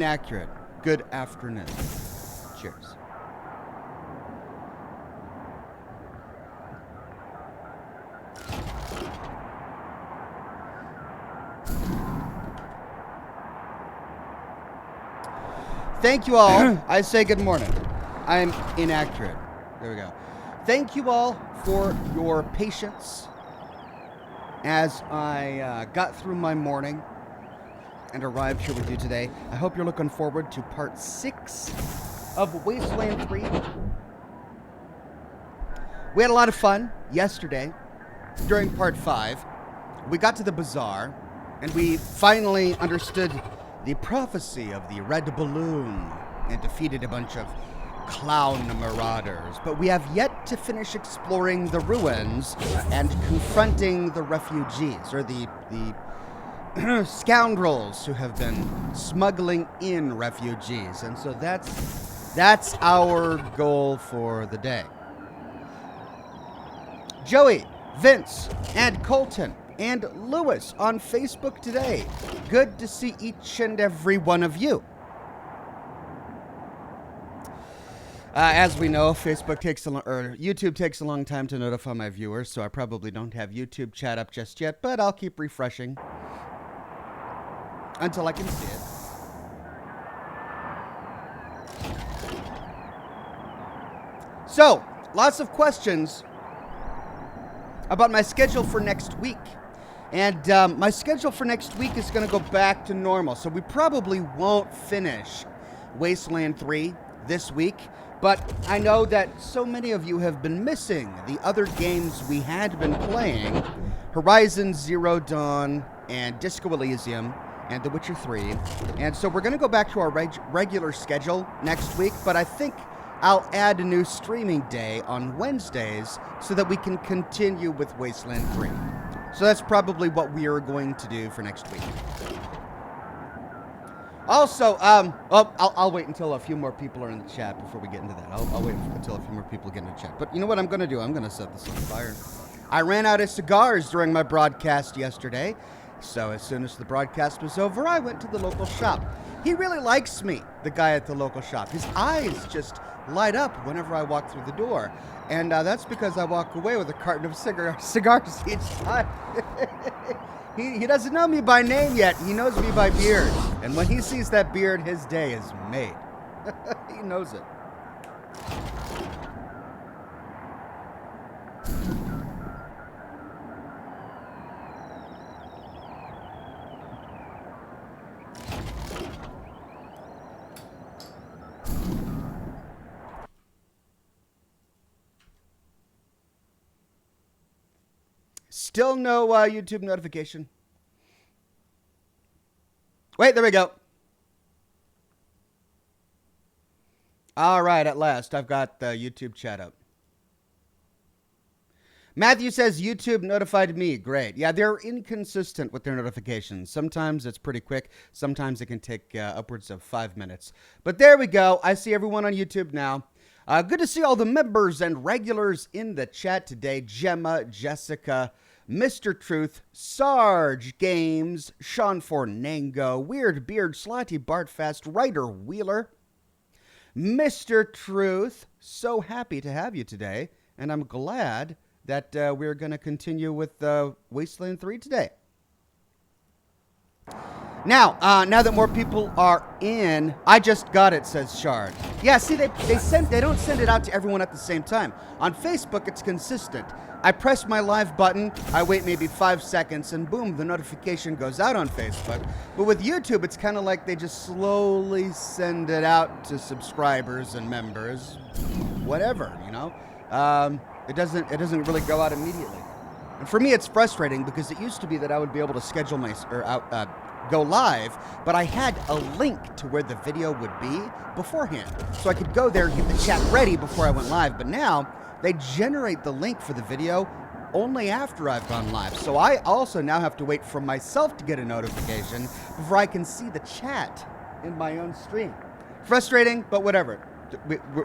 Inaccurate. Good afternoon. Cheers. Thank you all. I say good morning. I'm inaccurate. There we go. Thank you all for your patience as I got through my morning and arrived here with you today. I hope you're looking forward to part 6 of Wasteland 3. We had a lot of fun yesterday during part 5. We got to the bazaar and we finally understood the prophecy of the red balloon and defeated a bunch of clown marauders. But we have yet to finish exploring the ruins and confronting the refugees, or the scoundrels who have been smuggling in refugees. And so that's our goal for the day. Joey, Vince, and Colton, and Lewis on Facebook today. Good to see each and every one of you. As we know, YouTube takes a long time to notify my viewers, so I probably don't have YouTube chat up just yet, but I'll keep refreshing until I can see it. So, lots of questions about my schedule for next week. And my schedule for next week is going to go back to normal. So we probably won't finish Wasteland 3 this week. But I know that so many of you have been missing the other games we had been playing. Horizon Zero Dawn and Disco Elysium and The Witcher 3. And so we're going to go back to our regular schedule next week. But I think I'll add a new streaming day on Wednesdays so that we can continue with Wasteland 3. So that's probably what we are going to do for next week. Also, I'll wait until a few more people are in the chat before we get into that. I'll wait until a few more people get in the chat. But you know what I'm going to do? I'm going to set this on fire. I ran out of cigars during my broadcast yesterday. So as soon as the broadcast was over, I went to the local shop. He really likes me, the guy at the local shop. His eyes just light up whenever I walk through the door. And that's because I walk away with a carton of cigars each time. He doesn't know me by name yet. He knows me by beard. And when he sees that beard, his day is made. He knows it. Still no YouTube notification. Wait, there we go. All right, at last, I've got the YouTube chat up. Matthew says YouTube notified me. Great. Yeah, they're inconsistent with their notifications. Sometimes it's pretty quick. Sometimes it can take upwards of 5 minutes. But there we go. I see everyone on YouTube now. Good to see all the members and regulars in the chat today. Gemma, Jessica, Mr. Truth, Sarge Games, Sean Fornango, Weird Beard, Slotty Bartfast, Ryder Wheeler, Mr. Truth. So happy to have you today, and I'm glad that we're going to continue with Wasteland 3 today. Now that more people are in, I just got it, says Shard. Yeah, see, they don't send it out to everyone at the same time. On Facebook, it's consistent. I press my live button, I wait maybe 5 seconds, and boom, the notification goes out on Facebook. But with YouTube, it's kind of like they just slowly send it out to subscribers and members, whatever, you know. It doesn't really go out immediately. And for me, it's frustrating because it used to be that I would be able to schedule go live, but I had a link to where the video would be beforehand. So I could go there and get the chat ready before I went live. But now, they generate the link for the video only after I've gone live. So I also now have to wait for myself to get a notification before I can see the chat in my own stream. Frustrating, but whatever.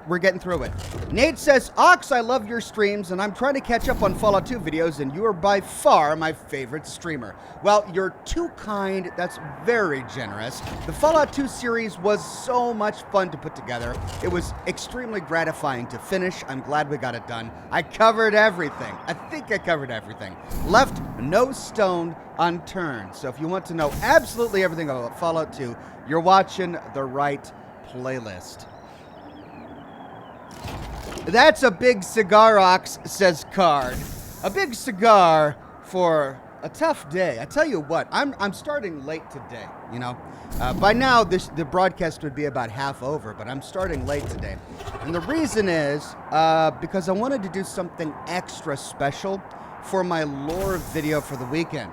We're getting through it. Nate says, Ox, I love your streams, and I'm trying to catch up on Fallout 2 videos, and you are by far my favorite streamer. Well, you're too kind. That's very generous. The Fallout 2 series was so much fun to put together. It was extremely gratifying to finish. I'm glad we got it done. I covered everything. I think I covered everything. Left no stone unturned. So if you want to know absolutely everything about Fallout 2, you're watching the right playlist. That's a big cigar, Ox, says Card. A big cigar for a tough day. I tell you what, I'm starting late today, you know. By now, the broadcast would be about half over, but I'm starting late today. And the reason is because I wanted to do something extra special for my lore video for the weekend.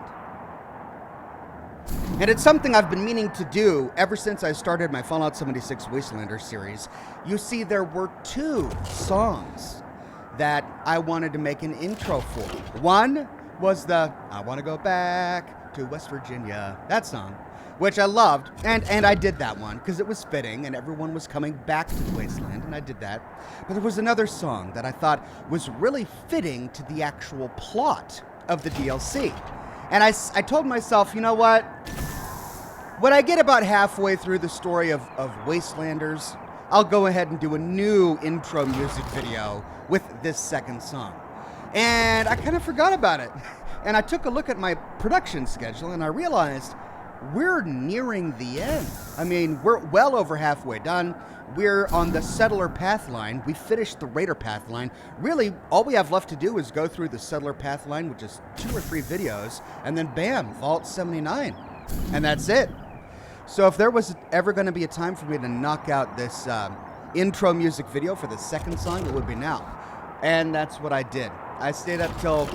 And it's something I've been meaning to do ever since I started my Fallout 76 Wastelander series. You see, there were 2 songs that I wanted to make an intro for. One was the I Want to Go Back to West Virginia, that song, which I loved. And I did that one because it was fitting and everyone was coming back to the Wasteland, and I did that. But there was another song that I thought was really fitting to the actual plot of the DLC. And I told myself, you know what? When I get about halfway through the story of Wastelanders, I'll go ahead and do a new intro music video with this second song. And I kind of forgot about it. And I took a look at my production schedule and I realized we're nearing the end. I mean, we're well over halfway done. We're on the Settler Path line. We finished the Raider Path line. Really, all we have left to do is go through the Settler Path line, which is 2 or 3 videos, and then bam, Vault 79. And that's it. So if there was ever going to be a time for me to knock out this intro music video for the second song, it would be now. And that's what I did. I stayed up till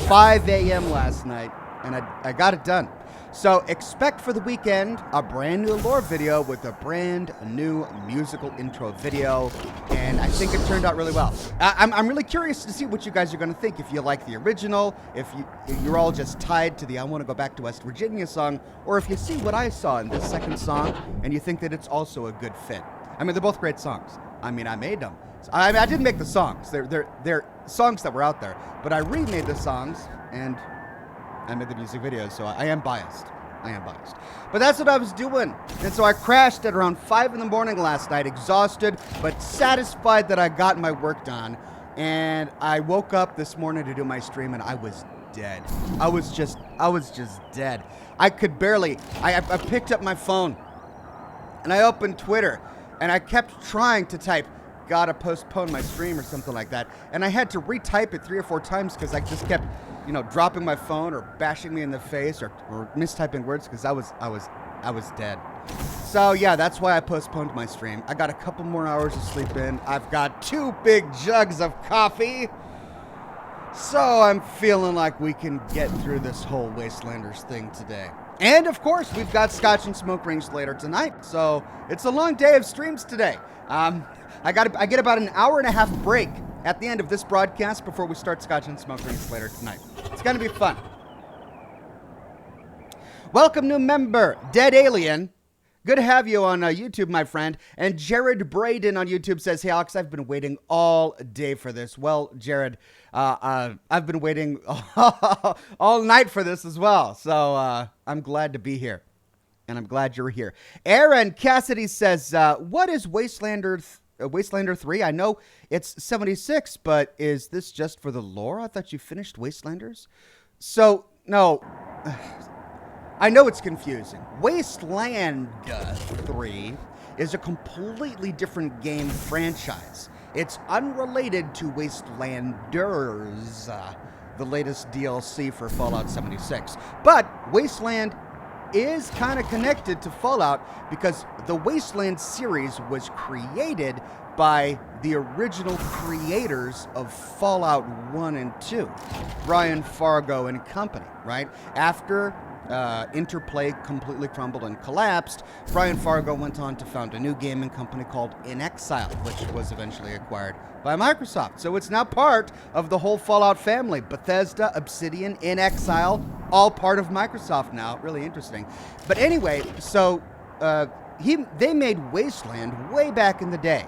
5 a.m. last night, and I got it done. So expect for the weekend a brand new lore video with a brand new musical intro video, and I think it turned out really well. I'm really curious to see what you guys are going to think. If you like the original, if you're all just tied to the I Want to Go Back to West Virginia song, or if you see what I saw in this second song and you think that it's also a good fit. I mean, they're both great songs. I mean, I made them. I didn't make the songs. They're songs that were out there, but I remade the songs and I made the music videos, so I am biased. But that's what I was doing. And so I crashed at around 5 in the morning last night, exhausted, but satisfied that I got my work done. And I woke up this morning to do my stream, and I was dead. I was just dead. I could barely, I picked up my phone, and I opened Twitter, and I kept trying to type, gotta postpone my stream or something like that. And I had to retype it 3 or 4 times because I just kept, dropping my phone or bashing me in the face or mistyping words because I was dead. So yeah, that's why I postponed my stream. I got a couple more hours of sleep in. I've got 2 big jugs of coffee. So I'm feeling like we can get through this whole Wastelanders thing today. And of course, we've got Scotch and Smoke Rings later tonight. So it's a long day of streams today. I get about an hour and a half break at the end of this broadcast before we start Scotch and Smoke Rings later tonight. It's going to be fun. Welcome, new member, Dead Alien. Good to have you on YouTube, my friend. And Jared Braden on YouTube says, hey, Alex, I've been waiting all day for this. Well, Jared, I've been waiting all night for this as well. So I'm glad to be here. And I'm glad you're here. Aaron Cassidy says, what is Wastelander 3? I know it's 76, but is this just for the lore? I thought you finished Wastelanders. So, no. I know it's confusing. Wasteland 3 is a completely different game franchise. It's unrelated to Wastelanders, the latest DLC for Fallout 76. But Wasteland is kind of connected to Fallout because the Wasteland series was created by the original creators of Fallout 1 and 2, Brian Fargo and company, right? After Interplay completely crumbled and collapsed, Brian Fargo went on to found a new gaming company called In Exile, which was eventually acquired by Microsoft. So it's now part of the whole Fallout family. Bethesda, Obsidian, In Exile, all part of Microsoft now. Really interesting. But anyway, so they made Wasteland way back in the day.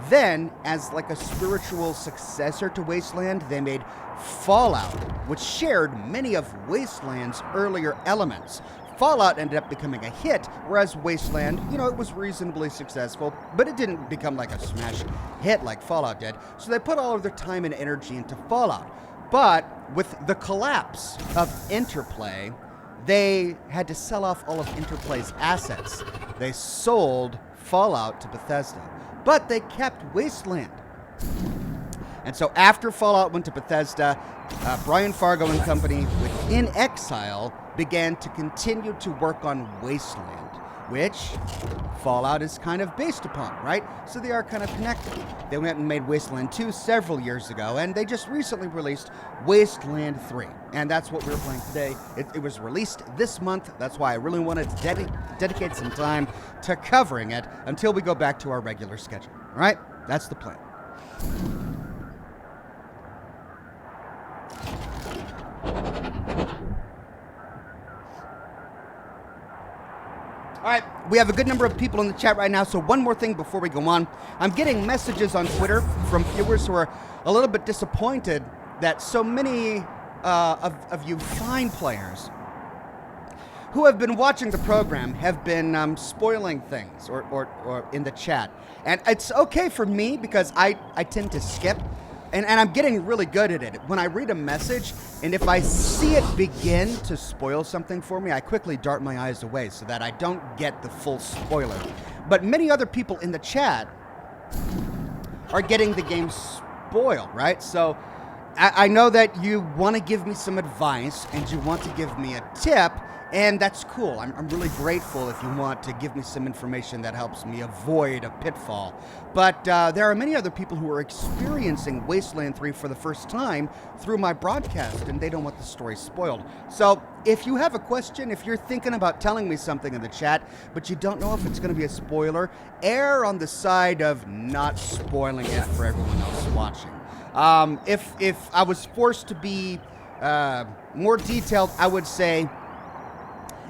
Then, as like a spiritual successor to Wasteland, they made Fallout, which shared many of Wasteland's earlier elements. Fallout ended up becoming a hit, whereas Wasteland, it was reasonably successful, but it didn't become like a smash hit like Fallout did. So they put all of their time and energy into Fallout. But with the collapse of Interplay, they had to sell off all of Interplay's assets. They sold Fallout to Bethesda, but they kept Wasteland. And so after Fallout went to Bethesda, Brian Fargo and company, within Exile, began to continue to work on Wasteland, which Fallout is kind of based upon, right? So they are kind of connected. They went and made Wasteland 2 several years ago, and they just recently released Wasteland 3. And that's what we're playing today. It was released this month. That's why I really wanted to dedicate some time to covering it until we go back to our regular schedule, all right? That's the plan. All right, we have a good number of people in the chat right now, so one more thing before we go on. I'm getting messages on Twitter from viewers who are a little bit disappointed that so many of you fine players who have been watching the program have been spoiling things or in the chat. And it's okay for me because I tend to skip. And I'm getting really good at it. When I read a message, and if I see it begin to spoil something for me, I quickly dart my eyes away so that I don't get the full spoiler. But many other people in the chat are getting the game spoiled, right? So I know that you want to give me some advice and you want to give me a tip, and that's cool. I'm really grateful if you want to give me some information that helps me avoid a pitfall. But there are many other people who are experiencing Wasteland 3 for the first time through my broadcast, and they don't want the story spoiled. So if you have a question, if you're thinking about telling me something in the chat, but you don't know if it's going to be a spoiler, err on the side of not spoiling it for everyone else watching. If I was forced to be more detailed, I would say,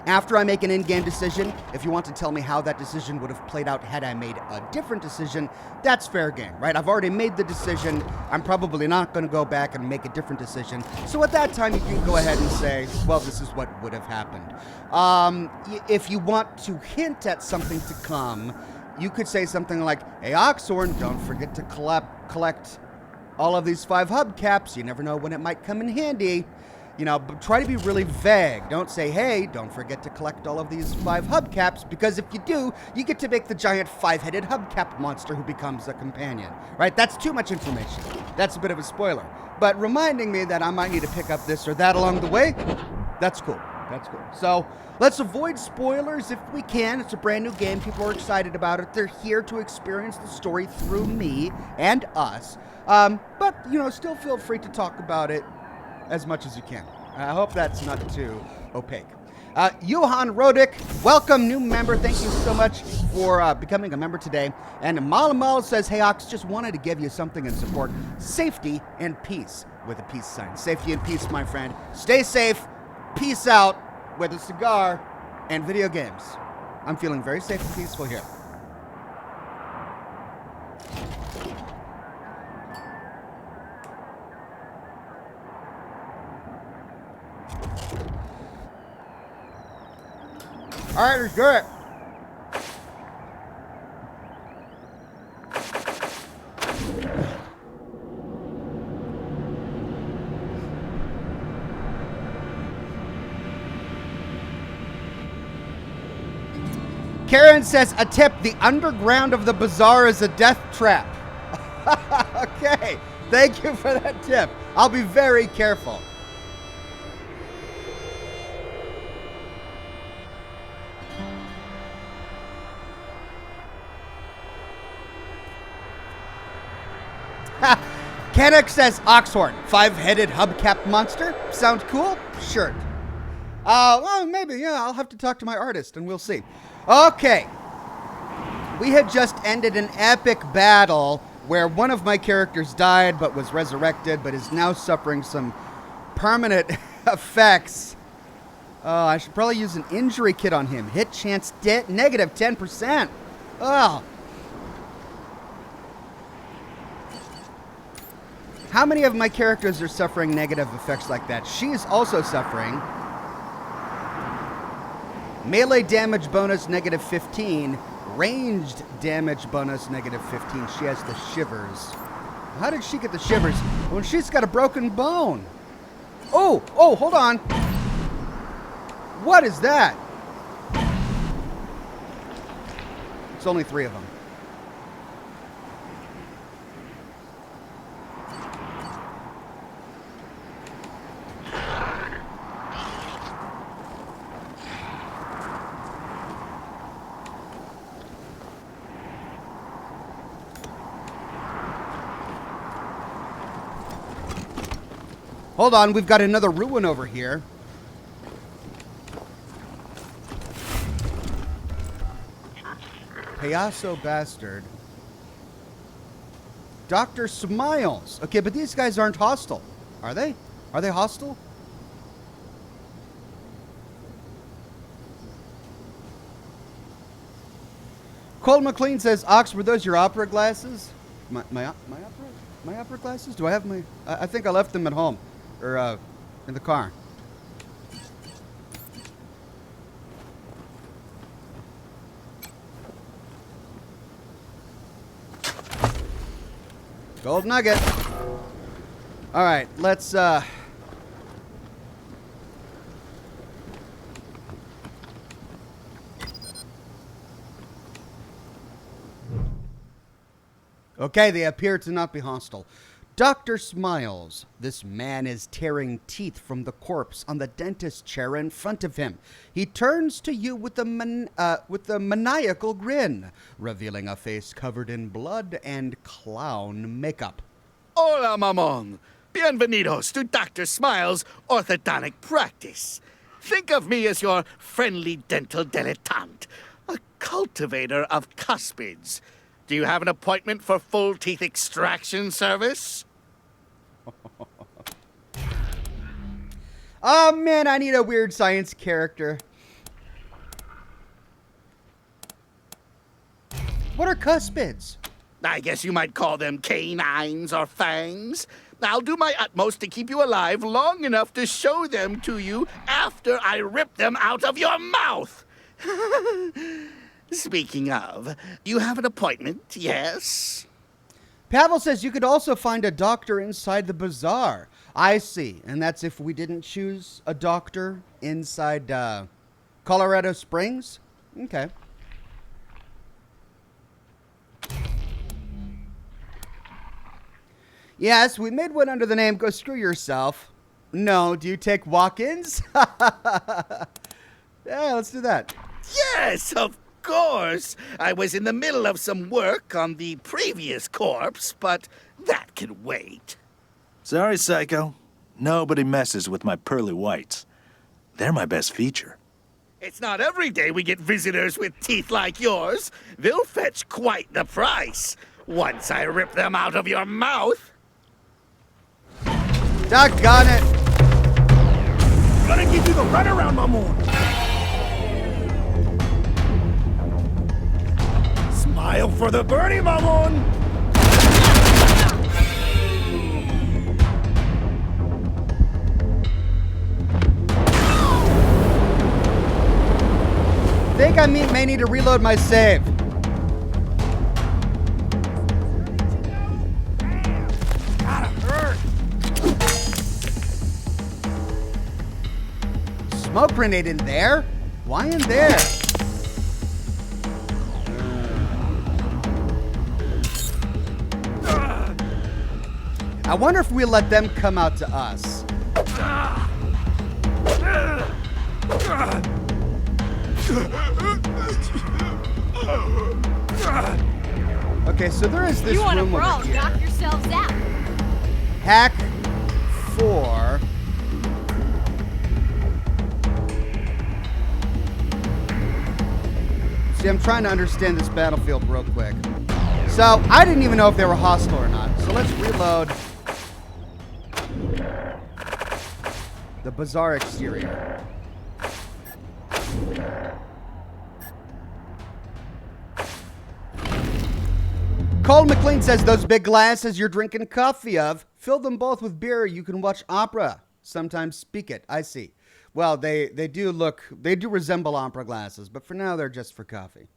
after I make an in-game decision, if you want to tell me how that decision would have played out had I made a different decision, that's fair game, right? I've already made the decision. I'm probably not going to go back and make a different decision. So at that time, you can go ahead and say, well, this is what would have happened. If you want to hint at something to come, you could say something like, hey, Oxhorn, don't forget to collect all of these 5 hubcaps. You never know when it might come in handy. But try to be really vague. Don't say, hey, don't forget to collect all of these 5 hubcaps, because if you do, you get to make the giant 5-headed hubcap monster who becomes a companion, right? That's too much information. That's a bit of a spoiler. But reminding me that I might need to pick up this or that along the way, that's cool. That's cool. So let's avoid spoilers if we can. It's a brand new game. People are excited about it. They're here to experience the story through me and us. But, still feel free to talk about it as much as you can. I hope that's not too opaque. Johan Rodick, welcome, new member. Thank you so much for becoming a member today. And Malamal says, hey, Ox, just wanted to give you something in support. Safety and peace with a peace sign. Safety and peace, my friend. Stay safe. Peace out with a cigar and video games. I'm feeling very safe and peaceful here. All right, let's do it. Karen says, a tip, the underground of the bazaar is a death trap. Okay, thank you for that tip. I'll be very careful. Kennick says, Oxhorn, 5-headed hubcap monster. Sounds cool? Sure. Well, maybe, yeah, I'll have to talk to my artist and we'll see. Okay. We had just ended an epic battle where one of my characters died but was resurrected but is now suffering some permanent effects. I should probably use an injury kit on him. Hit chance negative 10%. Oh. How many of my characters are suffering negative effects like that? She is also suffering. Melee damage bonus negative 15. Ranged damage bonus negative 15. She has the shivers. How did she get the shivers when she's got a broken bone? Oh, hold on. What is that? It's only 3 of them. Hold on, we've got another ruin over here. Payaso Bastard. Dr. Smiles. Okay, but these guys aren't hostile. Are they? Are they hostile? Cole McLean says, Ox, were those your opera glasses? My opera glasses? Do I have my... I think I left them at home. Or, in the car. Gold nugget. All right, let's, Okay, they appear to not be hostile. Dr. Smiles. This man is tearing teeth from the corpse on the dentist chair in front of him. He turns to you with a maniacal grin, revealing a face covered in blood and clown makeup. Hola, mamón. Bienvenidos to Dr. Smiles' orthodontic practice. Think of me as your friendly dental dilettante, a cultivator of cuspids. Do you have an appointment for full teeth extraction service? Oh man, I need a weird science character. What are cuspids? I guess you might call them canines or fangs. I'll do my utmost to keep you alive long enough to show them to you after I rip them out of your mouth. Speaking of, you have an appointment, yes? Pavel says you could also find a doctor inside the bazaar. I see, and that's if we didn't choose a doctor inside Colorado Springs? Okay. Yes, we made one under the name Go Screw Yourself. No, do you take walk-ins? Yeah, let's do that. Yes, of course. I was in the middle of some work on the previous corpse, but that can wait. Sorry, Psycho. Nobody messes with my pearly whites. They're my best feature. It's not every day we get visitors with teeth like yours. They'll fetch quite the price once I rip them out of your mouth. Doggone it. Gonna give you the runaround, mamón. Smile for the birdie, mamón. Think I may need to reload my save. Gotta hurt. Smoke grenade in there? Why in there? I wonder if we let them come out to us. Okay, so there is this You want to room brawl, over here. knock yourselves out. Hack 4. See, I'm trying to understand this battlefield real quick. So, I didn't even know if they were hostile or not. So let's reload the bazaar exterior. Cole McLean says those big glasses you're drinking coffee of Fill them both with beer. You can watch opera. Sometimes speak it. I see. Well, they do resemble opera glasses, but for now they're just for coffee.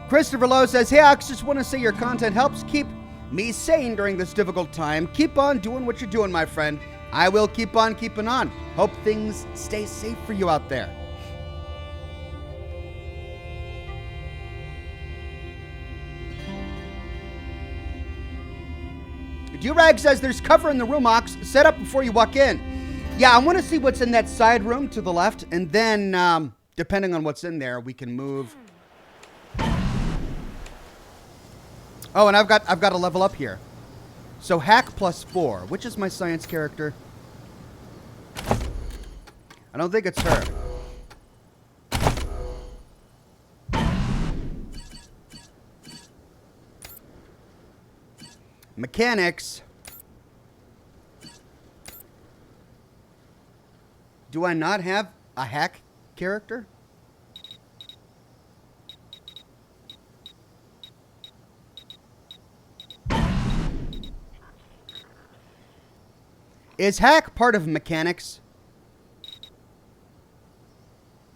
Christopher Lowe says, hey, Ox, just want to say your content helps keep me sane during this difficult time. Keep on doing what you're doing, my friend. I will keep on keeping on. Hope things stay safe for you out there. Durag says there's cover in the room, Ox. Set up before you walk in. Yeah, I want to see what's in that side room to the left, and then, depending on what's in there, we can move. Oh, and I've got a level up here. So hack +4. Which is my science character? I don't think it's her. Mechanics. Do I not have a hack character? Is hack part of mechanics?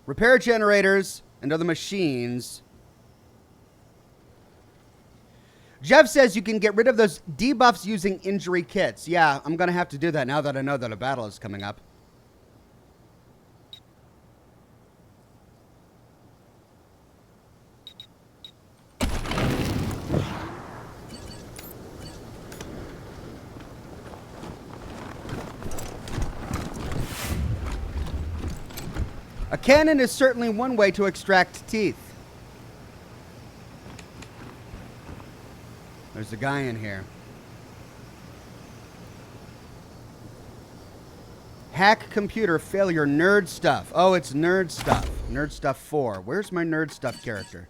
Repair generators and other machines. Jeff says you can get rid of those debuffs using injury kits. Yeah, I'm going to have to do that now that I know that a battle is coming up. A cannon is certainly one way to extract teeth. There's a guy in here. Hack computer failure, nerd stuff. Oh, it's nerd stuff. Nerd stuff 4. Where's my nerd stuff character?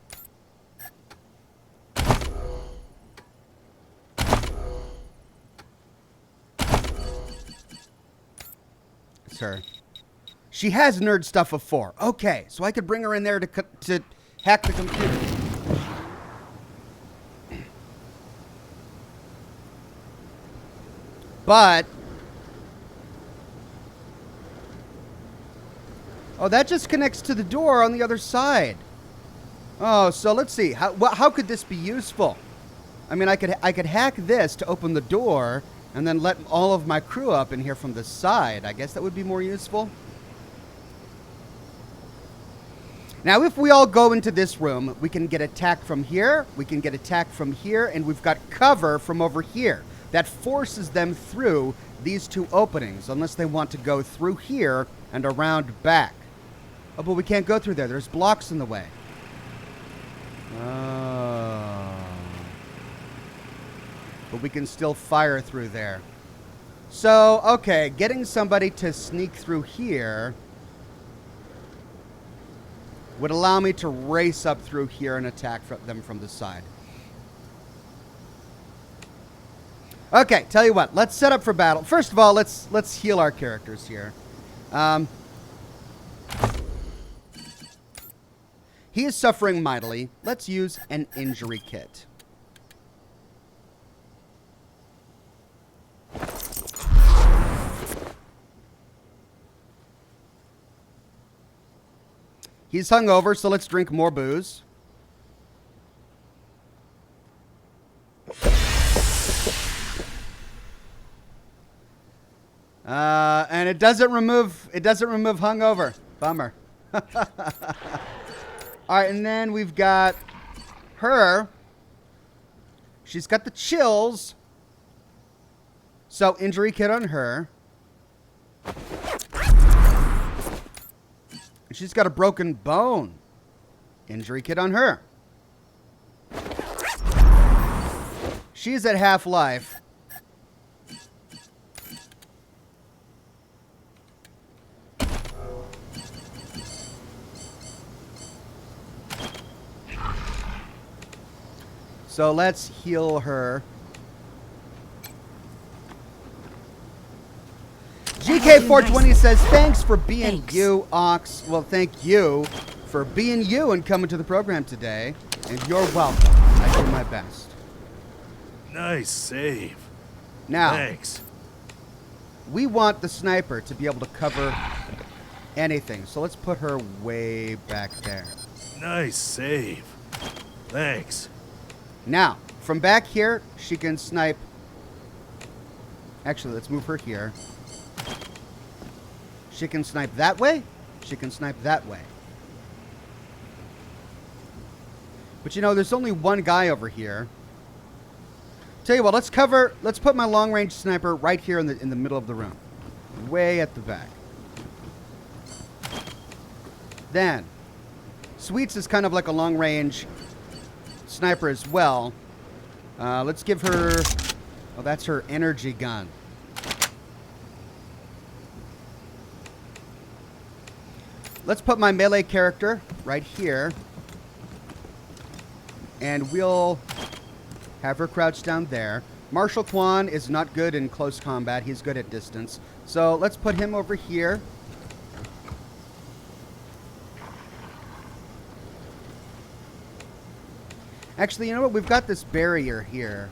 It's her. She has nerd stuff of 4. Okay, so I could bring her in there to hack the computer. But oh, that just connects to the door on the other side. Oh, so let's see. How could this be useful? I mean, I could hack this to open the door and then let all of my crew up in here from the side. I guess that would be more useful. Now, if we all go into this room, we can get attacked from here, we can get attacked from here, and we've got cover from over here. That forces them through these two openings, unless they want to go through here and around back. Oh, but we can't go through there. There's blocks in the way. Oh. But we can still fire through there. So, okay, getting somebody to sneak through here would allow me to race up through here and attack them from the side. Okay, tell you what, let's set up for battle. First of all, let's heal our characters here. He is suffering mightily. Let's use an injury kit. He's hungover, so let's drink more booze. And it doesn't remove hungover. Bummer. All right, and then we've got her. She's got the chills. So injury kit on her. She's got a broken bone. Injury kit on her. She's at half life. So let's heal her. GK420 says, thanks for being you, Ox. Well, thank you for being you and coming to the program today. And you're welcome. I do my best. Nice save. Now, Thanks. we want the sniper to be able to cover anything. So let's put her way back there. Nice save. Thanks. Now, from back here, she can snipe. Actually, let's move her here. She can snipe that way. She can snipe that way. But you know, there's only one guy over here. Tell you what, let's put my long-range sniper right here in the middle of the room. Way at the back. Then, Sweets is kind of like a long-range sniper as well. Let's give her... Oh, that's her energy gun. Let's put my melee character right here. And we'll have her crouch down there. Marshal Kwan is not good in close combat. He's good at distance. So let's put him over here. Actually, you know what? We've got this barrier here.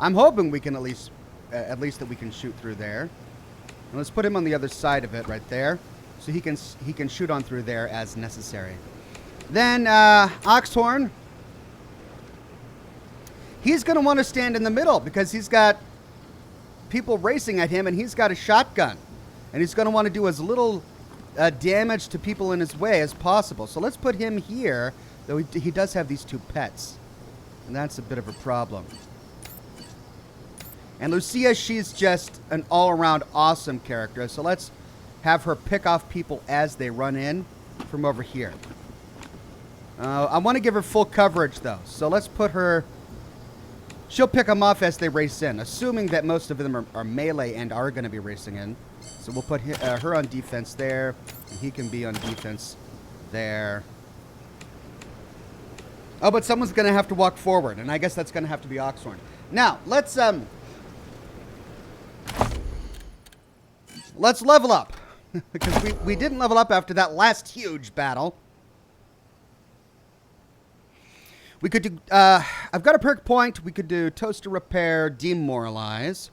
I'm hoping we can at least that we can shoot through there. And let's put him on the other side of it right there. So he can shoot on through there as necessary. Then Oxhorn, he's going to want to stand in the middle because he's got people racing at him and he's got a shotgun. And he's going to want to do as little damage to people in his way as possible. So let's put him here, though he does have these two pets. And that's a bit of a problem. And Lucia, she's just an all-around awesome character. So let's have her pick off people as they run in from over here. I want to give her full coverage, though. So let's put her... She'll pick them off as they race in, assuming that most of them are melee and are going to be racing in. So we'll put her on defense there, and he can be on defense there. Oh, but someone's going to have to walk forward, and I guess that's going to have to be Oxhorn. Now, let's level up. Because we didn't level up after that last huge battle. We could do... I've got a perk point. We could do Toaster Repair, Demoralize.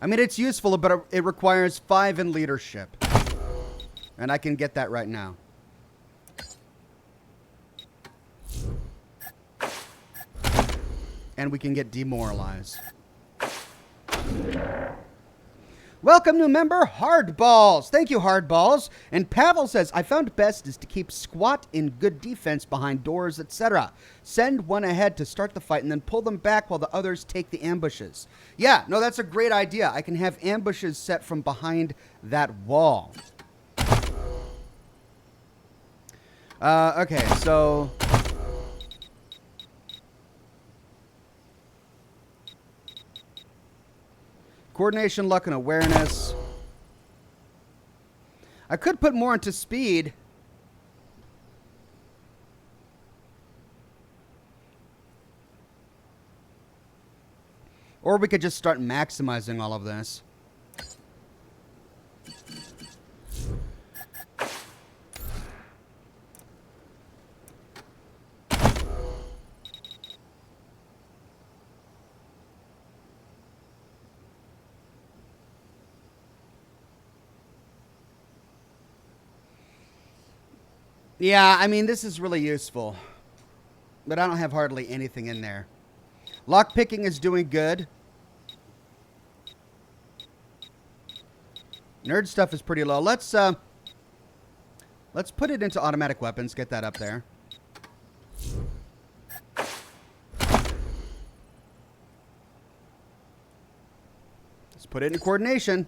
I mean, it's useful, but it requires 5 in leadership. And I can get that right now. And we can get Demoralize. Welcome, new member, Hardballs. Thank you, Hardballs. And Pavel says, I found best is to keep squat in good defense behind doors, etc. Send one ahead to start the fight and then pull them back while the others take the ambushes. Yeah, no, that's a great idea. I can have ambushes set from behind that wall. Okay, so... Coordination, luck, and awareness. I could put more into speed. Or we could just start maximizing all of this. Yeah, I mean, this is really useful. But I don't have hardly anything in there. Lockpicking is doing good. Nerd stuff is pretty low. Let's put it into automatic weapons. Get that up there. Let's put it in coordination.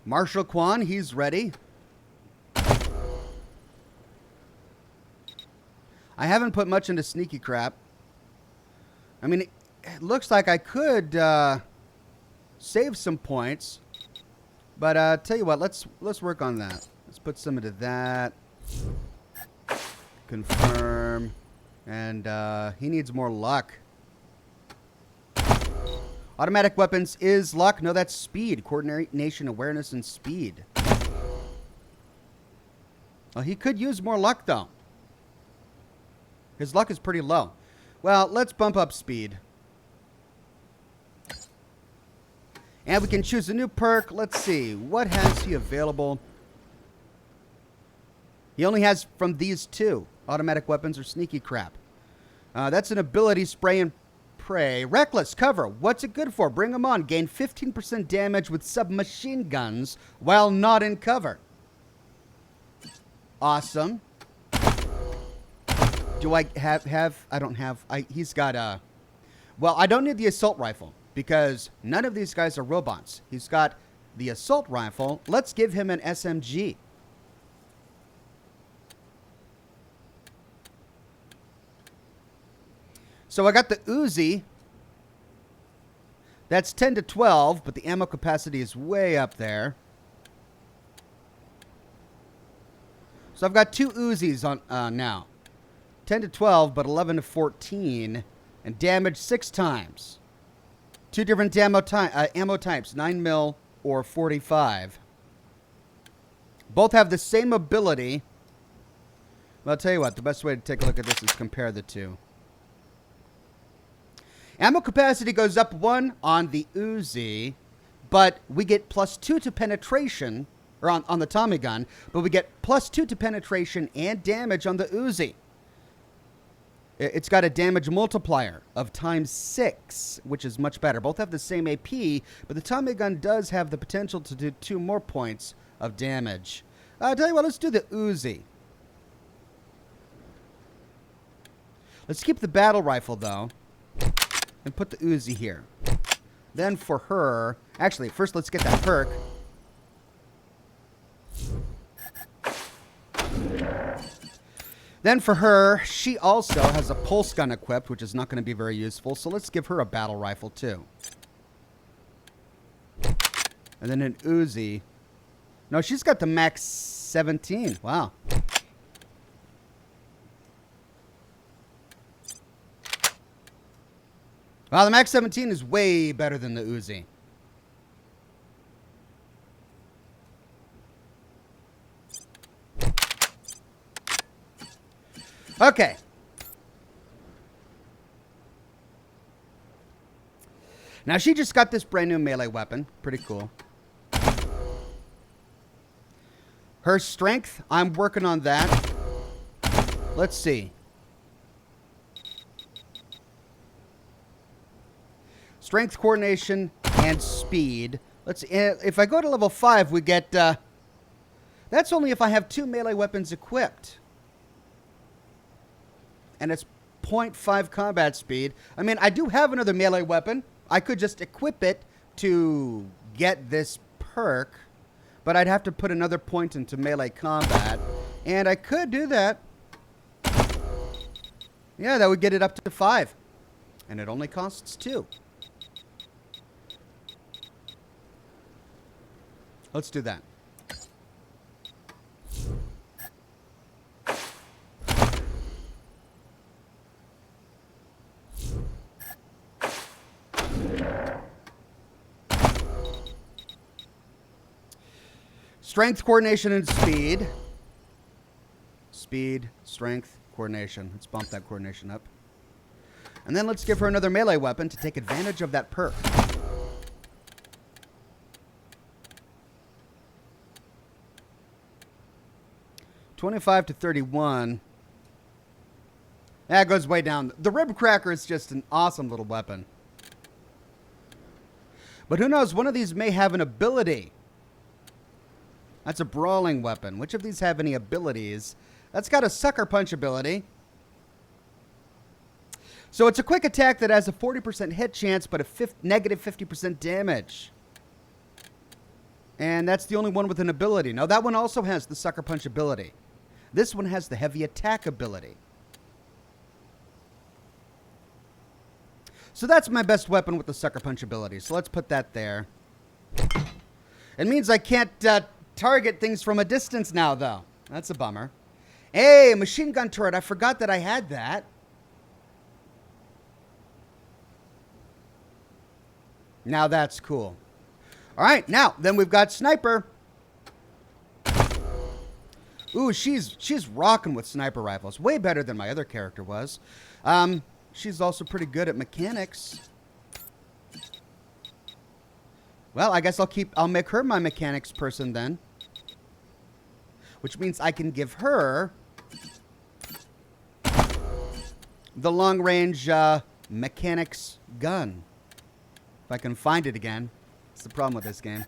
Marshal Kwan, he's ready. I haven't put much into sneaky crap. I mean, it looks like I could save some points. But tell you what, let's work on that. Let's put some into that. Confirm. And he needs more luck. Automatic weapons is luck. No, that's speed. Coordination, awareness, and speed. Oh, he could use more luck, though. His luck is pretty low. Well, let's bump up speed. And we can choose a new perk. Let's see. What has he available? He only has from these two. Automatic weapons or sneaky crap. That's an ability, spray and pray. Reckless, cover. What's it good for? Bring them on. Gain 15% damage with submachine guns while not in cover. Awesome. Do I have I don't have, he's got well, I don't need the assault rifle because none of these guys are robots. He's got the assault rifle. Let's give him an SMG. So I got the Uzi. That's 10 to 12, but the ammo capacity is way up there. So I've got two Uzis on now. 10 to 12, but 11 to 14. And damage 6 times. Two different ammo types, 9mm or 45. Both have the same ability. Well, I'll tell you what, the best way to take a look at this is compare the two. Ammo capacity goes up 1 on the Uzi, but we get +2 to penetration, or on the Tommy gun, but we get +2 to penetration and damage on the Uzi. It's got a damage multiplier of ×6, which is much better. Both have the same AP, but the Tommy gun does have the potential to do 2 more points of damage. I'll tell you what, let's do the Uzi. Let's keep the battle rifle, though, and put the Uzi here. Then for her, actually, first let's get that perk. Then for her, she also has a pulse gun equipped, which is not going to be very useful. So let's give her a battle rifle, too. And then an Uzi. No, she's got the max 17. Wow. Wow, the max 17 is way better than the Uzi. Okay. Now she just got this brand new melee weapon. Pretty cool. Her strength, I'm working on that. Let's see. Strength, coordination, and speed. Let's. If I go to level 5, we get. That's only if I have 2 melee weapons equipped. And it's 0.5 combat speed. I mean, I do have another melee weapon. I could just equip it to get this perk, but I'd have to put another point into melee combat. And I could do that. Yeah, that would get it up to 5. And it only costs 2. Let's do that. Strength, coordination, and speed. Speed, strength, coordination. Let's bump that coordination up. And then let's give her another melee weapon to take advantage of that perk. $25 to $31. That goes way down. The Rib Cracker is just an awesome little weapon. But who knows? One of these may have an ability. That's a brawling weapon. Which of these have any abilities? That's got a Sucker Punch ability. So it's a quick attack that has a 40% hit chance, but a negative 50% damage. And that's the only one with an ability. No, that one also has the Sucker Punch ability. This one has the Heavy Attack ability. So that's my best weapon with the Sucker Punch ability. So let's put that there. It means I can't target things from a distance now, though. That's a bummer. Hey, machine gun turret. I forgot that I had that. Now that's cool. All right, now, then we've got sniper. Ooh, she's rocking with sniper rifles. Way better than my other character was. She's also pretty good at mechanics. Well, I guess I'll make her my mechanics person then. Which means I can give her the long-range mechanics gun. If I can find it again. That's the problem with this game.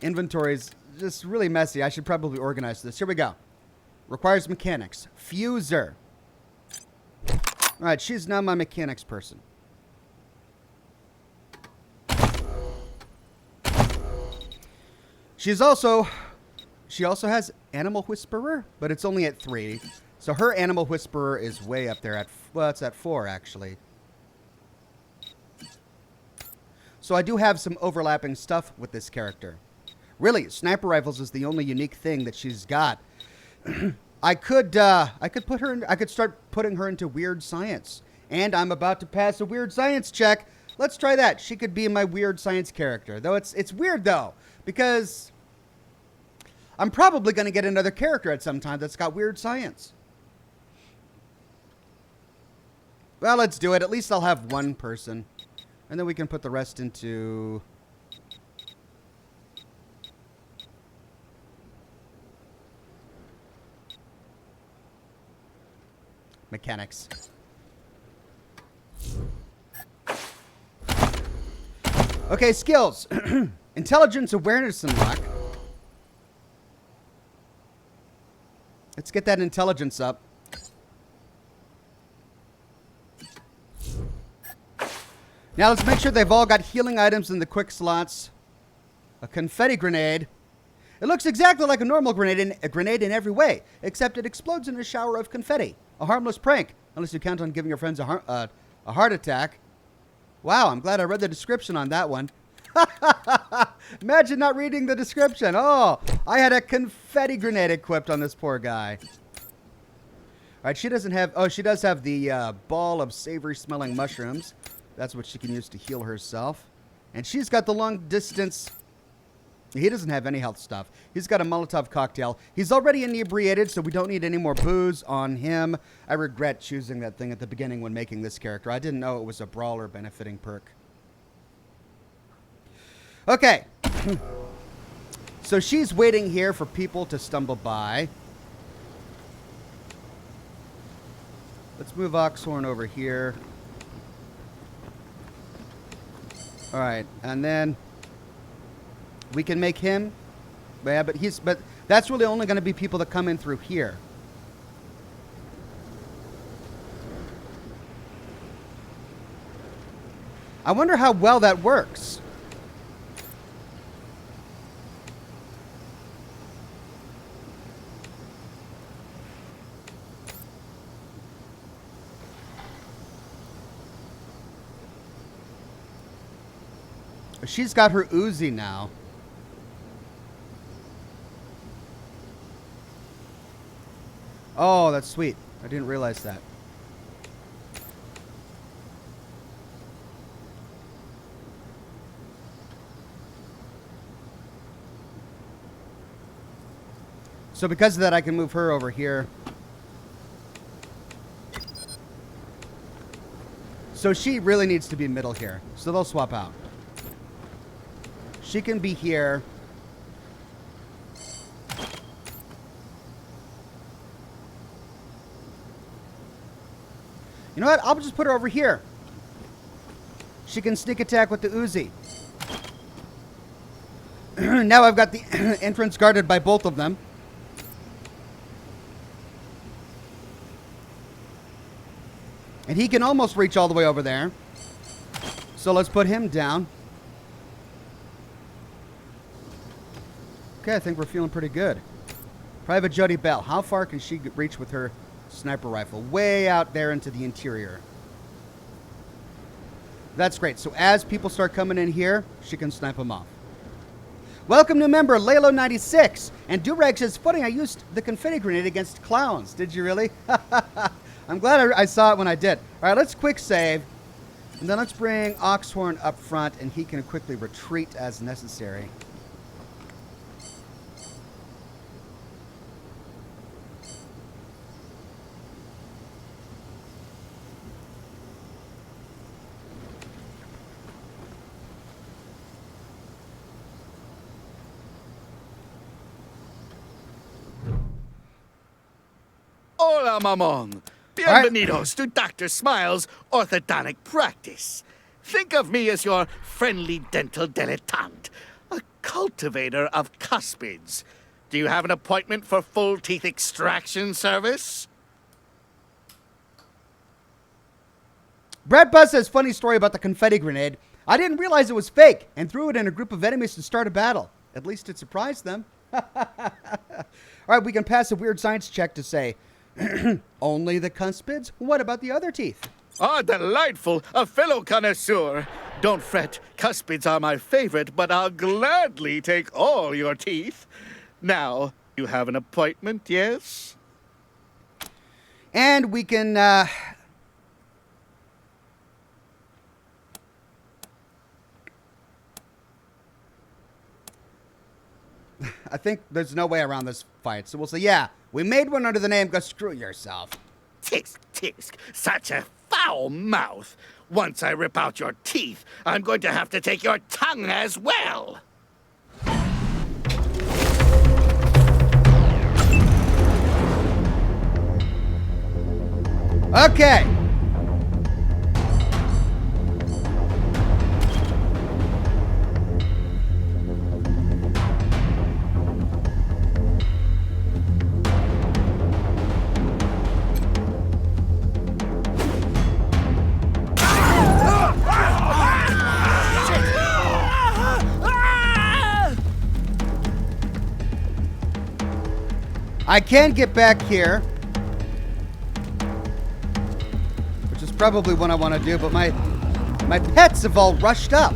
Inventory's just really messy. I should probably organize this. Here we go. Requires mechanics. Fuser. All right, she's now my mechanics person. She also has Animal Whisperer, but it's only at 3. So her Animal Whisperer is way up there at, well, it's at 4 actually. So I do have some overlapping stuff with this character. Really, sniper rifles is the only unique thing that she's got. I could start putting her into weird science. And I'm about to pass a weird science check. Let's try that. She could be my weird science character. Though it's weird though, because I'm probably going to get another character at some time that's got weird science. Well, let's do it. At least I'll have one person. And then we can put the rest into mechanics. Okay, skills. Intelligence, awareness, and luck. Let's get that intelligence up. Now let's make sure they've all got healing items in the quick slots. A confetti grenade. It looks exactly like a normal grenade in every way, except it explodes in a shower of confetti. A harmless prank, unless you count on giving your friends a heart attack. Wow, I'm glad I read the description on that one. Imagine not reading the description. Oh, I had a confetti grenade equipped on this poor guy. All right, she doesn't have... Oh, she does have the ball of savory smelling mushrooms. That's what she can use to heal herself. And she's got the long distance... He doesn't have any health stuff. He's got a Molotov cocktail. He's already inebriated, so we don't need any more booze on him. I regret choosing that thing at the beginning when making this character. I didn't know it was a brawler benefiting perk. Okay. So she's waiting here for people to stumble by. Let's move Oxhorn over here. All right, and then we can make him. Yeah, but that's really only going to be people that come in through here. I wonder how well that works. She's got her Uzi now. Oh, that's sweet. I didn't realize that. So because of that, I can move her over here. So she really needs to be middle here. So they'll swap out. She can be here. You know what? I'll just put her over here. She can sneak attack with the Uzi. Now I've got the entrance guarded by both of them. And he can almost reach all the way over there. So let's put him down. Okay, I think we're feeling pretty good. Private Jody Bell. How far can she reach with her sniper rifle? Way out there into the interior. That's great. So as people start coming in here, she can snipe them off. Welcome new member, Lalo96. And Durag says, funny, I used the confetti grenade against clowns. Did you really? I'm glad I saw it when I did. All right, let's quick save. And then let's bring Oxhorn up front, and he can quickly retreat as necessary. Hola, mamon. Bienvenidos to Dr. Smiles' orthodontic practice. Think of me as your friendly dental dilettante, a cultivator of cuspids. Do you have an appointment for full teeth extraction service? Brad Buzz says, funny story about the confetti grenade. I didn't realize it was fake and threw it in a group of enemies to start a battle. At least it surprised them. All right, we can pass a weird science check to say, only the cuspids? What about the other teeth? Ah, delightful. A fellow connoisseur. Don't fret. Cuspids are my favorite, but I'll gladly take all your teeth. Now, you have an appointment, yes? And we can, I think there's no way around this fight. So we'll say, yeah, we made one under the name, go screw yourself. Tisk, tisk. Such a foul mouth. Once I rip out your teeth, I'm going to have to take your tongue as well. Okay. I can get back here, which is probably what I want to do, but my pets have all rushed up.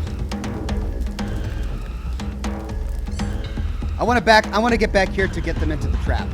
I want to get back here to get them into the trap.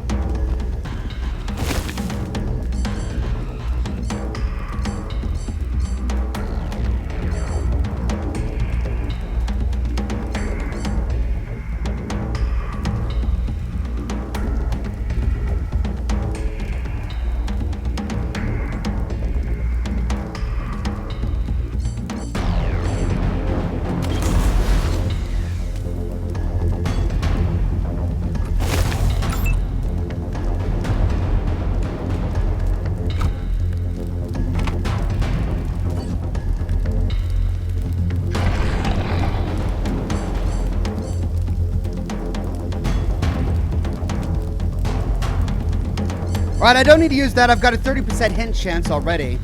All right, I don't need to use that. I've got a 30% hint chance already.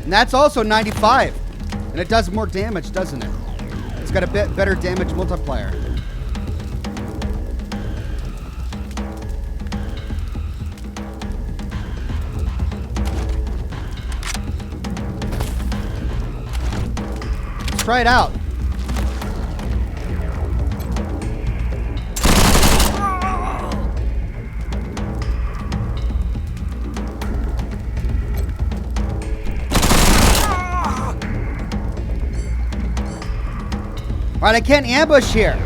And that's also 95. And it does more damage, doesn't it? It's got a bit better damage multiplier. Let's try it out. All right, I can't ambush here.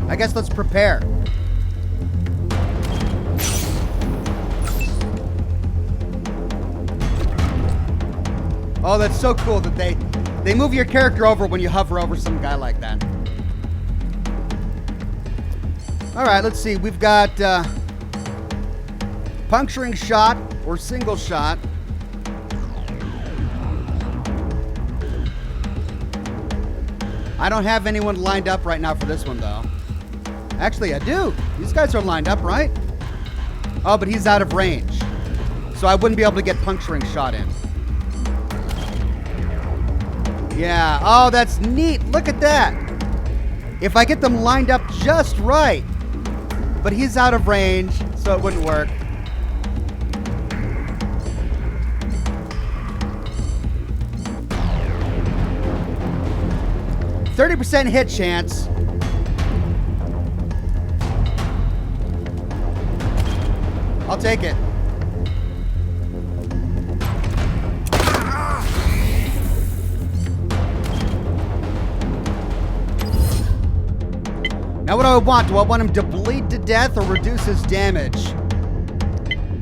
I guess let's prepare. Oh, that's so cool that they move your character over when you hover over some guy like that. All right, let's see. We've got puncturing shot or single shot. I don't have anyone lined up right now for this one, though. Actually, I do. These guys are lined up, right? Oh, but he's out of range. So I wouldn't be able to get puncturing shot in. Yeah. Oh, that's neat. Look at that. If I get them lined up just right. But he's out of range, so it wouldn't work. %30 hit chance. I'll take it. Now what do I want? Do I want him to bleed to death or reduce his damage?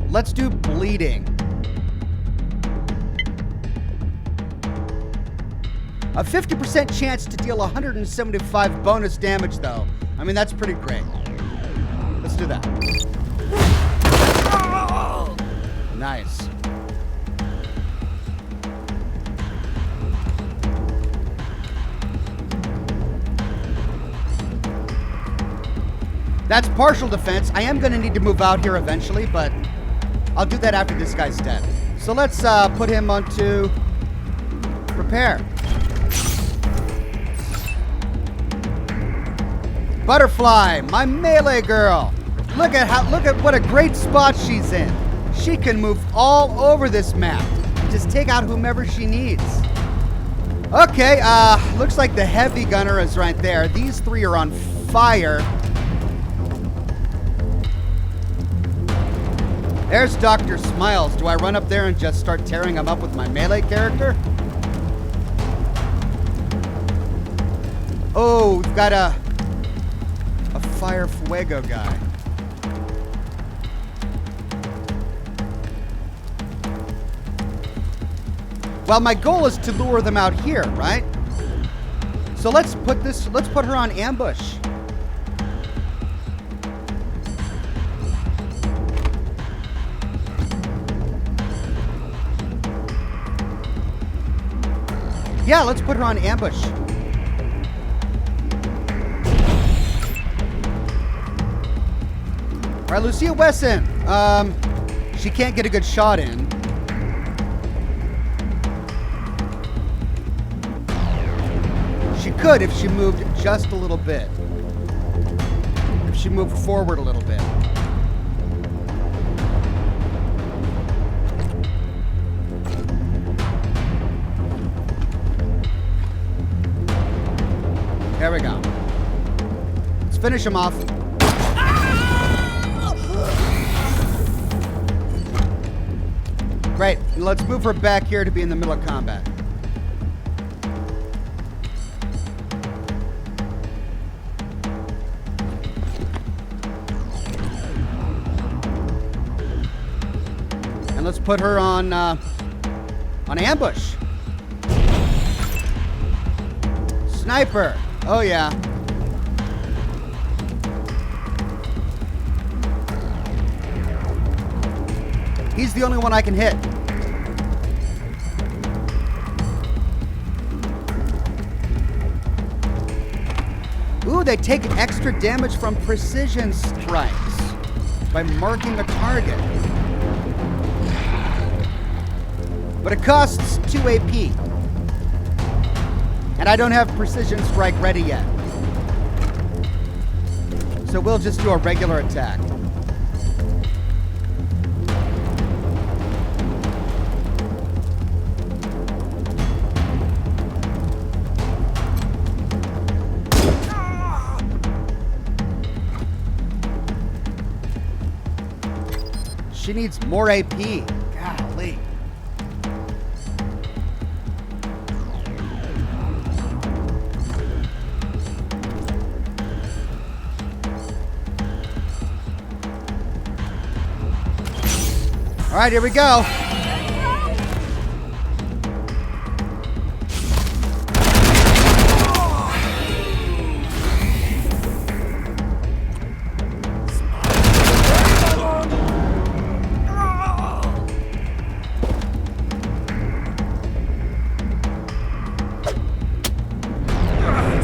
Let's do bleeding. A 50% chance to deal 175 bonus damage, though. I mean, that's pretty great. Let's do that. Nice. That's partial defense. I am going to need to move out here eventually, but I'll do that after this guy's dead. So let's put him onto repair. Butterfly, my melee girl. Look at what a great spot she's in. She can move all over this map and just take out whomever she needs. Okay, looks like the heavy gunner is right there. These three are on fire. There's Dr. Smiles. Do I run up there and just start tearing him up with my melee character? Oh, we've got a Fire Fuego guy. Well, my goal is to lure them out here, right? So let's put her on ambush. Yeah, let's put her on ambush. All right, Lucia Wesson. She can't get a good shot in. She could if she moved just a little bit. If she moved forward a little bit. There we go. Let's finish him off. Great. Let's move her back here to be in the middle of combat. And let's put her on ambush. Sniper. Oh yeah. He's the only one I can hit. Ooh, they take extra damage from precision strikes by marking a target. But it costs 2 AP. And I don't have precision strike ready yet. So we'll just do a regular attack. She needs more AP. Golly. All right, here we go.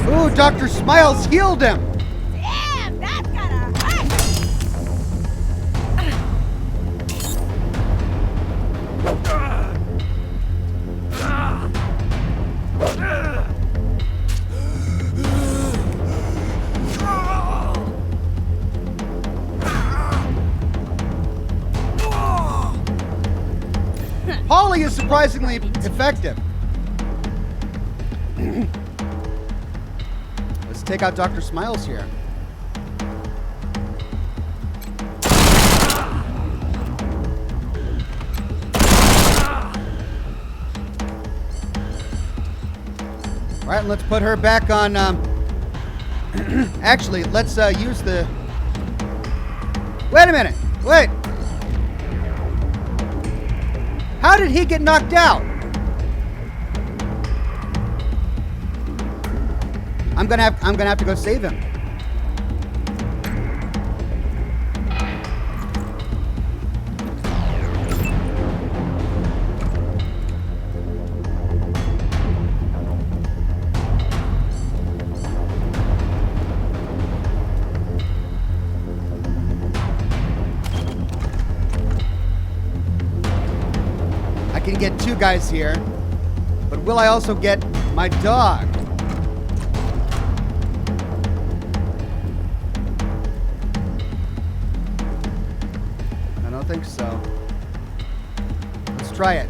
Ooh, Dr. Smiles healed him. Damn, that's gotta hurt. pulley is surprisingly effective. Let's take out Dr. Smiles here. All right, let's put her back on. Actually, let's use the. Wait a minute. Wait. How did he get knocked out? I'm gonna have to go save him. I can get 2 guys here, but will I also get my dog? I don't think so. Let's try it.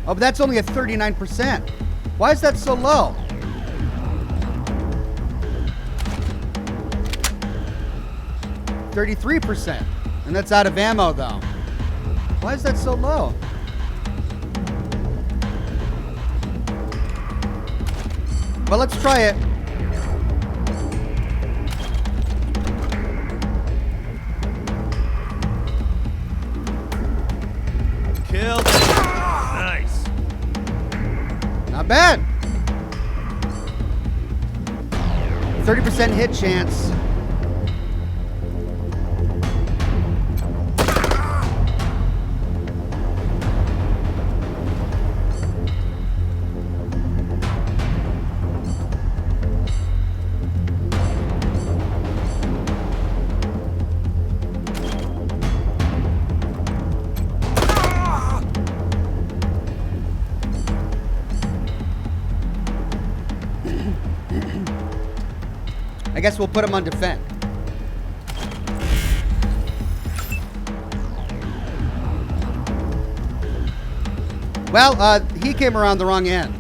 Oh, but that's only at 39%. Why is that so low? %33%. And that's out of ammo, though. Why is that so low? Well, let's try it. Killed. Nice. Not bad. 30% hit chance. I guess we'll put him on defend. Well, he came around the wrong end.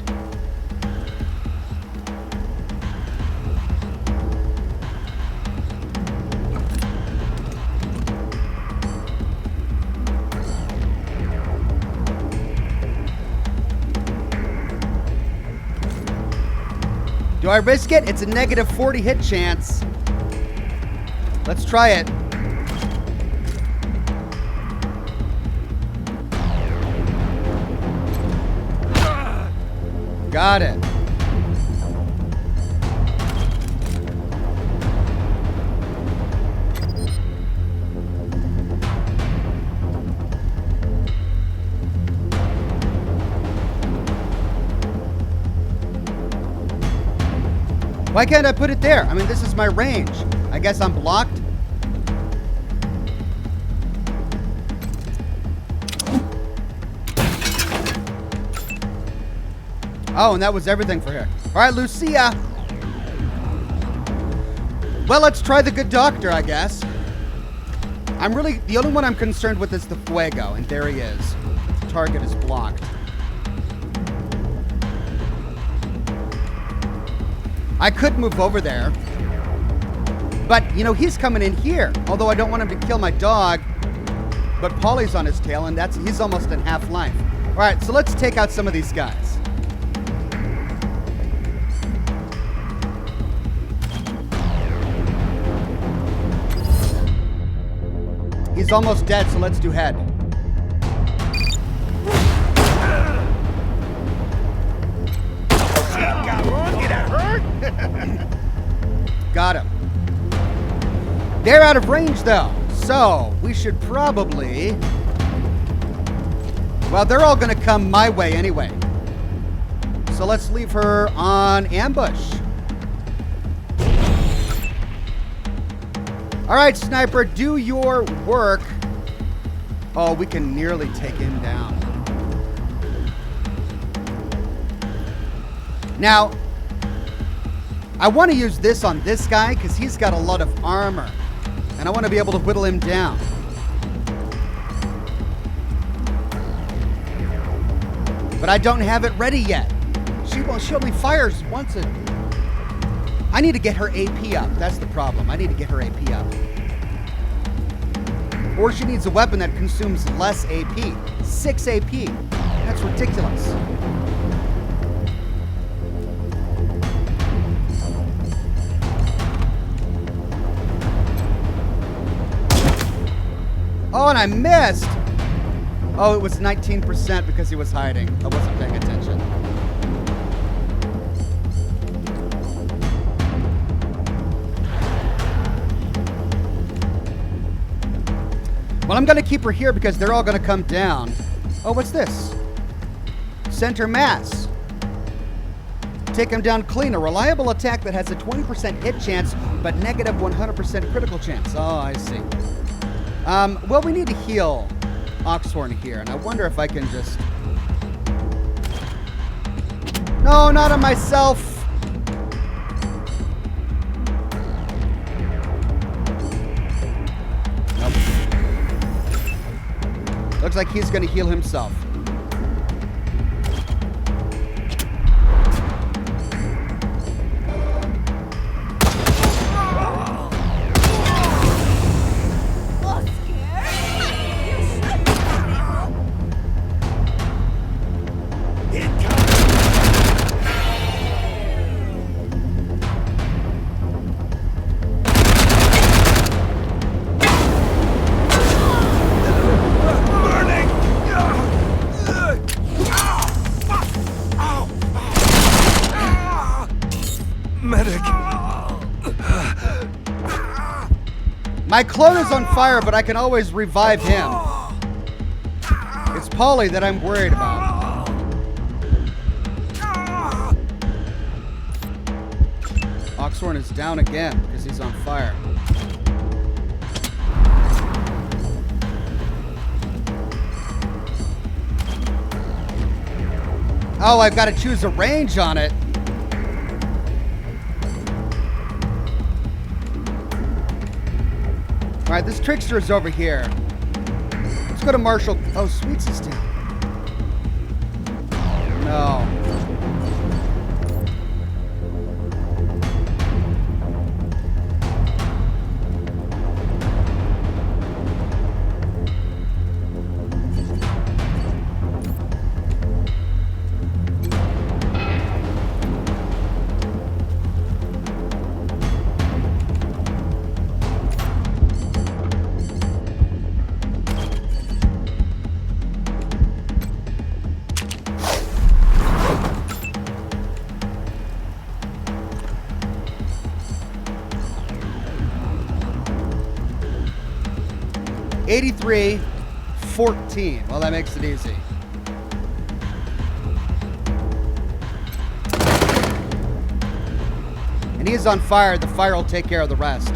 Do I risk it? It's a negative 40 hit chance. Let's try it. Got it. Why can't I put it there? I mean, this is my range. I guess I'm blocked. Oh, and that was everything for her. All right, Lucia. Well, let's try the good doctor, I guess. The only one I'm concerned with is the Fuego, and there he is. The target is blocked. I could move over there. But, you know, he's coming in here. Although I don't want him to kill my dog. But Polly's on his tail, and he's almost in half life. All right, so let's take out some of these guys. He's almost dead, so let's do head. Got him. They're out of range, though. So, we should probably... Well, they're all going to come my way anyway. So let's leave her on ambush. All right, Sniper, do your work. Oh, we can nearly take him down. Now, I want to use this on this guy because he's got a lot of armor. And I want to be able to whittle him down. But I don't have it ready yet. She only fires once a... I need to get her AP up. That's the problem. I need to get her AP up. Or she needs a weapon that consumes less AP. 6 AP. That's ridiculous. Oh, and I missed! Oh, it was 19% because he was hiding. I wasn't paying attention. Well, I'm going to keep her here because they're all going to come down. Oh, what's this? Center mass. Take him down clean. A reliable attack that has a 20% hit chance, but negative 100% critical chance. Oh, I see. Well, we need to heal Oxhorn here, and I wonder if I can just... No, not on myself. Nope. Looks like he's going to heal himself. My clone is on fire, but I can always revive him. It's Polly that I'm worried about. Oxhorn is down again because he's on fire. Oh, I've got to choose a range on it. All right, this trickster is over here. Let's go to Marshall. Oh, Sweets is down. No. $83-14. Well, that makes it easy. And he is on fire. The fire will take care of the rest.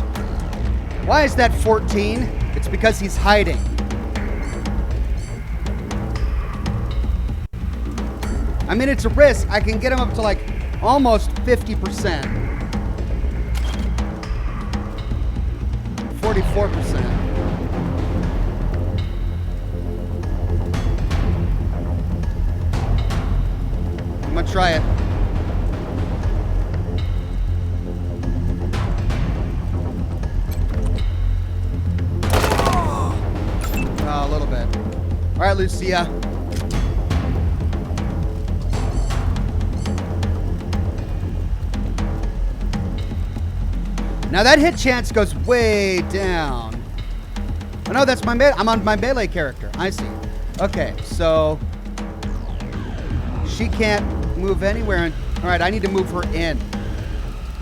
Why is that 14? It's because he's hiding. I mean, it's a risk. I can get him up to like almost 50%. 44%. I'm gonna try it. Oh, a little bit. All right, Lucia. Now that hit chance goes way down. Oh no, that's my I'm on my melee character. I see. Okay, so she can't move anywhere. All right, I need to move her in.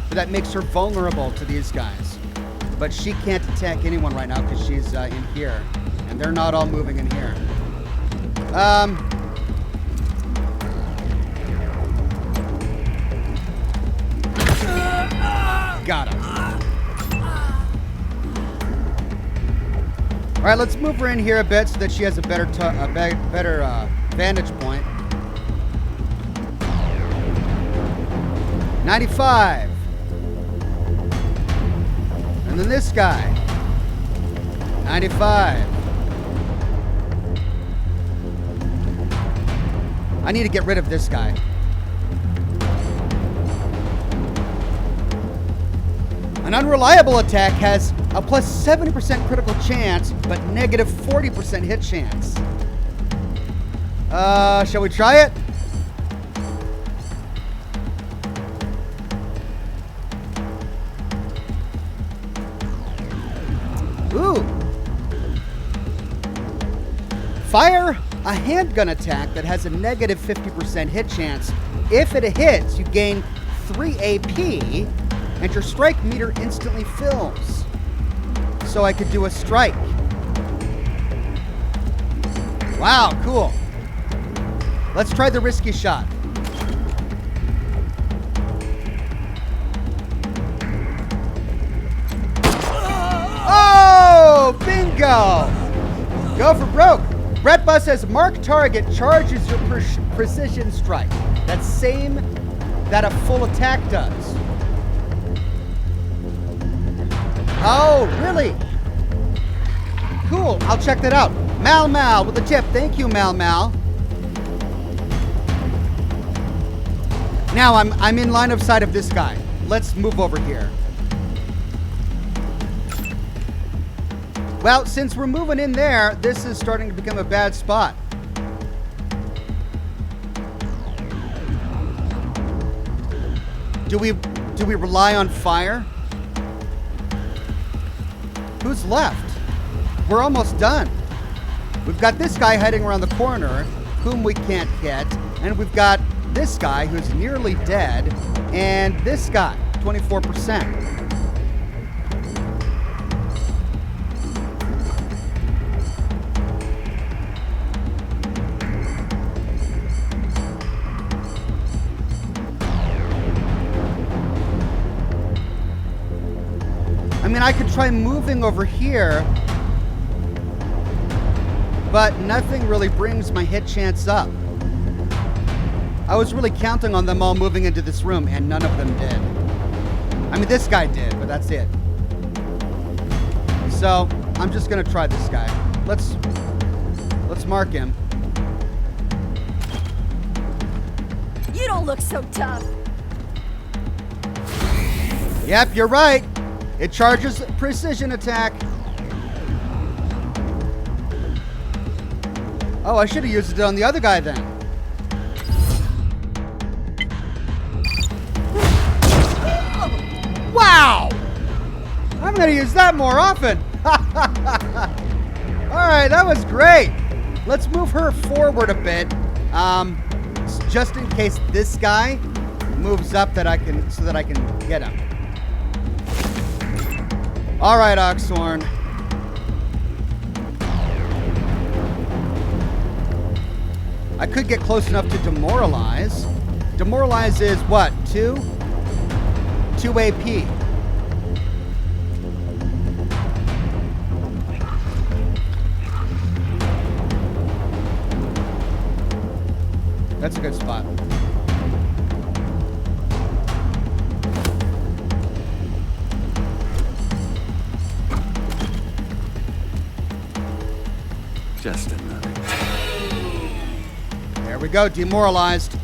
But that makes her vulnerable to these guys. But she can't attack anyone right now because she's in here. And they're not all moving in here. Got him. All right, let's move her in here a bit so that she has a better vantage point. 95. And then this guy. 95. I need to get rid of this guy. An unreliable attack has a plus 70% critical chance, but negative 40% hit chance. Shall we try it? Ooh. Fire a handgun attack that has a negative 50% hit chance. If it hits, you gain 3 AP, and your strike meter instantly fills. So I could do a strike. Wow, cool. Let's try the risky shot. Oh, bingo! Go for broke. Brett Bus says, mark target, charges your precision strike. That's same that a full attack does. Oh, really? Cool, I'll check that out. Mal with a tip. Thank you, Mal. Now I'm in line of sight of this guy. Let's move over here. Well, since we're moving in there, this is starting to become a bad spot. Do we rely on fire? Who's left? We're almost done. We've got this guy hiding around the corner, whom we can't get, and we've got this guy who's nearly dead, and this guy, 24%. I mean, I could try moving over here, but nothing really brings my hit chance up. I was really counting on them all moving into this room, and none of them did. I mean, this guy did, but that's it. So, I'm just gonna try this guy. Let's mark him. You don't look so tough. Yep, you're right. It charges precision attack. Oh, I should have used it on the other guy then. Wow! I'm gonna use that more often. Alright, that was great. Let's move her forward a bit. Just in case this guy moves up so that I can get him. Alright, Oxhorn. I could get close enough to demoralize. Demoralize is what? 2? 2 AP. That's a good spot. Just another. There we go, demoralized.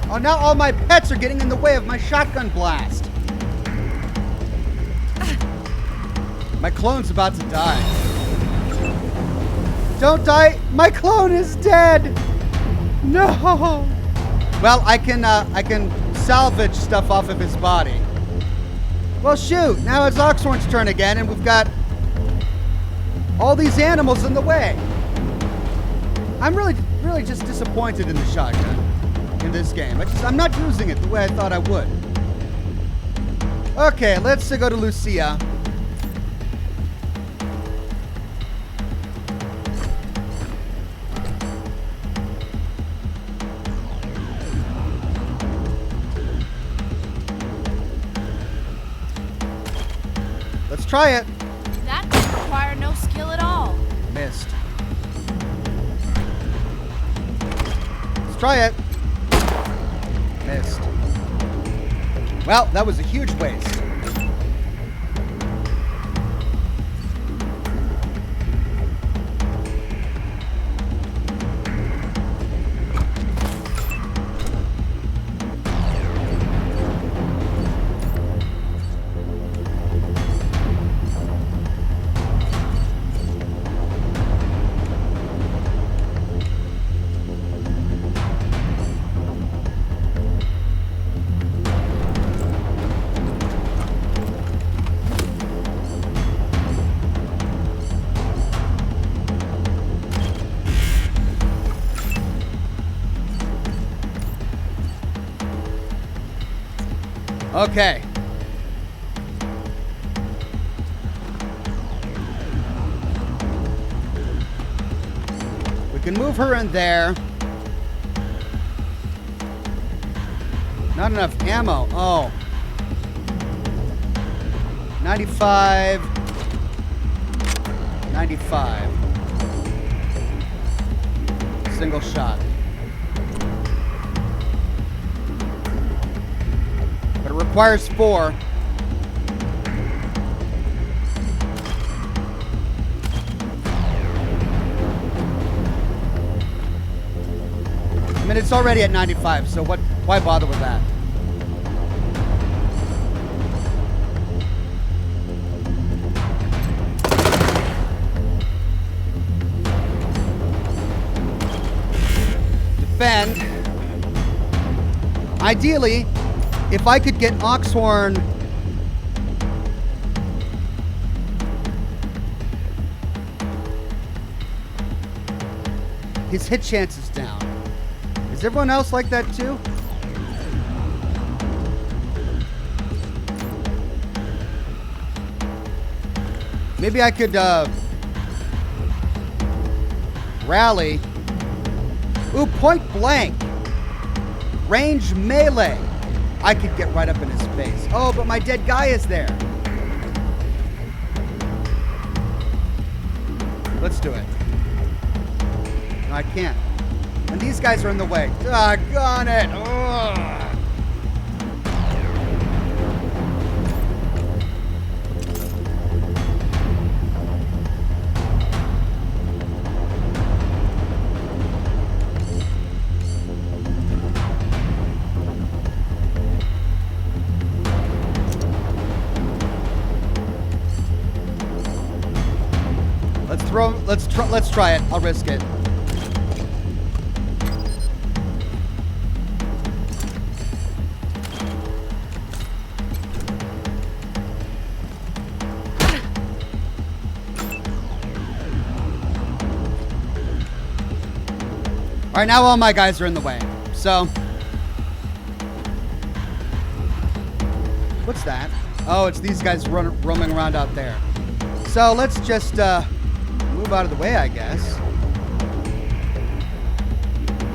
Oh, now all my pets are getting in the way of my shotgun blast. My clone's about to die. Don't die! My clone is dead! No! Well, I can salvage stuff off of his body. Well, shoot! Now it's Oxhorn's turn again, and we've got all these animals in the way. I'm really just disappointed in the shotgun in this game. I'm not using it the way I thought I would. Okay, let's go to Lucia. try it. That would require no skill at all. Missed. Let's try it. Missed. Well, that was a huge waste. Okay. We can move her in there. Not enough ammo. Oh. 95. 95. Single shot. But it requires 4. I mean, it's already at 95, so why bother with that? Defend. Ideally, if I could get Oxhorn his hit chance is down. Is everyone else like that too? Maybe I could rally. Ooh, point blank. Range melee. I could get right up in his face. Oh, but my dead guy is there. Let's do it. No, I can't. And these guys are in the way. Doggone it. Ugh. Let's try it. I'll risk it. All right, now all my guys are in the way. So, what's that? Oh, it's these guys roaming around out there. So let's just move out of the way, I guess.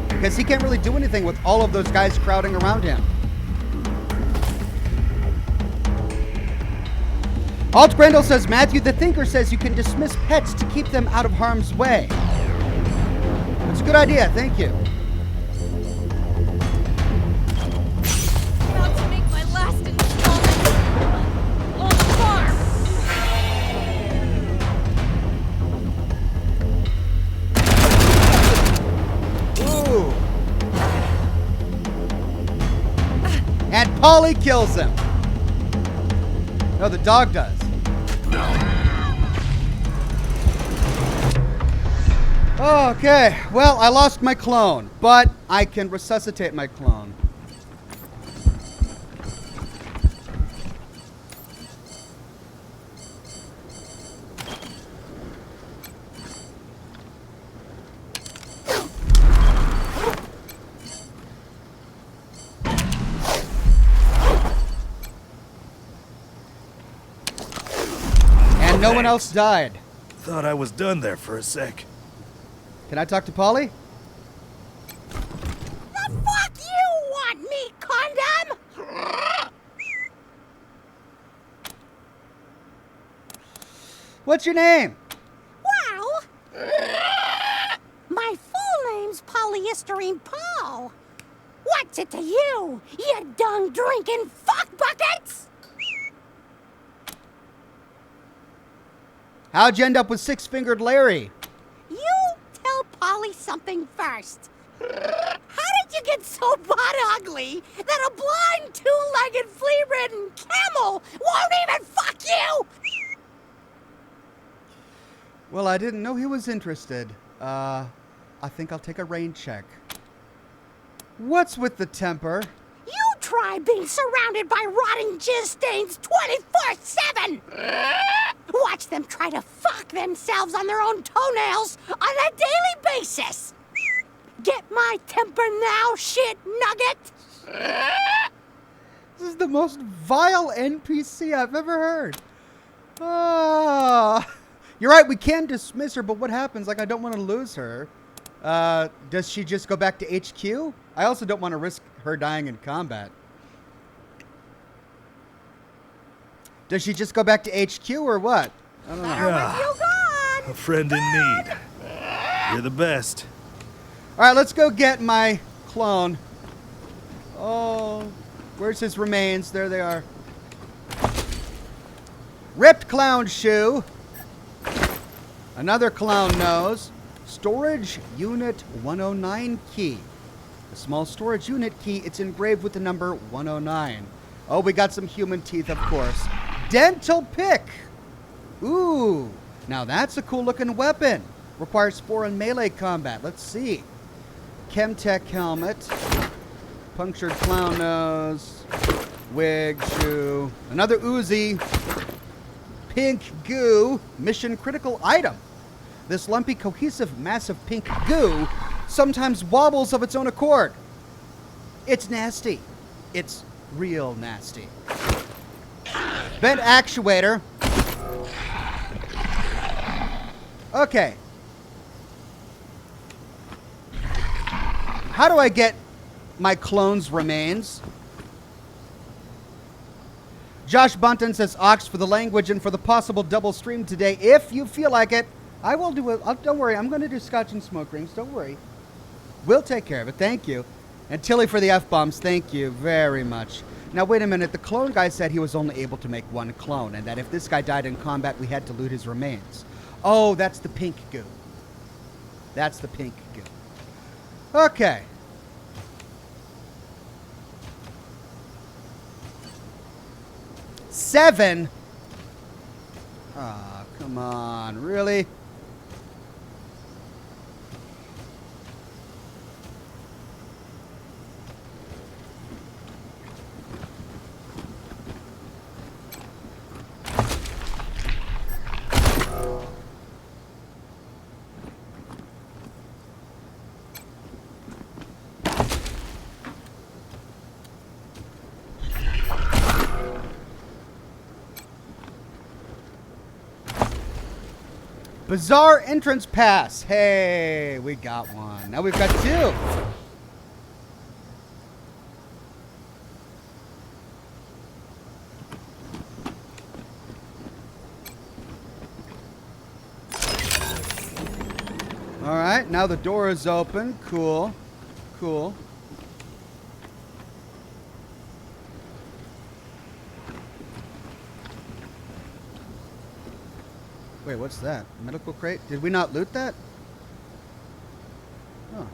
Because he can't really do anything with all of those guys crowding around him. Alt Grendel says, Matthew the Thinker says you can dismiss pets to keep them out of harm's way. That's a good idea, thank you. About to make my last installment on the farm. Ooh. And Polly kills him. No, the dog does. Okay, well, I lost my clone, but I can resuscitate my clone. And no one else died. Thought I was done there for a sec. Can I talk to Polly? The fuck you want me, condom? What's your name? Well, my full name's Polystyrene Paul. What's it to you, you dung-drinking fuck buckets? How'd you end up with Six-Fingered Larry? You tell Polly something first. How did you get so butt ugly that a blind, two-legged, flea-ridden camel won't even fuck you? Well, I didn't know he was interested. I think I'll take a rain check. What's with the temper? You try being surrounded by rotting jizz stains 24/7. Watch them try to fuck themselves on their own toenails on a daily basis. Get my temper now, shit nugget. This is the most vile NPC I've ever heard. Ah, you're right, we can dismiss her, but what happens? Like, I don't want to lose her. Does she just go back to HQ? I also don't want to risk her dying in combat. Does she just go back to HQ or what? I don't know. Yeah. A friend in need. You're the best. All right, let's go get my clone. Oh, where's his remains? There they are. Ripped clown shoe. Another clown nose. Storage unit 109 key. A small storage unit key. It's engraved with the number 109. Oh, we got some human teeth, of course. Dental pick. Ooh, now that's a cool looking weapon. Requires 4 in melee combat. Let's see. Chemtech helmet. Punctured clown nose. Wig, shoe. Another Uzi. Pink goo. Mission critical item. This lumpy, cohesive, massive pink goo sometimes wobbles of its own accord. It's nasty. It's real nasty. Vent actuator. Okay. How do I get my clone's remains? Josh Bunton says, Ox, for the language and for the possible double stream today, if you feel like it, I will do it. Don't worry. I'm going to do Scotch and smoke rings. Don't worry. We'll take care of it. Thank you. And Tilly for the F-bombs. Thank you very much. Now, wait a minute. The clone guy said he was only able to make 1 clone, and that if this guy died in combat, we had to loot his remains. Oh, that's the pink goo. That's the pink goo. Okay. Seven. Ah, come on. Really? Bizarre entrance pass. Hey, we got one. Now we've got 2. All right, now the door is open. Cool. Cool. Wait, what's that? Medical crate? Did we not loot that? Oh.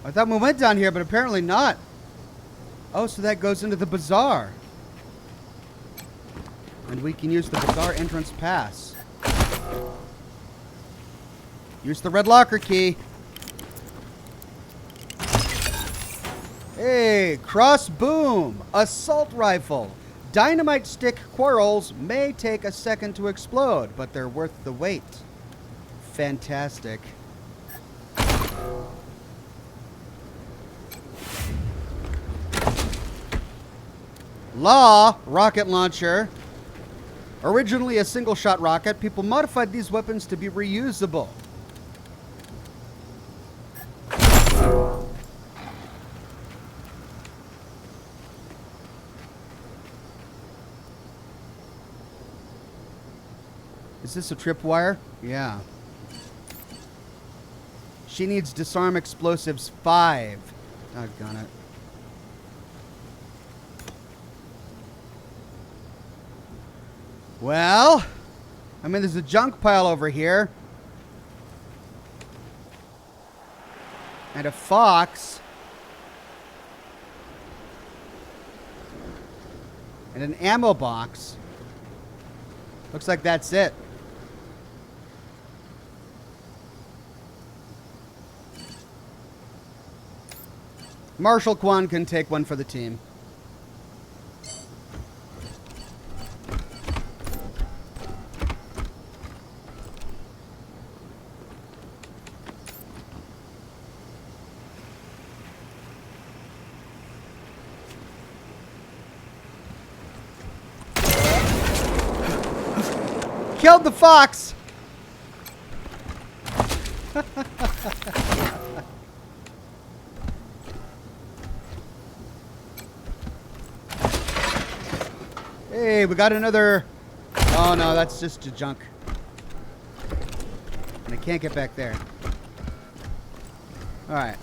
I thought we went down here, but apparently not. Oh, so that goes into the bazaar. And we can use the bazaar entrance pass. Use the red locker key. Hey, cross boom. Assault rifle. Dynamite stick quarrels may take a second to explode, but they're worth the wait. Fantastic. Law rocket launcher. Originally a single-shot rocket, people modified these weapons to be reusable. Is this a tripwire? Yeah. She needs disarm explosives 5. Doggone it. Well, I mean, there's a junk pile over here. And a fox. And an ammo box. Looks like that's it. Marshal Kwan can take one for the team. Killed the fox! Hey, we got another... Oh no, that's just a junk. And I can't get back there. Alright.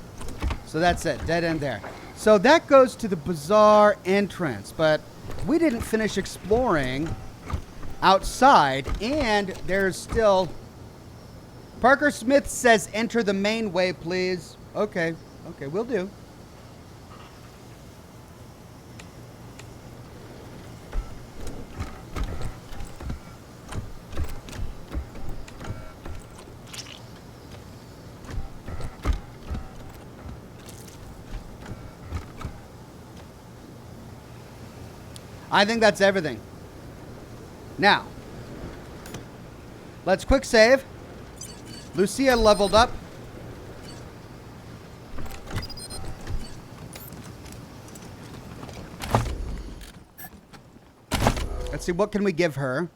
So that's it. Dead end there. So that goes to the bazaar entrance. But we didn't finish exploring outside. And there's still... Parker Smith says enter the main way, please. Okay. Okay, will do. I think that's everything. Now, let's quick save. Lucia leveled up. Let's see, what can we give her?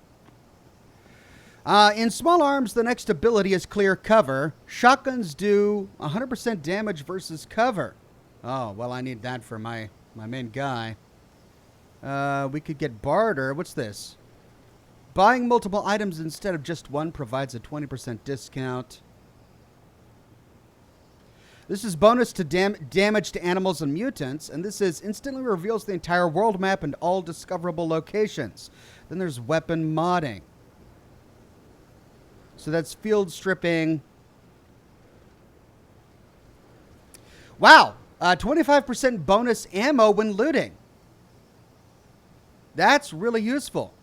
In small arms, the next ability is clear cover. Shotguns do 100% damage versus cover. Oh, well, I need that for my main guy. We could get barter. What's this? Buying multiple items instead of just one provides a 20% discount. This is bonus to damage to animals and mutants. And this is instantly reveals the entire world map and all discoverable locations. Then there's weapon modding. So that's field stripping. Wow. 25% bonus ammo when looting. That's really useful.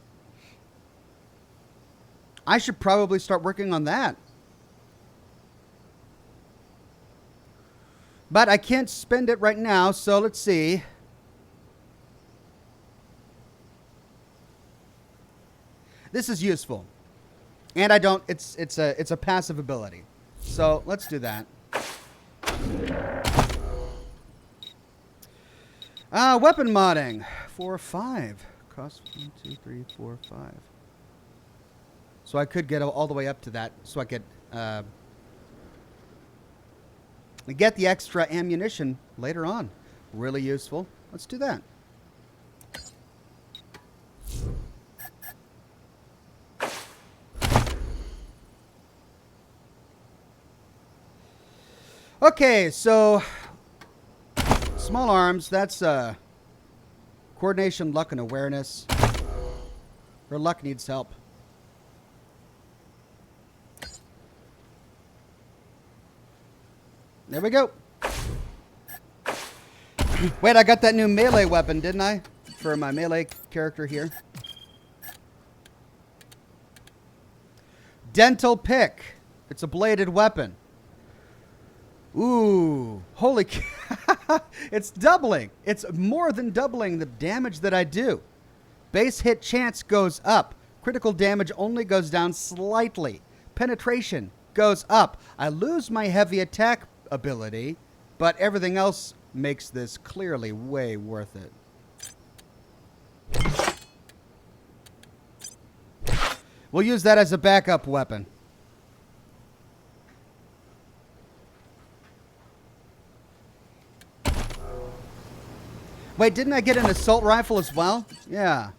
I should probably start working on that. But I can't spend it right now, so let's see. This is useful. And I don't it's a passive ability. So, let's do that. Weapon modding. 4 or 5. Cost 1, 2, 3, 4, 5. So I could get all the way up to that. So I could get the extra ammunition later on. Really useful. Let's do that. Okay, so small arms, that's coordination, luck, and awareness. Her luck needs help. There we go. Wait, I got that new melee weapon, didn't I? For my melee character here. Dental pick. It's a bladed weapon. Ooh, holy cow. It's doubling. It's more than doubling the damage that I do. Base hit chance goes up. Critical damage only goes down slightly. Penetration goes up. I lose my heavy attack ability, but everything else makes this clearly way worth it. We'll use that as a backup weapon. Wait, didn't I get an assault rifle as well? Yeah.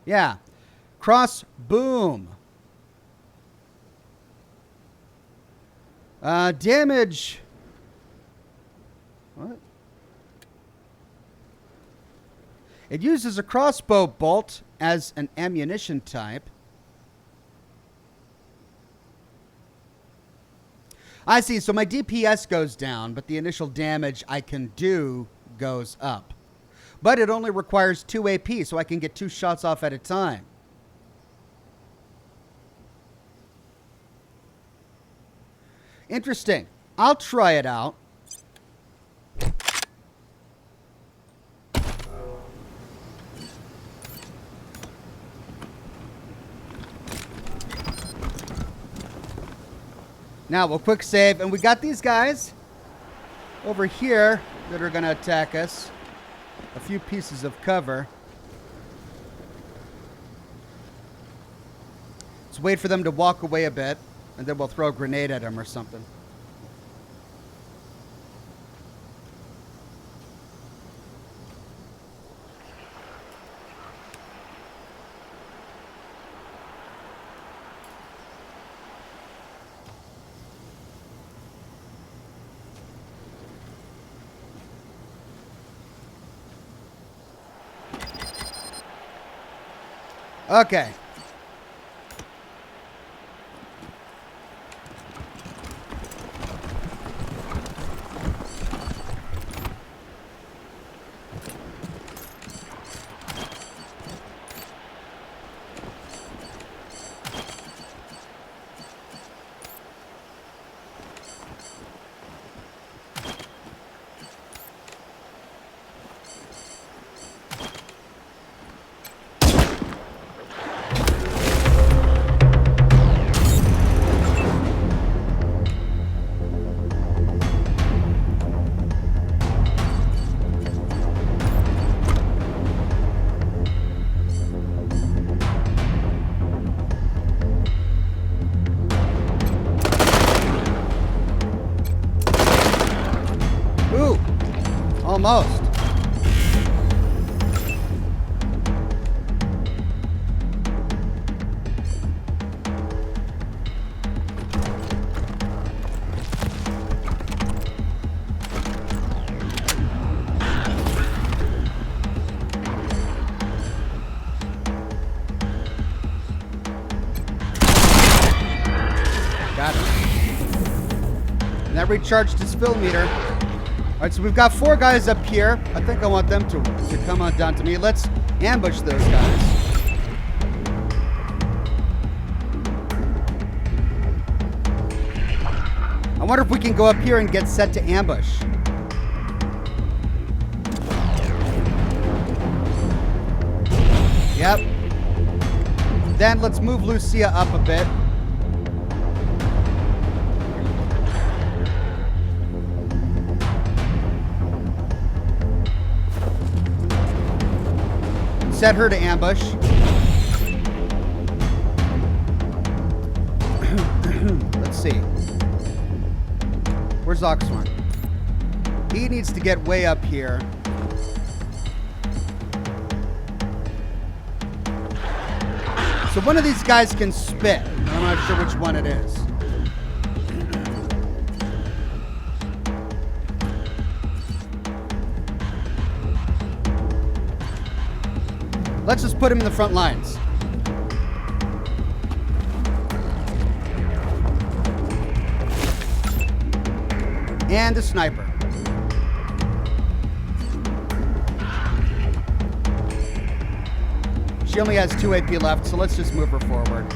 Yeah. Cross boom. Damage. What? It uses a crossbow bolt as an ammunition type. I see. So my DPS goes down, but the initial damage I can do goes up. But it only requires 2 AP, so I can get 2 shots off at a time. Interesting. I'll try it out. Now we'll quick save, and we got these guys over here that are going to attack us. A few pieces of cover. Let's wait for them to walk away a bit, and then we'll throw a grenade at them or something. Okay. Almost. Got it. And that recharged his fill meter. All right, so we've got 4 guys up here. I think I want them to come on down to me. Let's ambush those guys. I wonder if we can go up here and get set to ambush. Yep. Then let's move Lucia up a bit. Set her to ambush. Let's see. Where's Oxhorn? He needs to get way up here. So one of these guys can spit. I'm not sure which one it is. Let's just put him in the front lines. And a sniper. She only has 2 AP left, so let's just move her forward.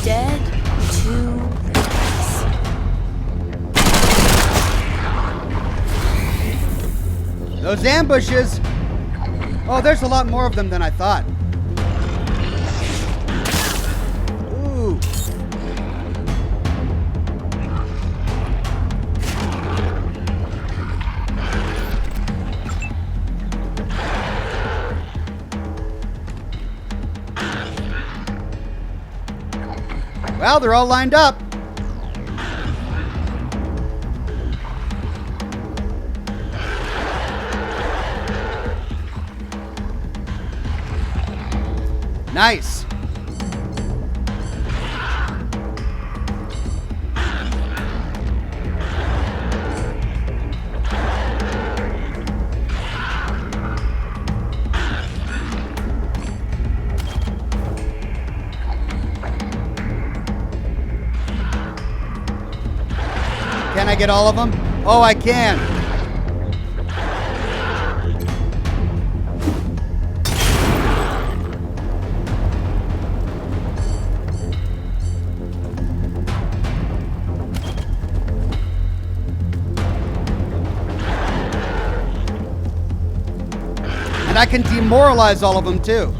Dead to rights. Those ambushes. Oh, there's a lot more of them than I thought. Ooh. Well, they're all lined up. Nice. Can I get all of them? Oh, I can. And I can demoralize all of them too.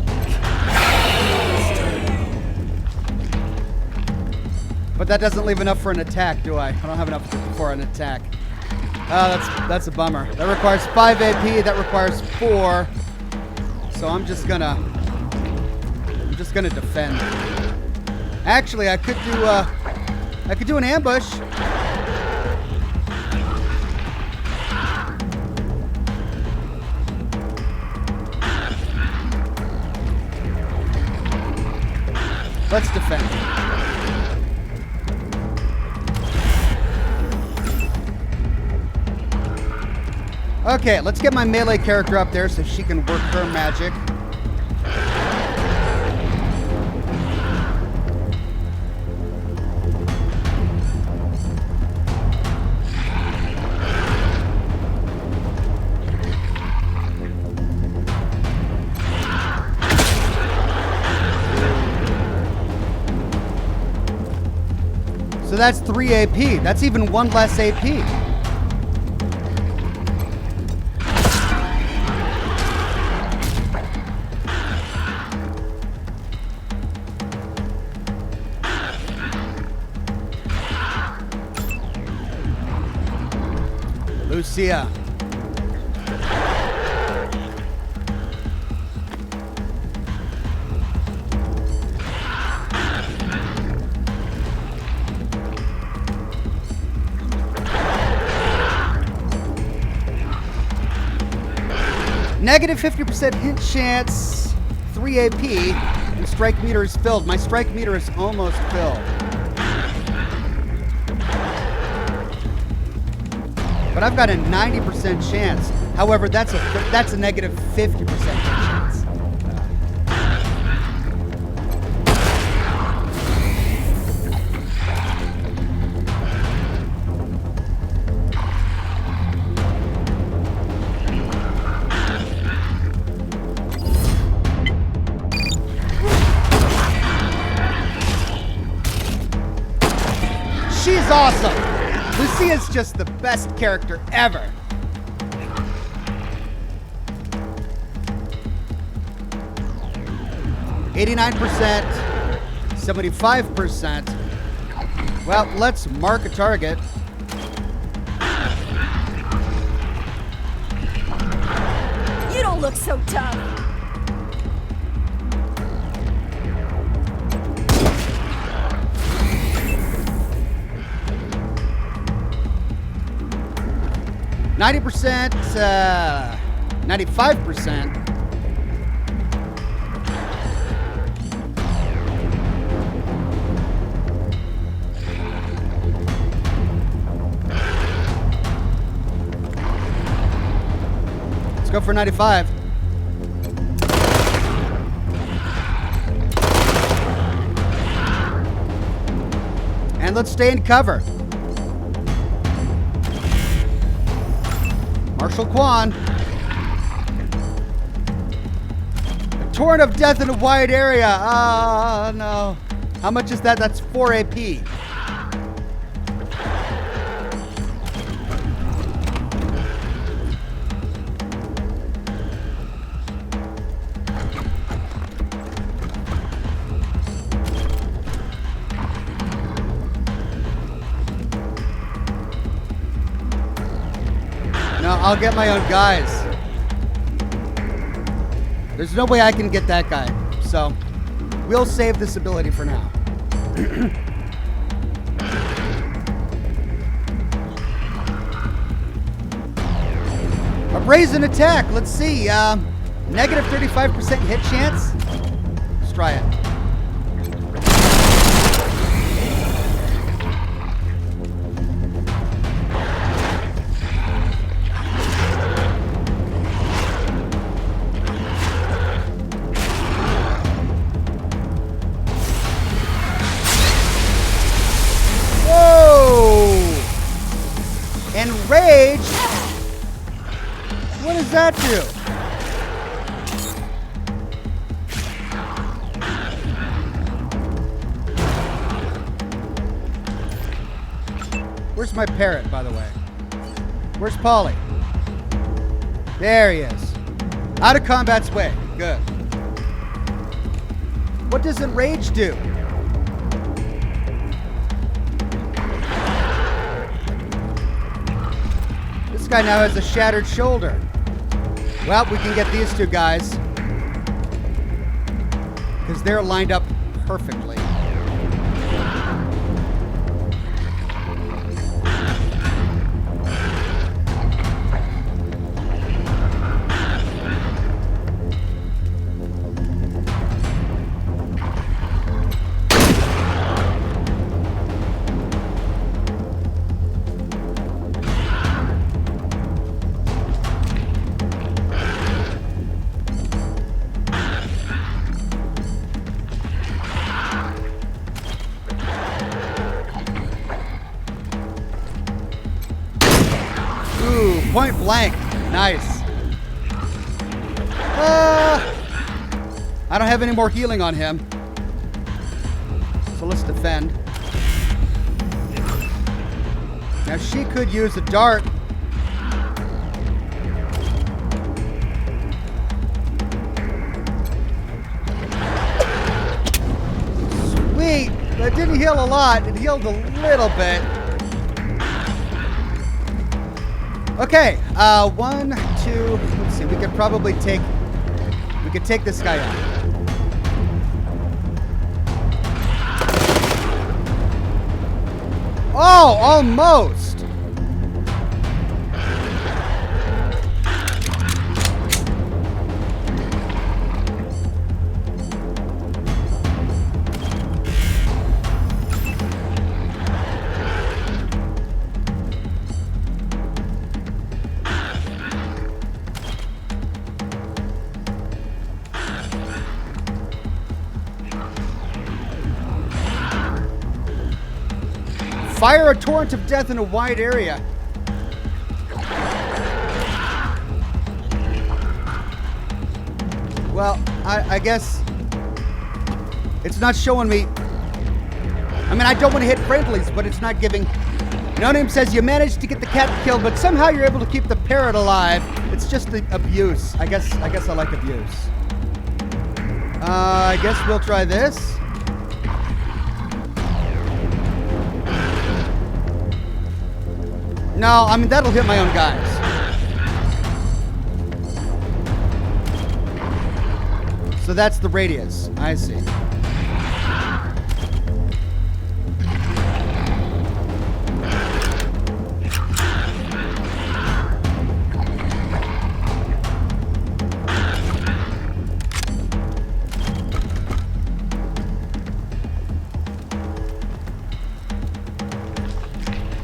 But that doesn't leave enough for an attack, do I? I don't have enough for an attack. That's a bummer. That requires 5 AP. That requires 4. So I'm just gonna defend. Actually, I could do an ambush. Let's defend. Okay, let's get my melee character up there so she can work her magic. So that's 3 AP. That's even 1 less AP. Lucia. Negative 50% hit chance, 3 AP, and strike meter is filled. My strike meter is almost filled. But I've got a 90% chance. However, that's a negative 50% chance. She's awesome. Lucia's just the best character ever. %, 75%. Well, let's mark a target. You don't look so tough. %, 95%. Let's go for 95. And let's stay in cover. Marshal Quan. A torrent of death in a wide area. Ah, no. How much is that? That's 4 AP. No, I'll get my own guys. There's no way I can get that guy. So, we'll save this ability for now. brazen attack. Let's see. Negative 35% hit chance. Let's try it. Enrage? What does that do? Where's my parrot, by the way? Where's Polly? There he is. Out of combat's way. Good. What does Enrage do? This guy now has a shattered shoulder. Well, we can get these two guys because they're lined up perfectly. Point blank. Nice. I don't have any more healing on him. So let's defend. Now she could use a dart. Sweet. That didn't heal a lot. It healed a little bit. Okay, 1, 2, let's see, we could probably take this guy out. Oh, almost. Fire a torrent of death in a wide area. Well, I guess it's not showing me. I mean, I don't want to hit friendlies, but it's not giving. No Name says you managed to get the cat killed, but somehow you're able to keep the parrot alive. It's just the abuse. I guess I like abuse. I guess we'll try this. No, I mean, that'll hit my own guys. So that's the radius. I see.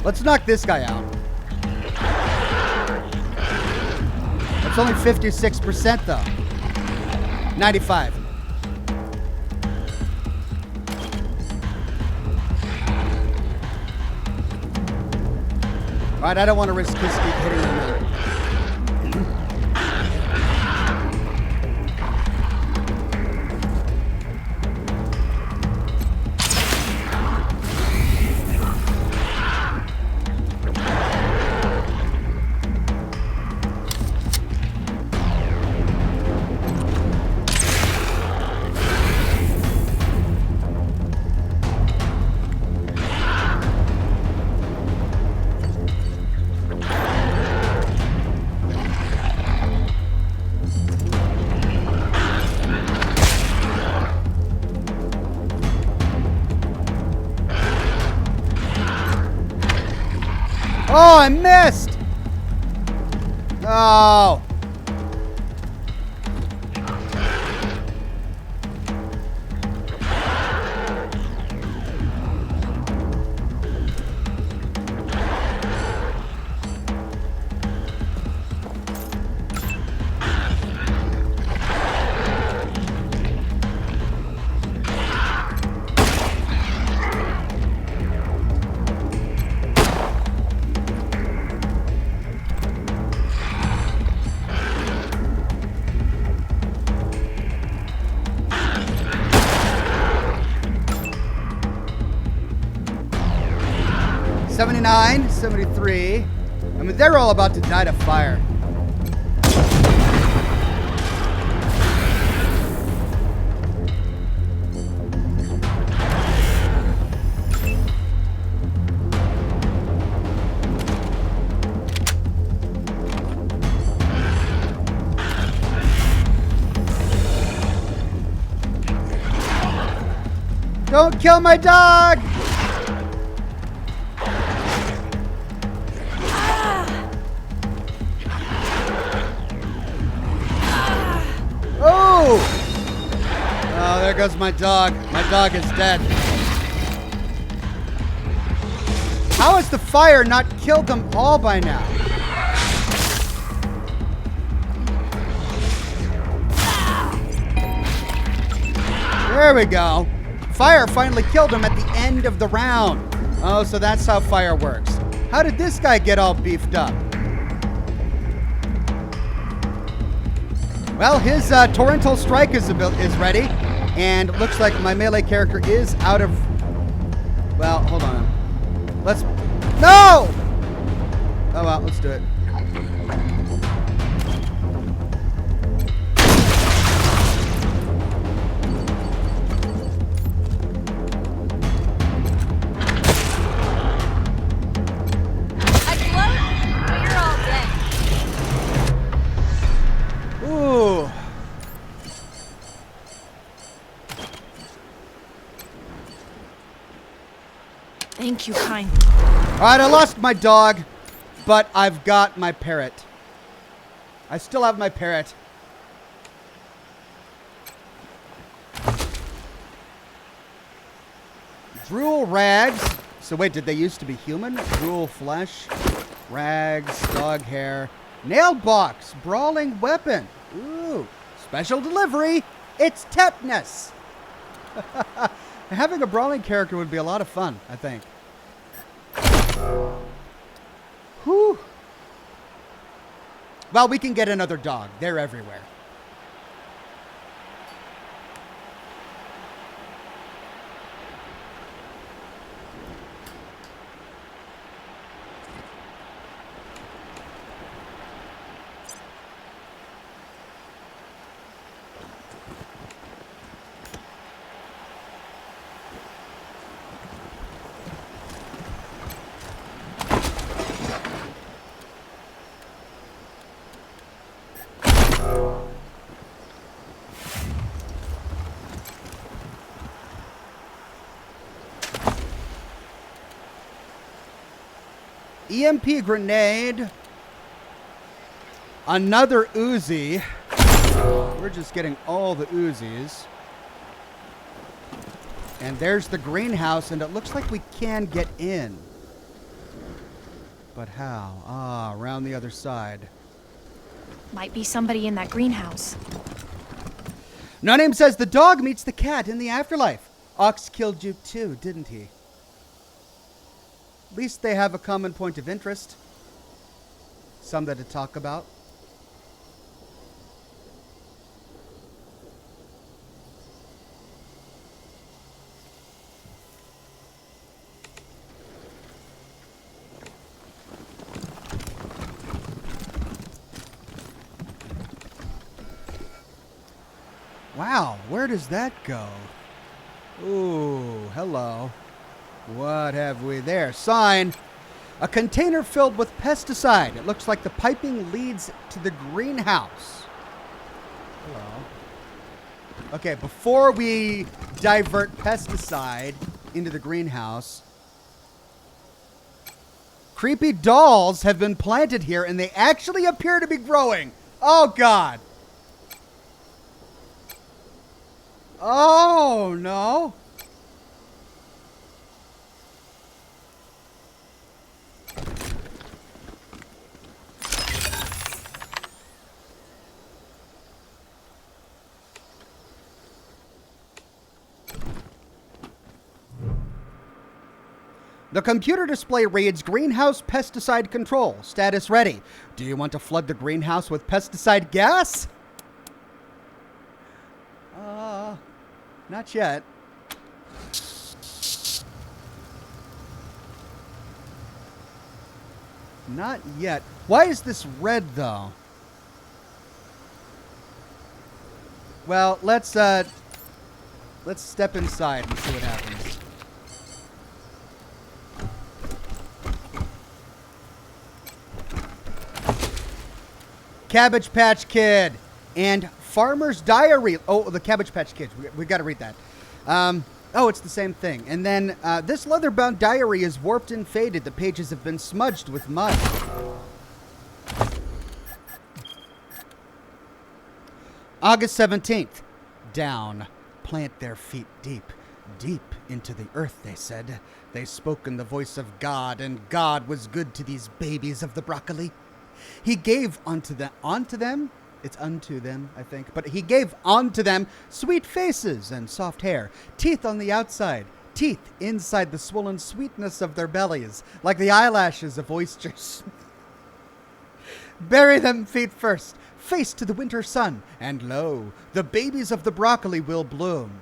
Let's knock this guy out. It's only 56% though. 95. All right, I don't want to risk this keep hitting him now. Oh, I missed! No! '79, '73. I mean, they're all about to die to fire. Don't kill my dog! Oh! Oh, there goes my dog. My dog is dead. How has the fire not killed them all by now? There we go. Fire finally killed him at the end of the round. Oh, so that's how fire works. How did this guy get all beefed up? Well, his torrential strike is ready, and it looks like my melee character is out of... Well, hold on. Let's... No! Oh, well, let's do it. Thank you kindly. All right, I lost my dog, but I've got my parrot. I still have my parrot. Drool rags. So wait, did they used to be human? Drool flesh, rags, dog hair, nail box, brawling weapon. Ooh, special delivery. It's tetanus. Having a brawling character would be a lot of fun, I think. Whew. Well, we can get another dog. They're everywhere. EMP grenade. Another Uzi. We're just getting all the Uzis. And there's the greenhouse, and it looks like we can get in. But how? Ah, around the other side. Might be somebody in that greenhouse. No Name says the dog meets the cat in the afterlife. Ox killed you too, didn't he? At least they have a common point of interest. Something to talk about. Wow, where does that go? Ooh, hello. What have we there? Sign. A container filled with pesticide. It looks like the piping leads to the greenhouse. Hello. Okay, before we divert pesticide into the greenhouse, Creepy dolls have been planted here, and they actually appear to be growing. Oh, God. Oh, no. The computer display reads greenhouse pesticide control. Status ready. Do you want to flood the greenhouse with pesticide gas? Not yet. Not yet. Why is this red, though? Well, let's step inside and see what happens. Cabbage Patch Kid and Farmer's Diary. Oh, the Cabbage Patch Kids. We got to read that. Oh, it's the same thing. And then this leather-bound diary is warped and faded. The pages have been smudged with mud. August 17th. Down. Plant their feet deep. Deep into the earth, they said. They spoke in the voice of God, and God was good to these babies of the broccoli. He gave unto them, it's unto them, I think, but he gave unto them sweet faces and soft hair, teeth on the outside, teeth inside the swollen sweetness of their bellies, like the eyelashes of oysters. Bury them feet first, face to the winter sun, and lo, the babies of the broccoli will bloom.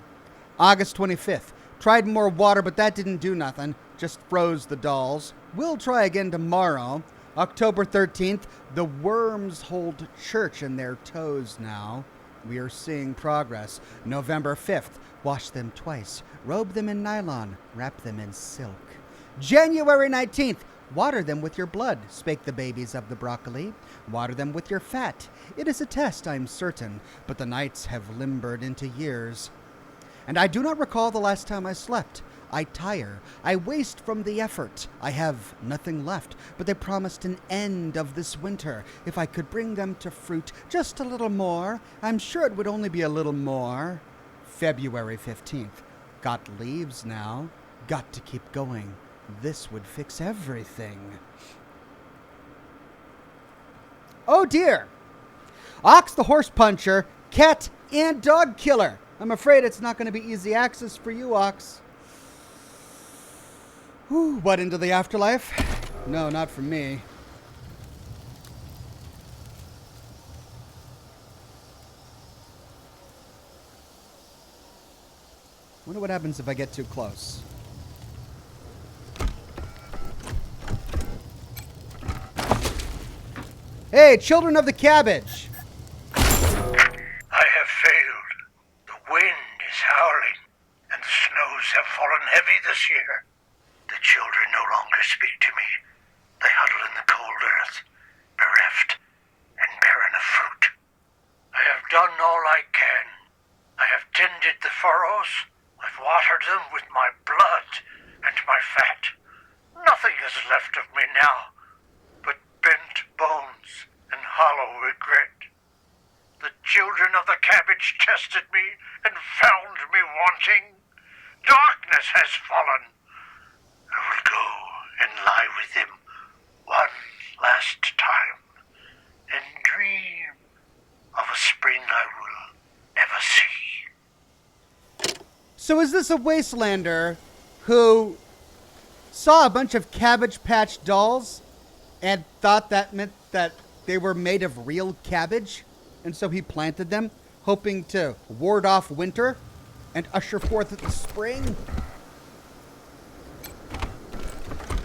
August 25th. Tried more water, but that didn't do nothing. Just froze the dolls. We'll try again tomorrow. October 13th, the worms hold church in their toes now. We are seeing progress. November 5th, wash them twice. Robe them in nylon. Wrap them in silk. January 19th, water them with your blood, spake the babies of the broccoli. Water them with your fat. It is a test, I'm certain, but the nights have limbered into years. And I do not recall the last time I slept. I tire. I waste from the effort. I have nothing left, but they promised an end of this winter. If I could bring them to fruit just a little more, I'm sure it would only be a little more. February 15th. Got leaves now. Got to keep going. This would fix everything. Oh dear. Ox the horse puncher, cat and dog killer. I'm afraid it's not going to be easy access for you, Ox. Whew, what, into the afterlife? No, not for me. Wonder what happens if I get too close. Hey, children of the cabbage! I have failed. The wind is howling, and the snows have fallen heavy this year. The children no longer speak to me. They huddle in the cold earth, bereft and barren of fruit. I have done all I can. I have tended the furrows. I've watered them with my blood and my fat. Nothing is left of me now but bent bones and hollow regret. The children of the cabbage tested me and found me wanting. Darkness has fallen. I will go and lie with him one last time and dream of a spring I will never see. So is this a Wastelander who saw a bunch of Cabbage Patch dolls and thought that meant that they were made of real cabbage? And so he planted them, hoping to ward off winter and usher forth the spring?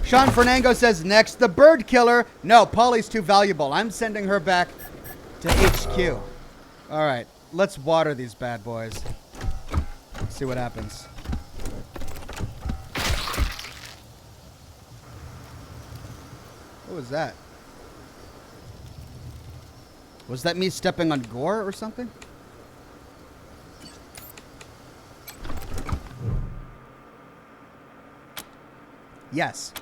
Sean Fernango says, next, the bird killer. No, Polly's too valuable. I'm sending her back to HQ. All right, let's water these bad boys. See what happens. What was that? Was that me stepping on gore or something? Yes.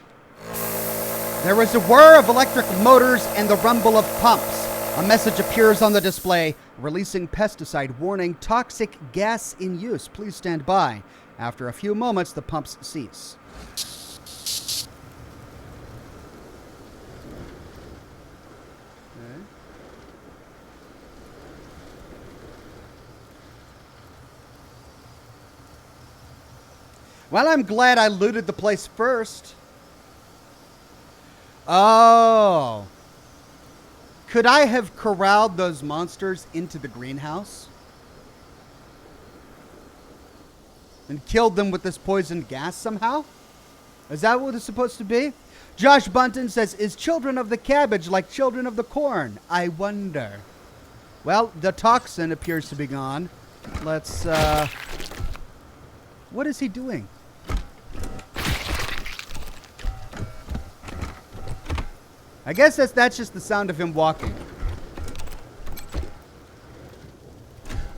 There is a whir of electric motors and the rumble of pumps. A message appears on the display, releasing pesticide warning, toxic gas in use. Please stand by. After a few moments, the pumps cease. Okay. Well, I'm glad I looted the place first. Oh. Could I have corralled those monsters into the greenhouse? And killed them with this poisoned gas somehow? Is that what it's supposed to be? Josh Bunton says, is children of the cabbage like children of the corn? I wonder. Well, the toxin appears to be gone. Let's, what is he doing? I guess that's just the sound of him walking.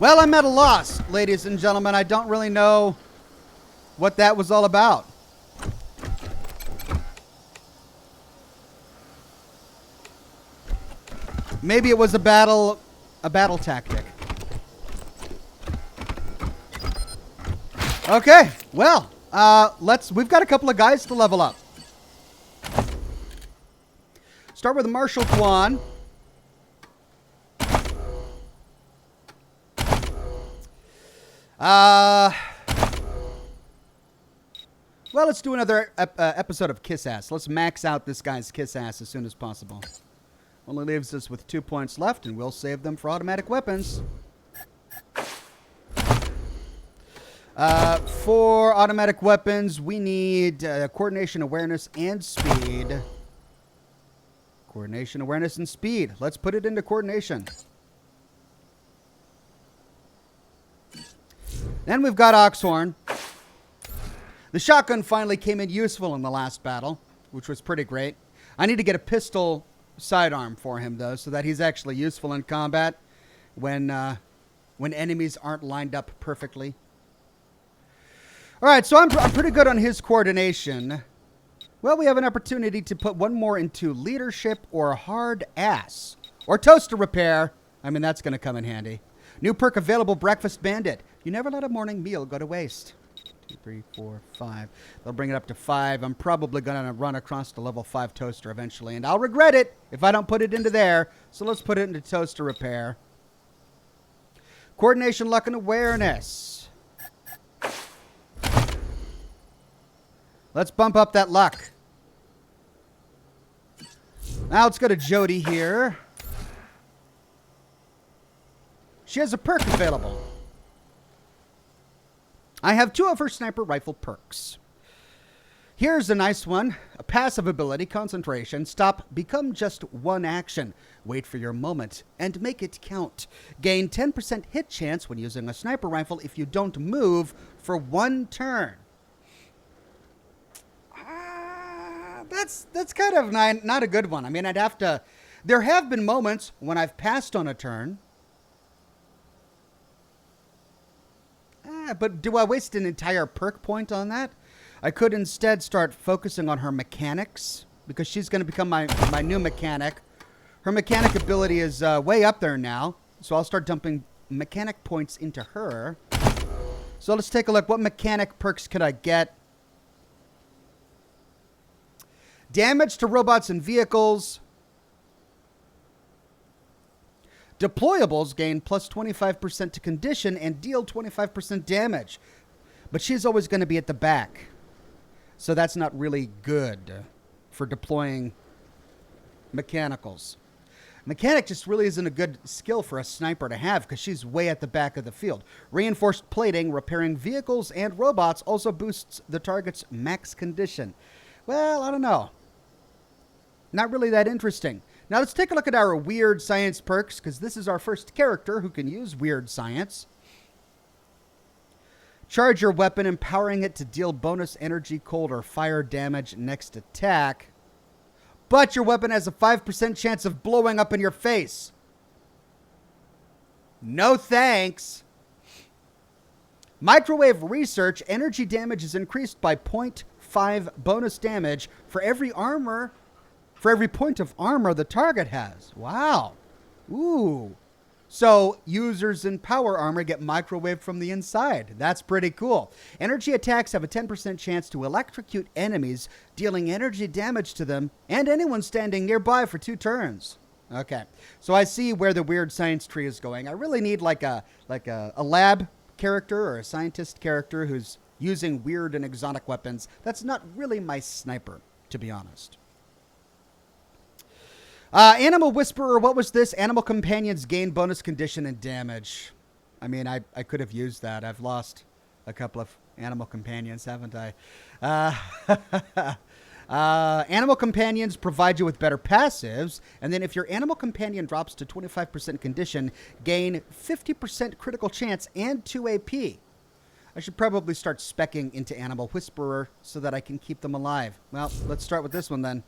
Well, I'm at a loss, ladies and gentlemen. I don't really know what that was all about. Maybe it was a battle tactic. Okay, well, we've got a couple of guys to level up. Start with Marshall Kwan. Well, let's do another episode of Kiss Ass. Let's max out this guy's Kiss Ass as soon as possible. Only leaves us with 2 points left, and we'll save them for automatic weapons. For automatic weapons, we need coordination, awareness, and speed. Coordination, awareness, and speed. Let's put it into coordination. Then we've got Oxhorn. The shotgun finally came in useful in the last battle, which was pretty great. I need to get a pistol sidearm for him, though, so that he's actually useful in combat when enemies aren't lined up perfectly. All right, so I'm pretty good on his coordination. Well, we have an opportunity to put one more into leadership or hard ass. Or toaster repair. I mean, that's going to come in handy. New perk available, Breakfast Bandit. You never let a morning meal go to waste. 2, 3, 4, 5. They'll bring it up to 5. I'm probably going to run across the level 5 toaster eventually, and I'll regret it if I don't put it into there. So let's put it into toaster repair. Coordination, luck, and awareness. Let's bump up that luck. Now let's go to Jody here. She has a perk available. I have 2 of her sniper rifle perks. Here's a nice one. A passive ability, concentration. Stop, become just one action. Wait for your moment and make it count. Gain 10% hit chance when using a sniper rifle if you don't move for 1 turn. That's kind of not a good one. I mean, I'd have to... There have been moments when I've passed on a turn. But do I waste an entire perk point on that? I could instead start focusing on her mechanics, because she's going to become my new mechanic. Her mechanic ability is way up there now, so I'll start dumping mechanic points into her. So let's take a look. What mechanic perks could I get? Damage to robots and vehicles. Deployables gain plus 25% to condition and deal 25% damage. But she's always going to be at the back. So that's not really good for deploying mechanicals. Mechanic just really isn't a good skill for a sniper to have because she's way at the back of the field. Reinforced plating, repairing vehicles and robots also boosts the target's max condition. Well, I don't know. Not really that interesting. Now let's take a look at our weird science perks, because this is our first character who can use weird science. Charge your weapon, empowering it to deal bonus energy, cold, or fire damage next attack. But your weapon has a 5% chance of blowing up in your face. No thanks. Microwave research, energy damage is increased by 0.5 bonus damage for every armor for every point of armor the target has. Wow. Ooh. So users in power armor get microwaved from the inside. That's pretty cool. Energy attacks have a 10% chance to electrocute enemies, dealing energy damage to them and anyone standing nearby for 2 turns. Okay, so I see where the weird science tree is going. I really need like a lab character or a scientist character who's using weird and exotic weapons. That's not really my sniper, to be honest. Animal Whisperer, what was this? Animal companions gain bonus condition and damage. I mean, I could have used that. I've lost a couple of animal companions, haven't I? Animal companions provide you with better passives, and then if your animal companion drops to 25% condition, gain 50% critical chance and 2 AP. I should probably start speccing into Animal Whisperer so that I can keep them alive. Well, let's start with this one then.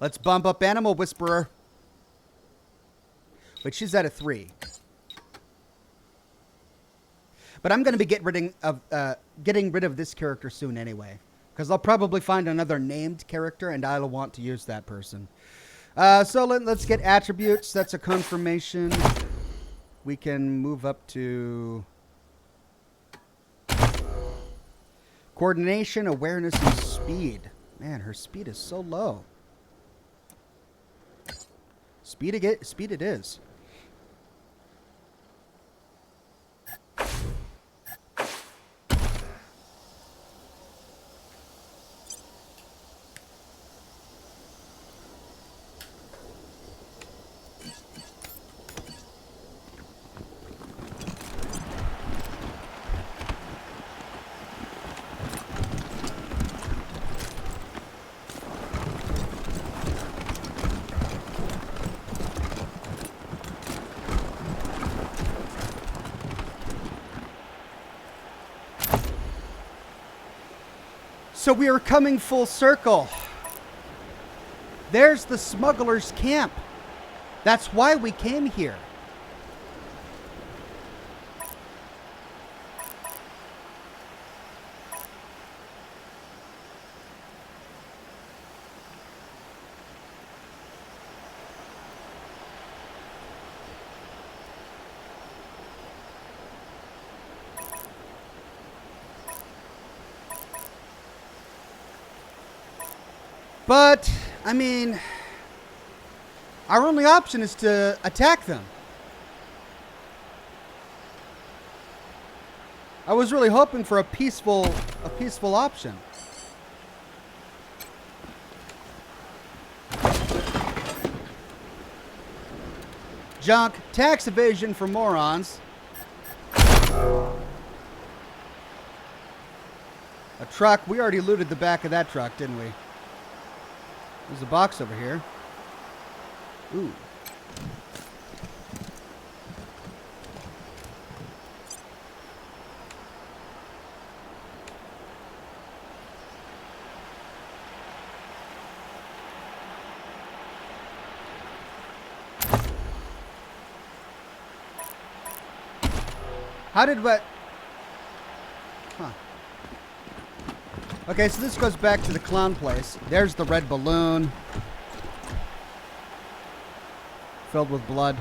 Let's bump up Animal Whisperer. Wait, she's at a 3. But I'm going to be getting rid of this character soon anyway, because I'll probably find another named character, and I'll want to use that person. So let's get attributes. That's a confirmation. We can move up to coordination, awareness, and speed. Man, her speed is so low. Speed it is. So we are coming full circle. There's the smugglers' camp. That's why we came here. But, I mean, our only option is to attack them. I was really hoping for a peaceful option. Junk, tax evasion for morons. A truck, we already looted the back of that truck, didn't we? There's a box over here. Ooh. How did what? Huh. Okay, so this goes back to the clown place. There's the red balloon. Filled with blood.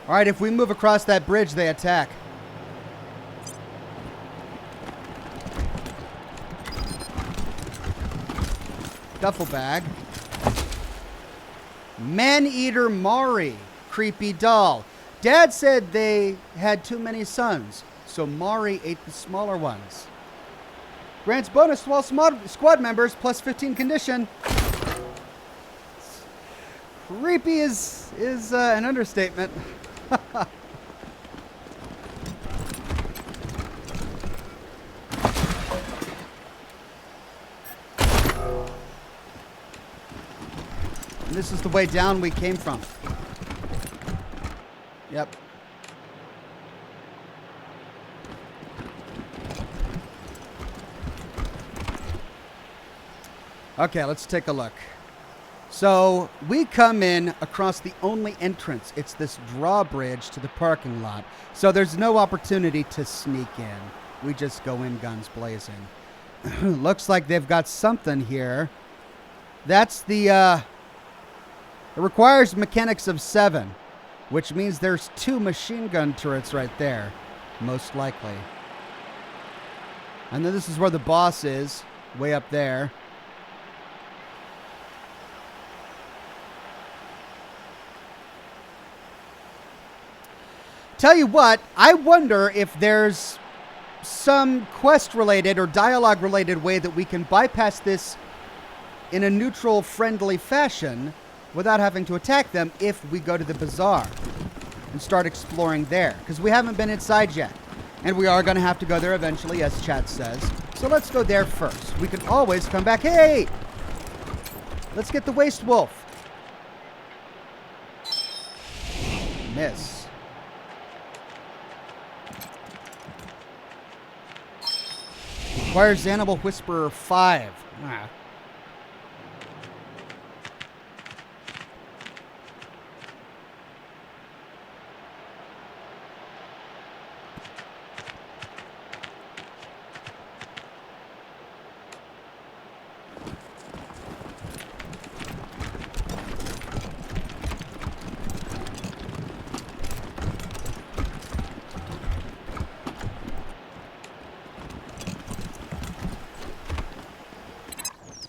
All right, if we move across that bridge, they attack. Duffel bag. Man-eater Mari. Creepy doll. Dad said they had too many sons, so Mari ate the smaller ones. Grants bonus to all squad members, plus 15 condition. Creepy is an understatement. And this is the way down we came from. Yep. Okay, let's take a look. So we come in across the only entrance. It's this drawbridge to the parking lot. So there's no opportunity to sneak in. We just go in guns blazing. Looks like they've got something here. That's the, it requires mechanics of 7, which means there's 2 machine gun turrets right there, most likely. And then this is where the boss is, way up there. Tell you what, I wonder if there's some quest-related or dialogue-related way that we can bypass this in a neutral, friendly fashion without having to attack them if we go to the bazaar and start exploring there. Because we haven't been inside yet. And we are going to have to go there eventually, as chat says. So let's go there first. We can always come back. Hey! Let's get the Waste Wolf. Miss. Requires Animal Whisperer 5. Ah.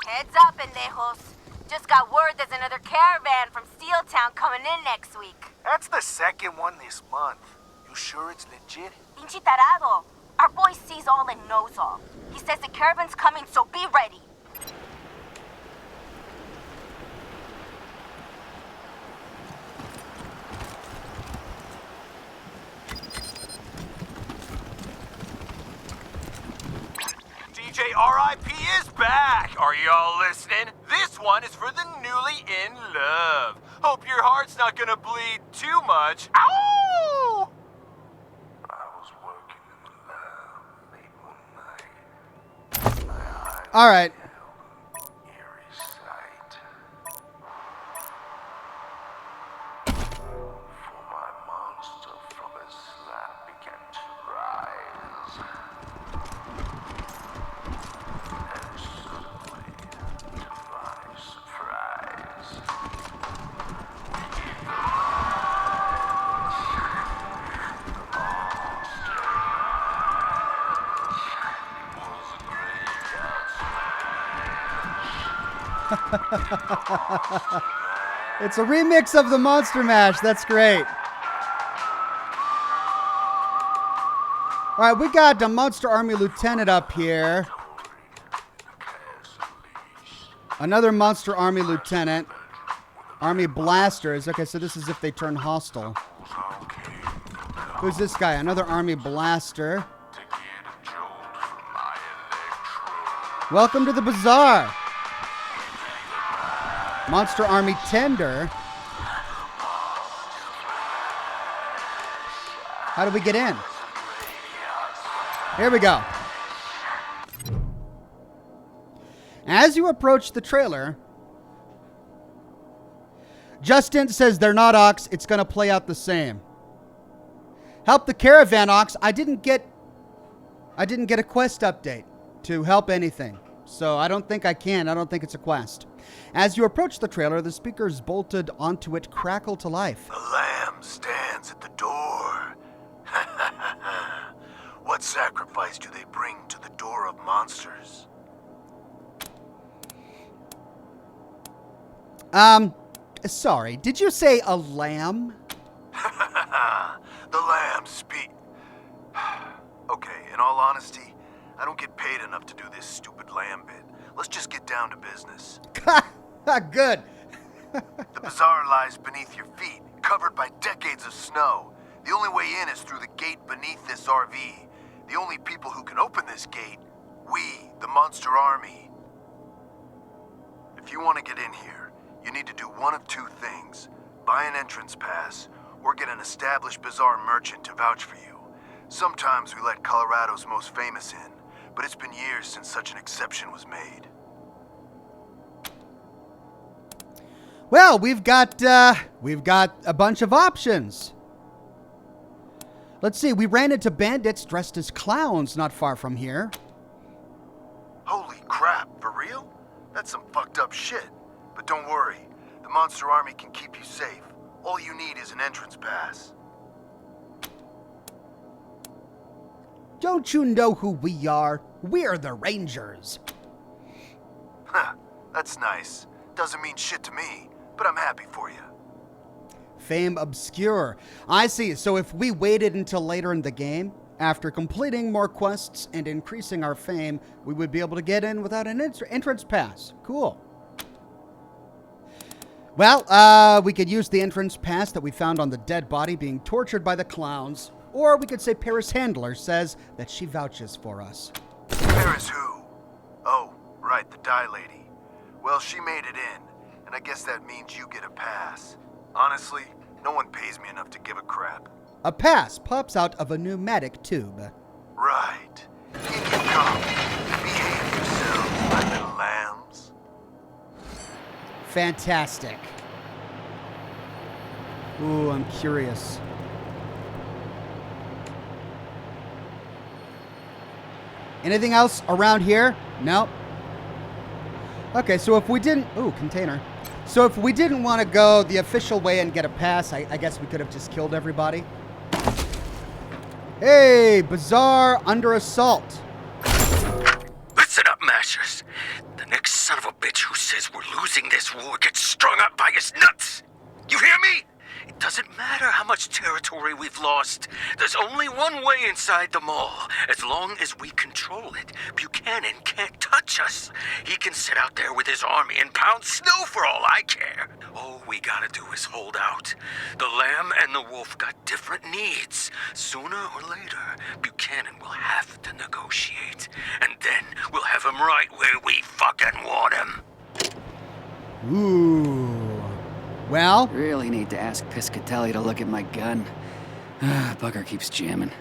Heads up, pendejos. Just got word there's another caravan from Steeltown coming in next week. That's the second one this month. You sure it's legit? Pinche tarado. Our boy sees all and knows all. He says the caravan's coming, so be ready. DJ RIP is back! Are y'all listening? This one is for the newly in love. Hope your heart's not gonna bleed too much. Ow! I was working in the lab late one night. My eyes All right. eerie sight. For my monster from his slab began to rise. And suddenly, to my surprise, It's a remix of the Monster Mash. That's great. All right, we got the Monster Army Lieutenant up here. Another Monster Army Lieutenant. Army Blasters. Okay, so this is if they turn hostile. Who's this guy? Another Army Blaster. Welcome to the bazaar. Monster Army Tender. How do we get in? Here we go. As you approach the trailer, Justin says they're not Ox. It's going to play out the same. Help the caravan, Ox. I didn't get a quest update to help anything. So I don't think I can. I don't think it's a quest. As you approach the trailer, the speakers bolted onto it crackle to life. the lamb stands at the door. What sacrifice do they bring to the door of monsters? Sorry, did you say a lamb? The lamb speak. Okay, in all honesty, I don't get paid enough to do this stupid lamb bit. Let's just get down to business. Good. The bazaar lies beneath your feet, covered by decades of snow. The only way in is through the gate beneath this RV. The only people who can open this gate, we, the Monster Army. If you want to get in here, you need to do one of two things. Buy an entrance pass, or get an established bazaar merchant to vouch for you. Sometimes we let Colorado's most famous in, but it's been years since such an exception was made. Well, we've got a bunch of options. Let's see. We ran into bandits dressed as clowns not far from here. Holy crap, for real? That's some fucked up shit. But don't worry, the Monster Army can keep you safe. All you need is an entrance pass. Don't you know who we are? We're the Rangers. Huh, that's nice. Doesn't mean shit to me, but I'm happy for you. Fame obscure. I see. So if we waited until later in the game, after completing more quests and increasing our fame, we would be able to get in without an entrance pass. Cool. Well, we could use the entrance pass that we found on the dead body being tortured by the clowns, or we could say Paris Handler says that she vouches for us. Paris who? Oh, right, the Dye Lady. Well, she made it in, and I guess that means you get a pass. Honestly, no one pays me enough to give a crap. A pass pops out of a pneumatic tube. Right. In you come. Behave yourselves, my little lambs. Fantastic. Ooh, I'm curious. Anything else around here? No. Okay, so if we didn't... Ooh, container. So if we didn't want to go the official way and get a pass, I guess we could have just killed everybody. Hey, Bazaar under assault. Listen up, Mashers. The next son of a bitch who says we're losing this war gets strung up by his nuts. You hear me? It doesn't matter how much territory we've lost. There's only one way inside the mall. As long as we control it, Buchanan can't touch us. He can sit out there with his army and pound snow for all I care. All we gotta do is hold out. The lamb and the wolf got different needs. Sooner or later, Buchanan will have to negotiate. And then we'll have him right where we fucking want him. Ooh. Well? Really need to ask Piscatelli to look at my gun. Bugger keeps jamming.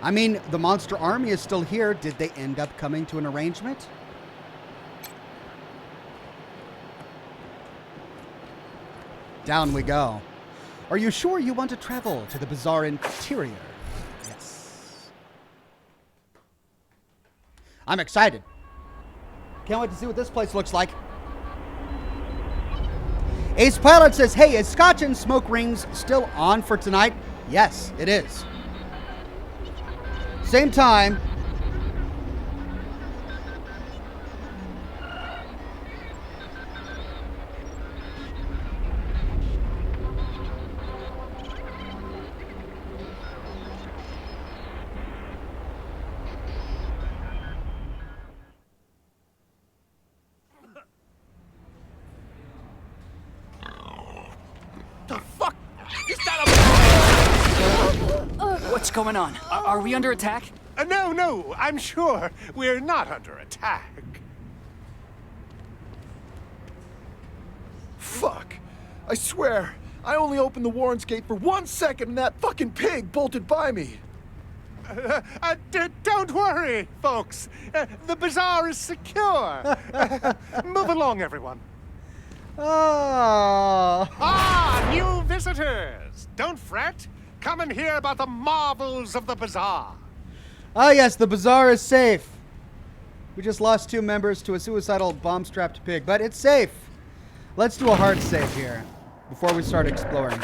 I mean, the Monster Army is still here. Did they end up coming to an arrangement? Down we go. Are you sure you want to travel to the bizarre interior? Yes. I'm excited. Can't wait to see what this place looks like. Ace Pilot says, hey, is Scotch and Smoke Rings still on for tonight? Yes, it is. Same time. The fuck? Is that a... What's going on? Are we under attack? No, I'm sure we're not under attack. Fuck. I swear, I only opened the Warren's gate for 1 second and that fucking pig bolted by me. Don't worry, folks. The bazaar is secure. Move along, everyone. Oh. Ah, new visitors. Don't fret. Come and hear about the marvels of the bazaar. Ah, yes, the bazaar is safe. We just lost 2 members to a suicidal bomb-strapped pig, but it's safe. Let's do a hard save here before we start exploring.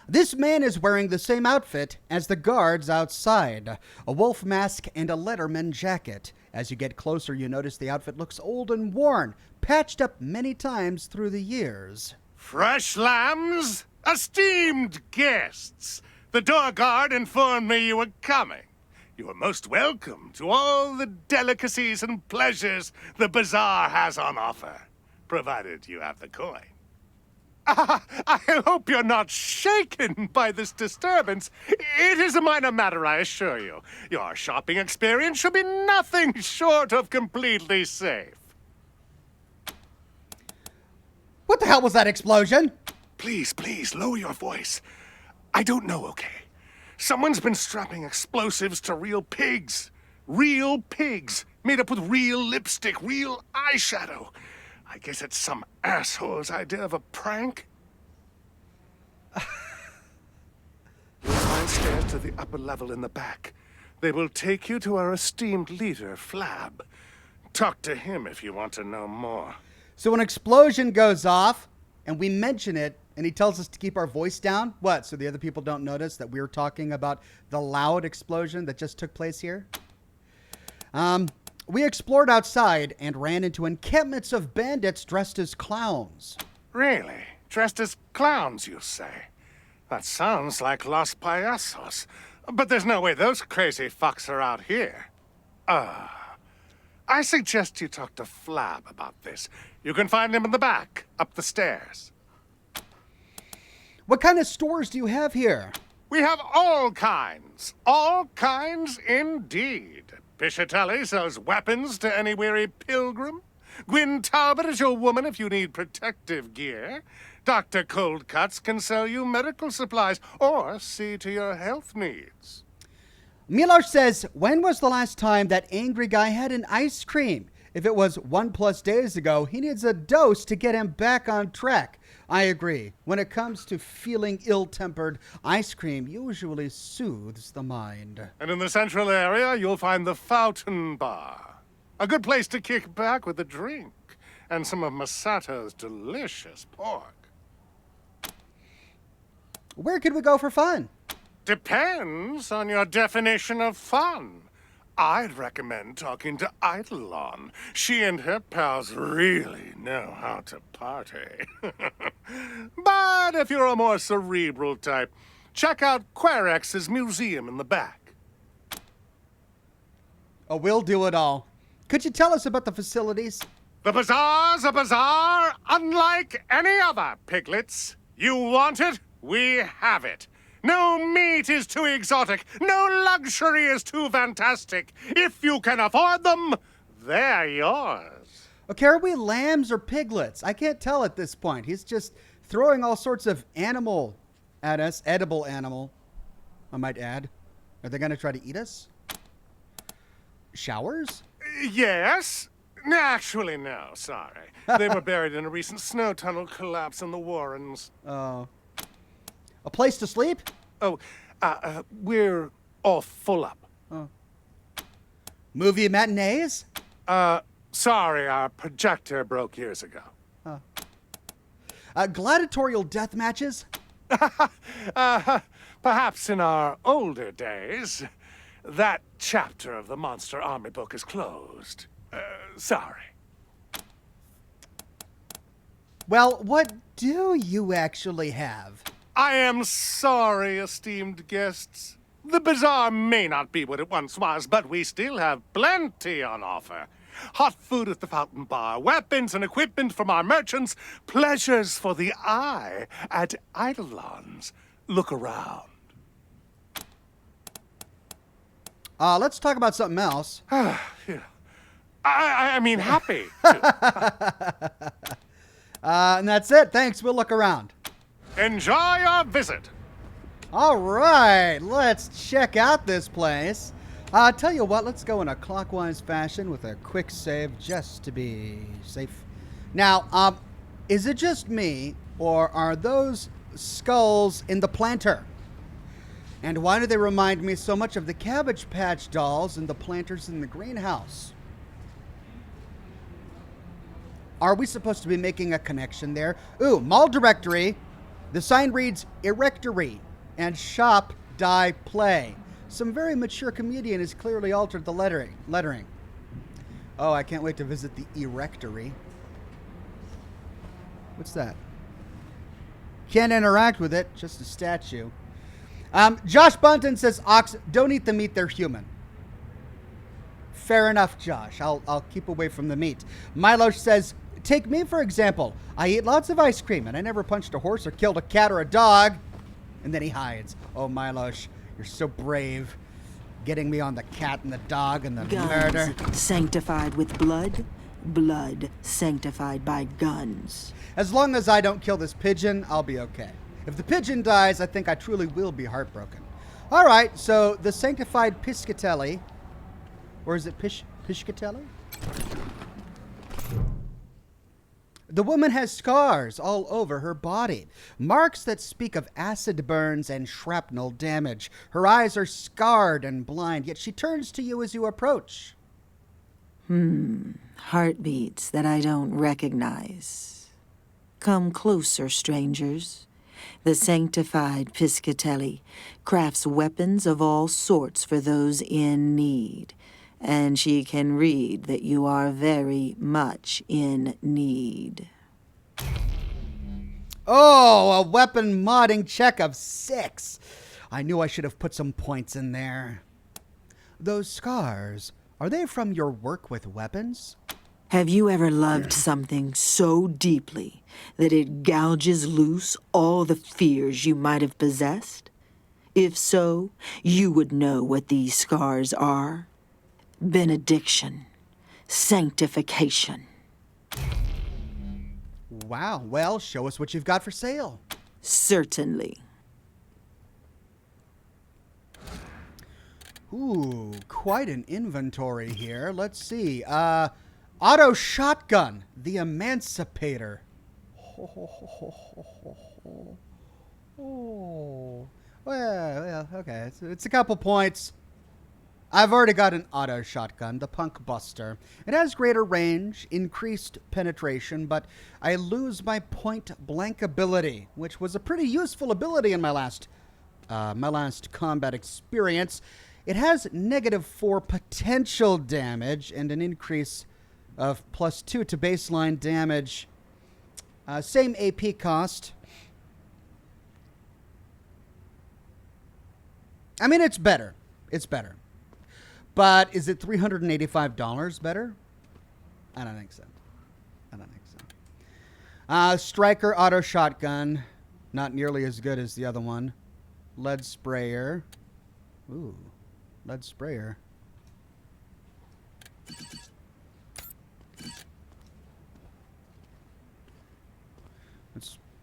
This man is wearing the same outfit as the guards outside, a wolf mask and a Letterman jacket. As you get closer, you notice the outfit looks old and worn, patched up many times through the years. Fresh lambs, esteemed guests. The door guard informed me you were coming. You are most welcome to all the delicacies and pleasures the bazaar has on offer, provided you have the coin. I hope you're not shaken by this disturbance. It is a minor matter, I assure you. Your shopping experience should be nothing short of completely safe. What the hell was that explosion? Please, lower your voice. I don't know, okay? Someone's been strapping explosives to real pigs. Real pigs, made up with real lipstick, real eyeshadow. I guess it's some asshole's idea of a prank. You'll find stairs to the upper level in the back. They will take you to our esteemed leader, Flab. Talk to him if you want to know more. So an explosion goes off, and we mention it, and he tells us to keep our voice down. What? So the other people don't notice that we're talking about the loud explosion that just took place here? We explored outside and ran into encampments of bandits dressed as clowns. Really? Dressed as clowns, you say? That sounds like Los Payasos. But there's no way those crazy fucks are out here. I suggest you talk to Flab about this. You can find him in the back, up the stairs. What kind of stores do you have here? We have all kinds. All kinds indeed. Piscitelli sells weapons to any weary pilgrim. Gwyn Talbot is your woman if you need protective gear. Dr. Coldcuts can sell you medical supplies or see to your health needs. Milos says, when was the last time that angry guy had an ice cream? If it was 1+ days ago, he needs a dose to get him back on track. I agree. When it comes to feeling ill-tempered, ice cream usually soothes the mind. And in the central area, you'll find the Fountain Bar. A good place to kick back with a drink and some of Masato's delicious pork. Where could we go for fun? Depends on your definition of fun. I'd recommend talking to Eidolon. She and her pals really know how to party. But if you're a more cerebral type, check out Querex's museum in the back. Oh, we'll do it all. Could you tell us about the facilities? The bazaar's a bazaar unlike any other, piglets. You want it? We have it. No meat is too exotic. No luxury is too fantastic. If you can afford them, they're yours. Okay, are we lambs or piglets? I can't tell at this point. He's just throwing all sorts of animal at us. Edible animal, I might add. Are they going to try to eat us? Showers? Yes. Actually, no, sorry. They were buried in a recent snow tunnel collapse in the Warrens. Oh. A place to sleep? Oh, we're all full up. Oh. Movie matinees? Sorry, our projector broke years ago. Gladiatorial death matches? Perhaps in our older days. That chapter of the Monster Army book is closed. Sorry. Well, what do you actually have? I am sorry, esteemed guests. The bazaar may not be what it once was, but we still have plenty on offer. Hot food at the Fountain Bar, weapons and equipment from our merchants, pleasures for the eye at Eidolon's. Look around. Let's talk about something else. Yeah. I mean, happy to. And that's it. Thanks. We'll look around. Enjoy your visit. All right, let's check out this place. Tell you what, let's go in a clockwise fashion with a quick save just to be safe. Now, is it just me, or are those skulls in the planter? And why do they remind me so much of the Cabbage Patch dolls and the planters in the greenhouse? Are we supposed to be making a connection there? Ooh, mall directory. The sign reads Erectory and Shop Die Play. Some very mature comedian has clearly altered the lettering. Oh, I can't wait to visit the Erectory. What's that? Can't interact with it, just a statue. Josh Bunton says, Ox, don't eat the meat, they're human. Fair enough, Josh. I'll keep away from the meat. Milo says, take me, for example. I eat lots of ice cream, and I never punched a horse or killed a cat or a dog. And then he hides. Oh, Milosh, you're so brave. Getting me on the cat and the dog and the Guns murder. Sanctified with blood, blood sanctified by guns. As long as I don't kill this pigeon, I'll be okay. If the pigeon dies, I think I truly will be heartbroken. All right, so the sanctified Piscatelli, or is it Piscatelli? The woman has scars all over her body, marks that speak of acid burns and shrapnel damage. Her eyes are scarred and blind, yet she turns to you as you approach. Heartbeats that I don't recognize. Come closer, strangers. The sanctified Piscatelli crafts weapons of all sorts for those in need, and she can read that you are very much in need. Oh, a weapon modding check of 6. I knew I should have put some points in there. Those scars, are they from your work with weapons? Have you ever loved something so deeply that it gouges loose all the fears you might have possessed? If so, you would know what these scars are. Benediction. Sanctification. Wow, well, show us what you've got for sale. Certainly. Ooh, quite an inventory here. Let's see. Auto shotgun, the Emancipator. Oh, well, okay. It's a couple points. I've already got an auto shotgun, the Punk Buster. It has greater range, increased penetration, but I lose my point blank ability, which was a pretty useful ability in my last combat experience. It has -4 potential damage and an increase of +2 to baseline damage. Same AP cost. I mean, it's better. It's better. But is it $385 better? I don't think so. Striker auto shotgun. Not nearly as good as the other one. Lead sprayer. Ooh, lead sprayer.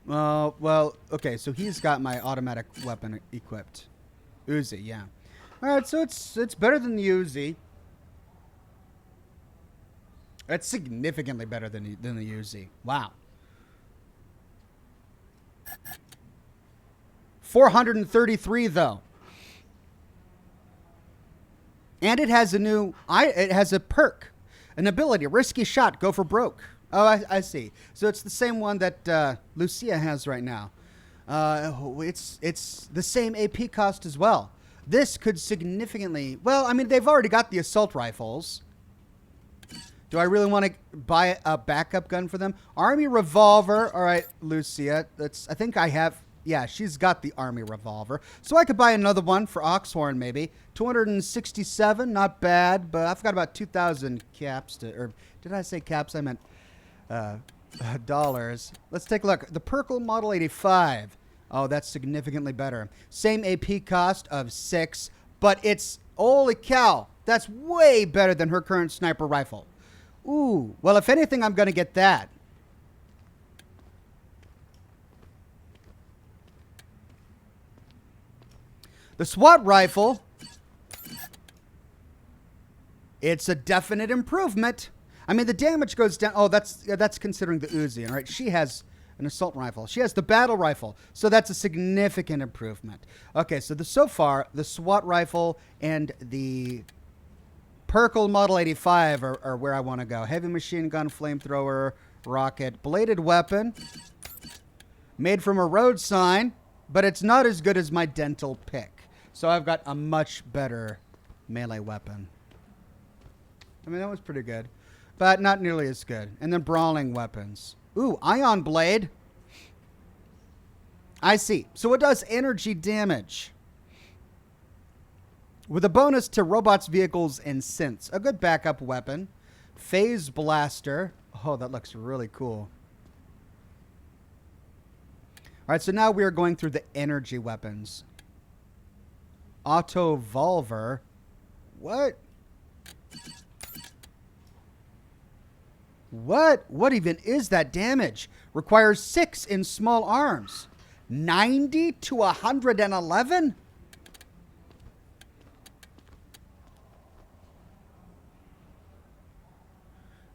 Well, okay, so he's got my automatic weapon equipped. Uzi, yeah. All right, so it's better than the Uzi. It's significantly better than the Uzi. Wow. 433 though. And it has a perk, an ability, risky shot, go for broke. Oh, I see. So it's the same one that Lucia has right now. It's the same AP cost as well. This could significantly... Well, I mean, they've already got the assault rifles. Do I really want to buy a backup gun for them? Army revolver. All right, Lucia. I think I have... Yeah, she's got the army revolver. So I could buy another one for Oxhorn, maybe. 267, not bad, but I've got about 2,000 caps or did I say caps? I meant dollars. Let's take a look. The Perkle Model 85. Oh, that's significantly better. Same AP cost of 6, but it's, holy cow, that's way better than her current sniper rifle. Ooh, well, if anything, I'm going to get that. The SWAT rifle, it's a definite improvement. I mean, the damage goes down. Oh, that's considering the Uzi, all right? She has an assault rifle. She has the battle rifle, so that's a significant improvement. Okay, so so far, the SWAT rifle and the Perkle Model 85 are where I want to go. Heavy machine gun, flamethrower, rocket, bladed weapon, made from a road sign, but it's not as good as my dental pick. So I've got a much better melee weapon. I mean, that was pretty good, but not nearly as good. And then brawling weapons. Ooh, ion blade. I see. So it does energy damage with a bonus to robots, vehicles, and synths. A good backup weapon. Phase blaster. Oh, that looks really cool. All right, so now we are going through the energy weapons. Auto Volver. What? What even is that damage? Requires 6 in small arms. 90 to 111?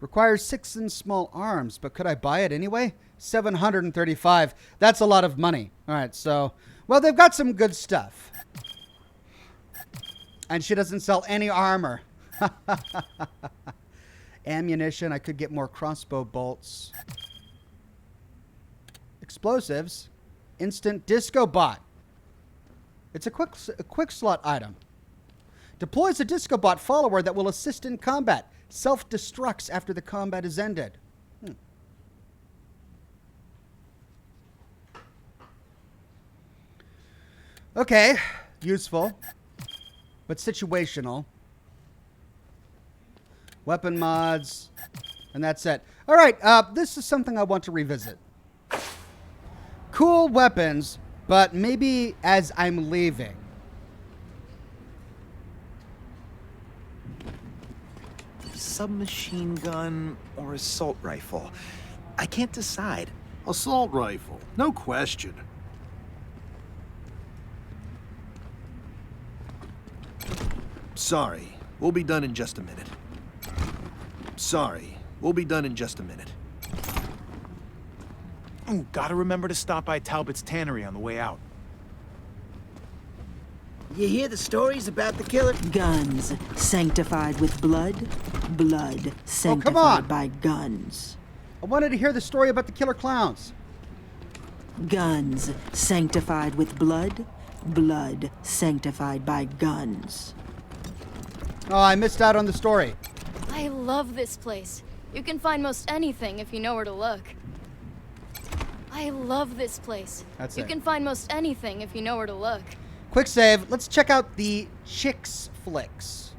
Requires 6 in small arms, but could I buy it anyway? 735. That's a lot of money. All right, so, well, they've got some good stuff. And she doesn't sell any armor. Ammunition. I could get more crossbow bolts. Explosives. Instant disco bot. It's a quick slot item. Deploys a disco bot follower that will assist in combat. Self-destructs after the combat is ended. Okay, useful, but situational. Weapon mods, and that's it. All right, this is something I want to revisit. Cool weapons, but maybe as I'm leaving. Submachine gun or assault rifle? I can't decide. Assault rifle, no question. Sorry, we'll be done in just a minute. Sorry, we'll be done in just a minute. Ooh, gotta remember to stop by Talbot's Tannery on the way out. You hear the stories about the killer? Guns sanctified with blood, blood sanctified by guns. I wanted to hear the story about the killer clowns. Guns sanctified with blood, blood sanctified by guns. Oh, I missed out on the story. I love this place. You can find most anything if you know where to look. I love this place. That's You it. can find most anything if you know where to look. Quick save. Let's check out the Chicks flicks.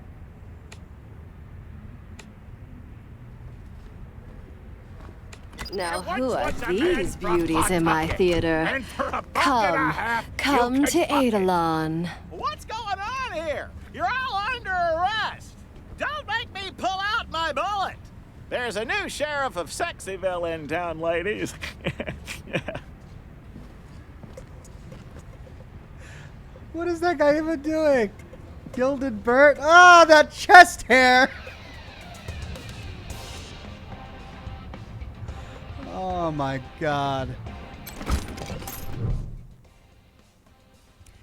Now, who are these beauties in my theater? Come to Eidolon. What's going on here? You're all under arrest. Don't make me pull out my bullet. There's a new sheriff of Sexyville in town, ladies. What is that guy even doing? Gilded Bert? Oh, that chest hair! Oh my god.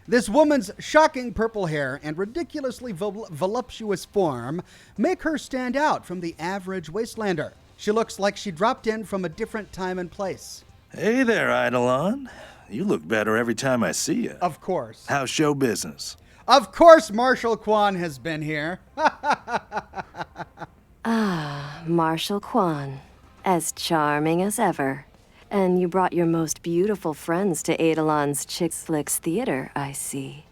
This woman's shocking purple hair and ridiculously voluptuous form make her stand out from the average Wastelander. She looks like she dropped in from a different time and place. Hey there, Eidolon. You look better every time I see you. Of course. How's show business? Of course Marshall Kwan has been here. Ah, Marshall Kwan. As charming as ever. And you brought your most beautiful friends to Eidolon's Chicks Flicks Theater, I see.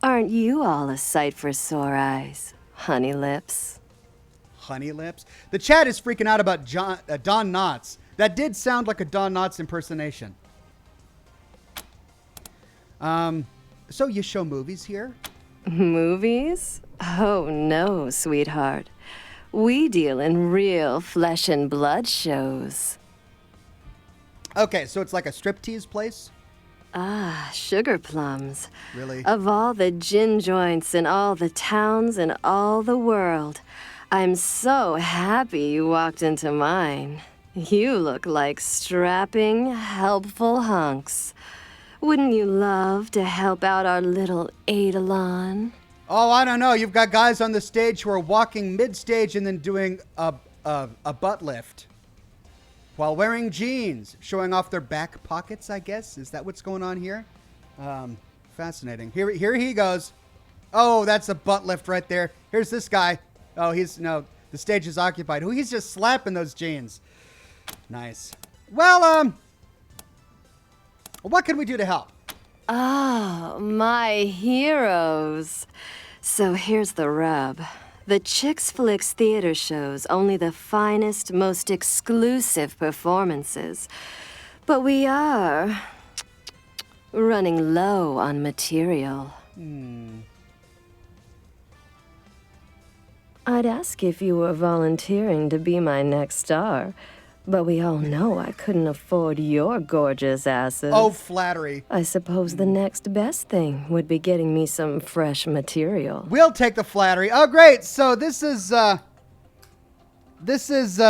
Aren't you all a sight for sore eyes, honey lips? Honey lips? The chat is freaking out about Don Knotts. That did sound like a Don Knotts impersonation. So you show movies here? Movies? Oh no, sweetheart. We deal in real flesh and blood shows. Okay, so it's like a striptease place? Ah, sugar plums. Really? Of all the gin joints in all the towns in all the world, I'm so happy you walked into mine. You look like strapping, helpful hunks. Wouldn't you love to help out our little Eidolon? Oh, I don't know. You've got guys on the stage who are walking mid-stage and then doing a butt lift while wearing jeans, showing off their back pockets, I guess. Is that what's going on here? Fascinating. Here he goes. Oh, that's a butt lift right there. Here's this guy. Oh, the stage is occupied. Oh, he's just slapping those jeans. Nice. Well, what can we do to help? Oh, my heroes. So here's the rub. The Chicks Flicks theater shows only the finest, most exclusive performances. But we are running low on material. I'd ask if you were volunteering to be my next star. But we all know I couldn't afford your gorgeous asses. Oh, flattery. I suppose the next best thing would be getting me some fresh material. We'll take the flattery. Oh, great. So this is This is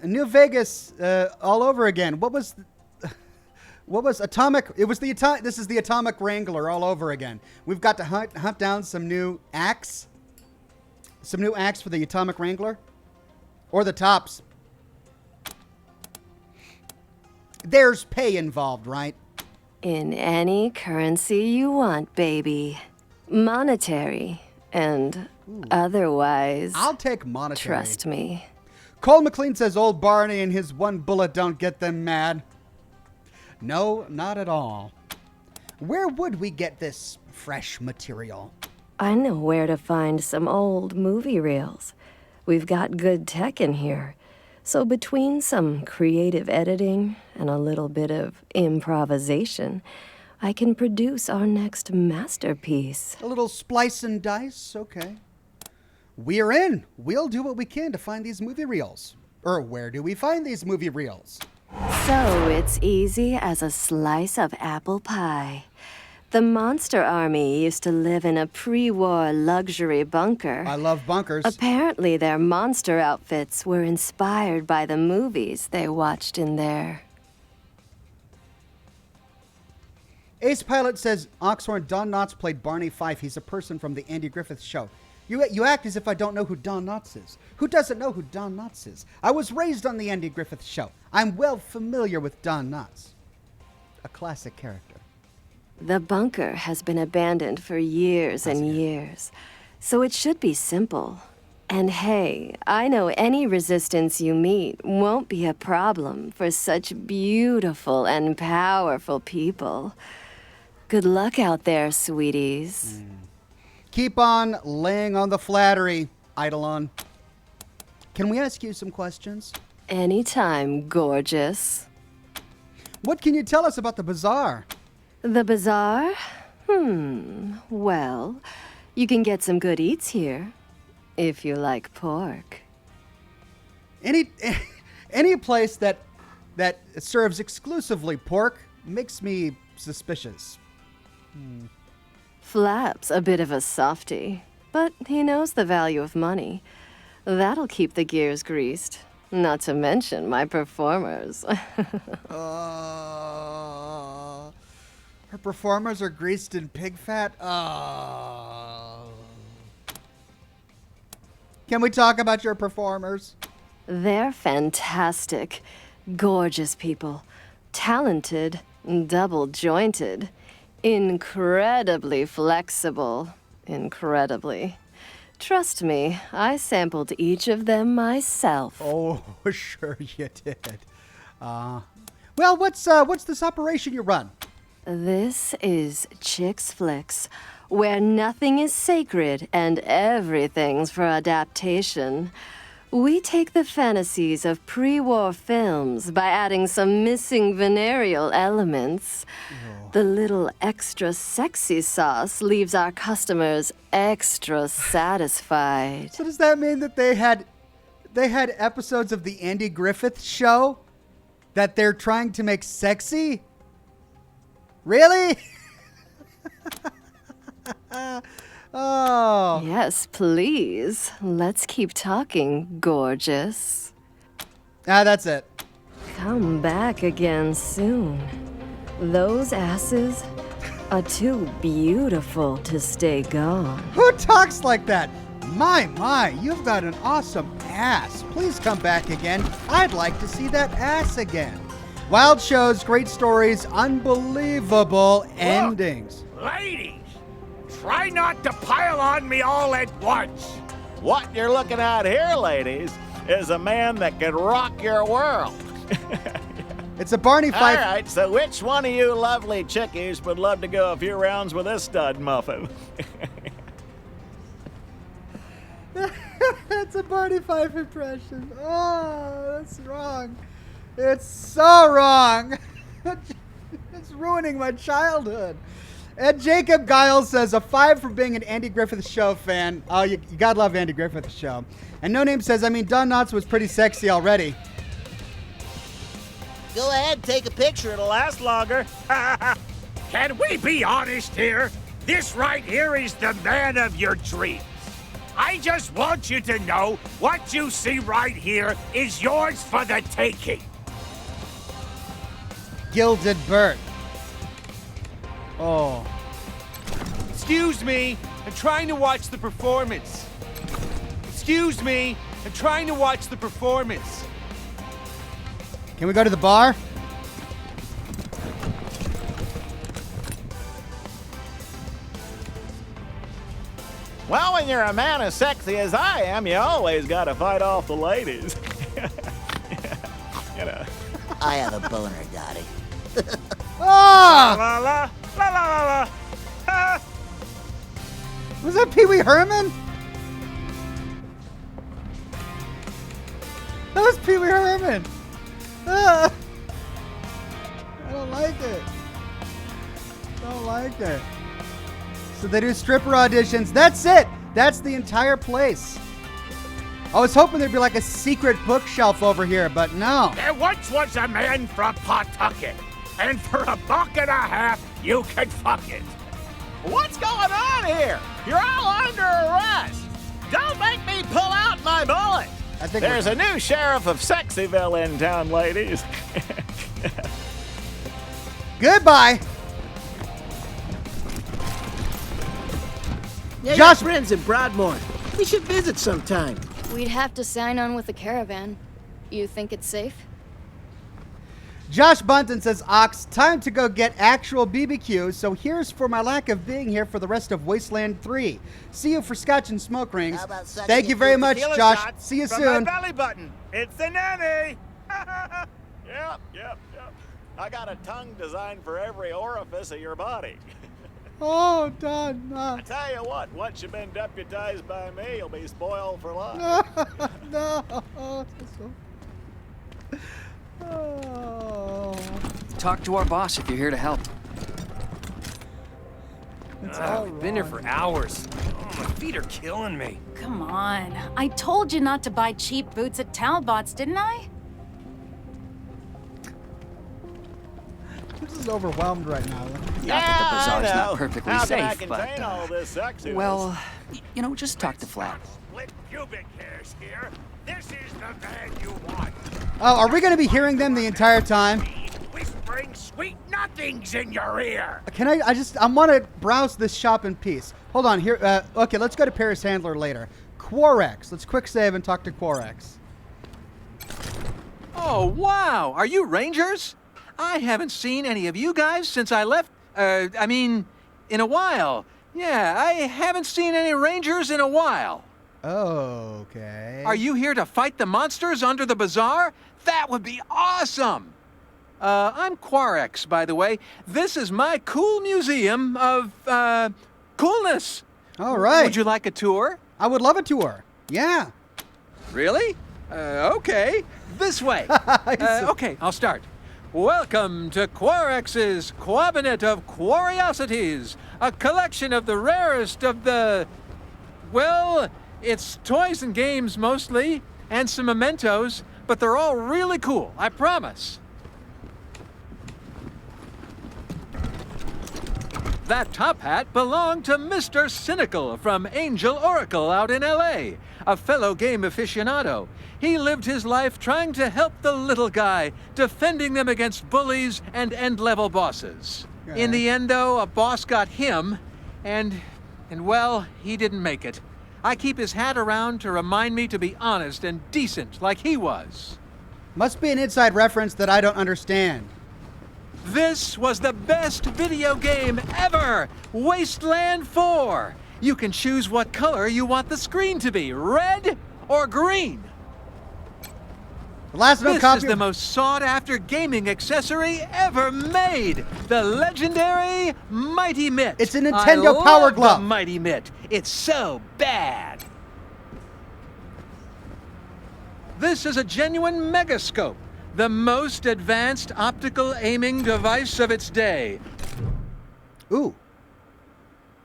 New Vegas all over again. What was Atomic? This is the Atomic Wrangler all over again. We've got to hunt down some new acts. Some new acts for the Atomic Wrangler. Or the tops. There's pay involved, right? In any currency you want, baby. Monetary and otherwise. I'll take monetary. Trust me. Cole McLean says old Barney and his one bullet don't get them mad. No, not at all. Where would we get this fresh material? I know where to find some old movie reels. We've got good tech in here. So between some creative editing and a little bit of improvisation, I can produce our next masterpiece. A little splice and dice? Okay. We're in. We'll do what we can to find these movie reels. Or where do we find these movie reels? So it's easy as a slice of apple pie. The Monster Army used to live in a pre-war luxury bunker. I love bunkers. Apparently their monster outfits were inspired by the movies they watched in there. Ace Pilot says, Oxhorn, Don Knotts played Barney Fife. He's a person from the Andy Griffith Show. You act as if I don't know who Don Knotts is. Who doesn't know who Don Knotts is? I was raised on the Andy Griffith Show. I'm well familiar with Don Knotts. A classic character. The bunker has been abandoned for years and years, so it should be simple. And hey, I know any resistance you meet won't be a problem for such beautiful and powerful people. Good luck out there, sweeties. Keep on laying on the flattery, Eidolon. Can we ask you some questions? Anytime, gorgeous. What can you tell us about the bazaar? The bazaar? Well, you can get some good eats here, if you like pork. Any place that serves exclusively pork makes me suspicious. Flap's a bit of a softy, but he knows the value of money. That'll keep the gears greased, not to mention my performers. Her performers are greased in pig fat? Can we talk about your performers? They're fantastic. Gorgeous people. Talented, double-jointed. Incredibly flexible. Incredibly. Trust me, I sampled each of them myself. Oh, sure you did. Well, what's this operation you run? This is Chicks Flicks, where nothing is sacred and everything's for adaptation. We take the fantasies of pre-war films by adding some missing venereal elements. The little extra sexy sauce leaves our customers extra satisfied. So does that mean that they had episodes of the Andy Griffith Show that they're trying to make sexy? Really? Oh. Yes, please. Let's keep talking, gorgeous. That's it. Come back again soon. Those asses are too beautiful to stay gone. Who talks like that? My, you've got an awesome ass. Please come back again. I'd like to see that ass again. Wild shows, great stories, unbelievable endings. Ladies, try not to pile on me all at once. What you're looking at here, ladies, is a man that can rock your world. It's a Barney Fife. All right, so which one of you lovely chickies would love to go a few rounds with this stud muffin? That's a Barney Fife impression. Oh, that's wrong. It's so wrong. It's ruining my childhood. And Jacob Giles says, a 5 for being an Andy Griffith Show fan. Oh, you gotta love Andy Griffith Show. And No Name says, Don Knotts was pretty sexy already. Go ahead, take a picture. It'll last longer. Can we be honest here? This right here is the man of your dreams. I just want you to know what you see right here is yours for the taking. Gilded Bert. Oh. Excuse me, I'm trying to watch the performance. Excuse me, I'm trying to watch the performance. Can we go to the bar? Well, when you're a man as sexy as I am, you always gotta fight off the ladies. You know. I have a boner, Dottie. Ah! La la la la la la. Ah. Was that Pee Wee Herman? That was Pee Wee Herman. Ah. I don't like it. Don't like it. So they do stripper auditions. That's it. That's the entire place. I was hoping there'd be like a secret bookshelf over here, but no. There once was a man from Pawtucket, and for $1.50, you could fuck it. What's going on here? You're all under arrest. Don't make me pull out my bullet. I think There's a new sheriff of Sexyville in town, ladies. Goodbye. Yeah, Josh- friends in Broadmoor. We should visit sometime. We'd have to sign on with a caravan. You think it's safe? Josh Bunton says, Ox, time to go get actual BBQ, so here's for my lack of being here for the rest of Wasteland 3. See you for scotch and smoke rings. Thank you very much, Tequila Josh. shots See you from soon. my belly button. It's the nanny. Yep. I got a tongue designed for every orifice of your body. Oh, done. I tell you what, once you've been deputized by me, you'll be spoiled for life. No. Oh. Talk to our boss if you're here to help. I've been here for hours. Oh, my feet are killing me. Come on. I told you not to buy cheap boots at Talbot's, didn't I? This is overwhelmed right now. Not that the bazaar's not perfectly How can I safe, but, contain all this sexiness? well, you know, just talk to Flat. Split pubic hairs here. This is the man you want. Oh, are we going to be hearing them the entire time? Whispering sweet nothings in your ear. Can I want to browse this shop in peace. Hold on here. Okay, let's go to Paris Handler later. Quarex. Let's quick save and talk to Quarex. Oh, wow. Are you Rangers? I haven't seen any of you guys since I left. In a while. Yeah, I haven't seen any Rangers in a while. Okay. Are you here to fight the monsters under the bazaar? That would be awesome. I'm Quarex, by the way. This is my cool museum of, coolness. All right. Would you like a tour? I would love a tour. Yeah. Really? Okay. This way. Okay, I'll start. Welcome to Quarex's Quabinet of Curiosities, a collection of the rarest of the... Well, it's toys and games mostly, and some mementos, but they're all really cool, I promise. That top hat belonged to Mr. Cynical from Angel Oracle out in L.A., a fellow game aficionado. He lived his life trying to help the little guy, defending them against bullies and end-level bosses. In the end, though, a boss got him, and well, he didn't make it. I keep his hat around to remind me to be honest and decent like he was. Must be an inside reference that I don't understand. This was the best video game ever! Wasteland 4! You can choose what color you want the screen to be, red or green. The last no this copy is the most sought-after gaming accessory ever made. The legendary Mighty Mitt. It's a Nintendo I Power love Glove. The Mighty Mitt. It's so bad. This is a genuine megascope, the most advanced optical aiming device of its day. Ooh.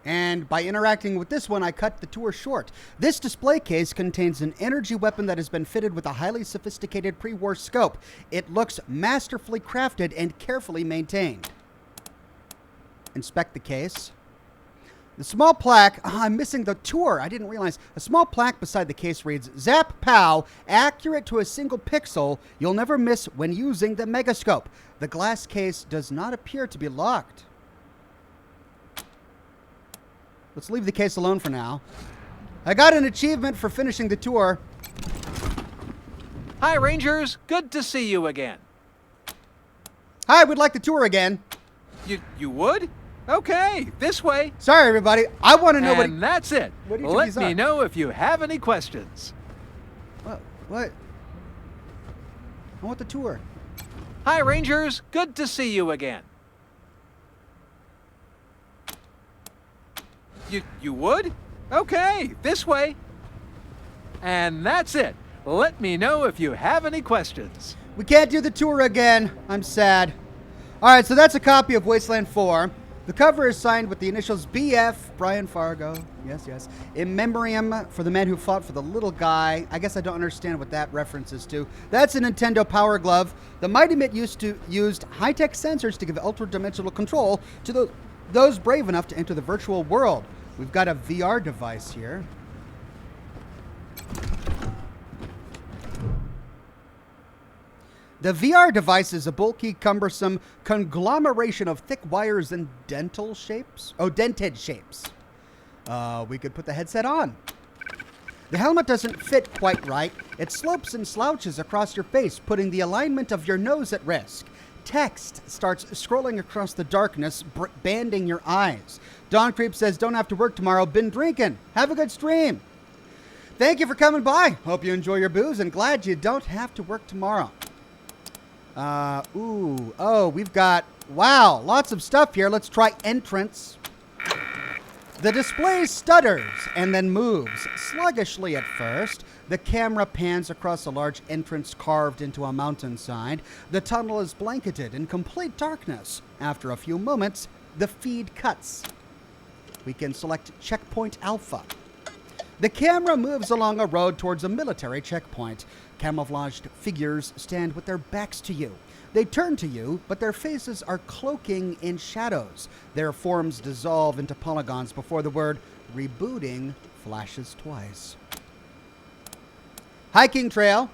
And by interacting with this one, I cut the tour short. This display case contains an energy weapon that has been fitted with a highly sophisticated pre-war scope. It looks masterfully crafted and carefully maintained. Inspect the case. The small plaque, I'm missing the tour. I didn't realize. A small plaque beside the case reads, Zap Pow, accurate to a single pixel. You'll never miss when using the megascope. The glass case does not appear to be locked. Let's leave the case alone for now. I got an achievement for finishing the tour. Hi, Rangers. Good to see you again. Hi, we'd like the tour again. You would? Okay, this way. Sorry, everybody. I want to know and that's it. What do you think Let these me are? know if you have any questions. What? I want the tour. Hi, Rangers. Good to see you again. You would? Okay, this way. And that's it. Let me know if you have any questions. We can't do the tour again. I'm sad. All right, so that's a copy of Wasteland 4. The cover is signed with the initials BF, Brian Fargo. Yes, yes. In memoriam for the man who fought for the little guy. I guess I don't understand what that references to. That's a Nintendo Power Glove. The Mighty Mitt used high-tech sensors to give ultra-dimensional control to those brave enough to enter the virtual world. We've got a VR device here. The VR device is a bulky, cumbersome conglomeration of thick wires and dented shapes. We could put the headset on. The helmet doesn't fit quite right. It slopes and slouches across your face, putting the alignment of your nose at risk. Text starts scrolling across the darkness, banding your eyes. Dawn Creep says, don't have to work tomorrow. Been drinking. Have a good stream. Thank you for coming by. Hope you enjoy your booze and glad you don't have to work tomorrow. We've got, wow, lots of stuff here. Let's try entrance. The display stutters and then moves, sluggishly at first. The camera pans across a large entrance carved into a mountainside. The tunnel is blanketed in complete darkness. After a few moments, the feed cuts. We can select Checkpoint Alpha. The camera moves along a road towards a military checkpoint. Camouflaged figures stand with their backs to you. They turn to you, but their faces are cloaking in shadows. Their forms dissolve into polygons before the word rebooting flashes twice. Hiking trail.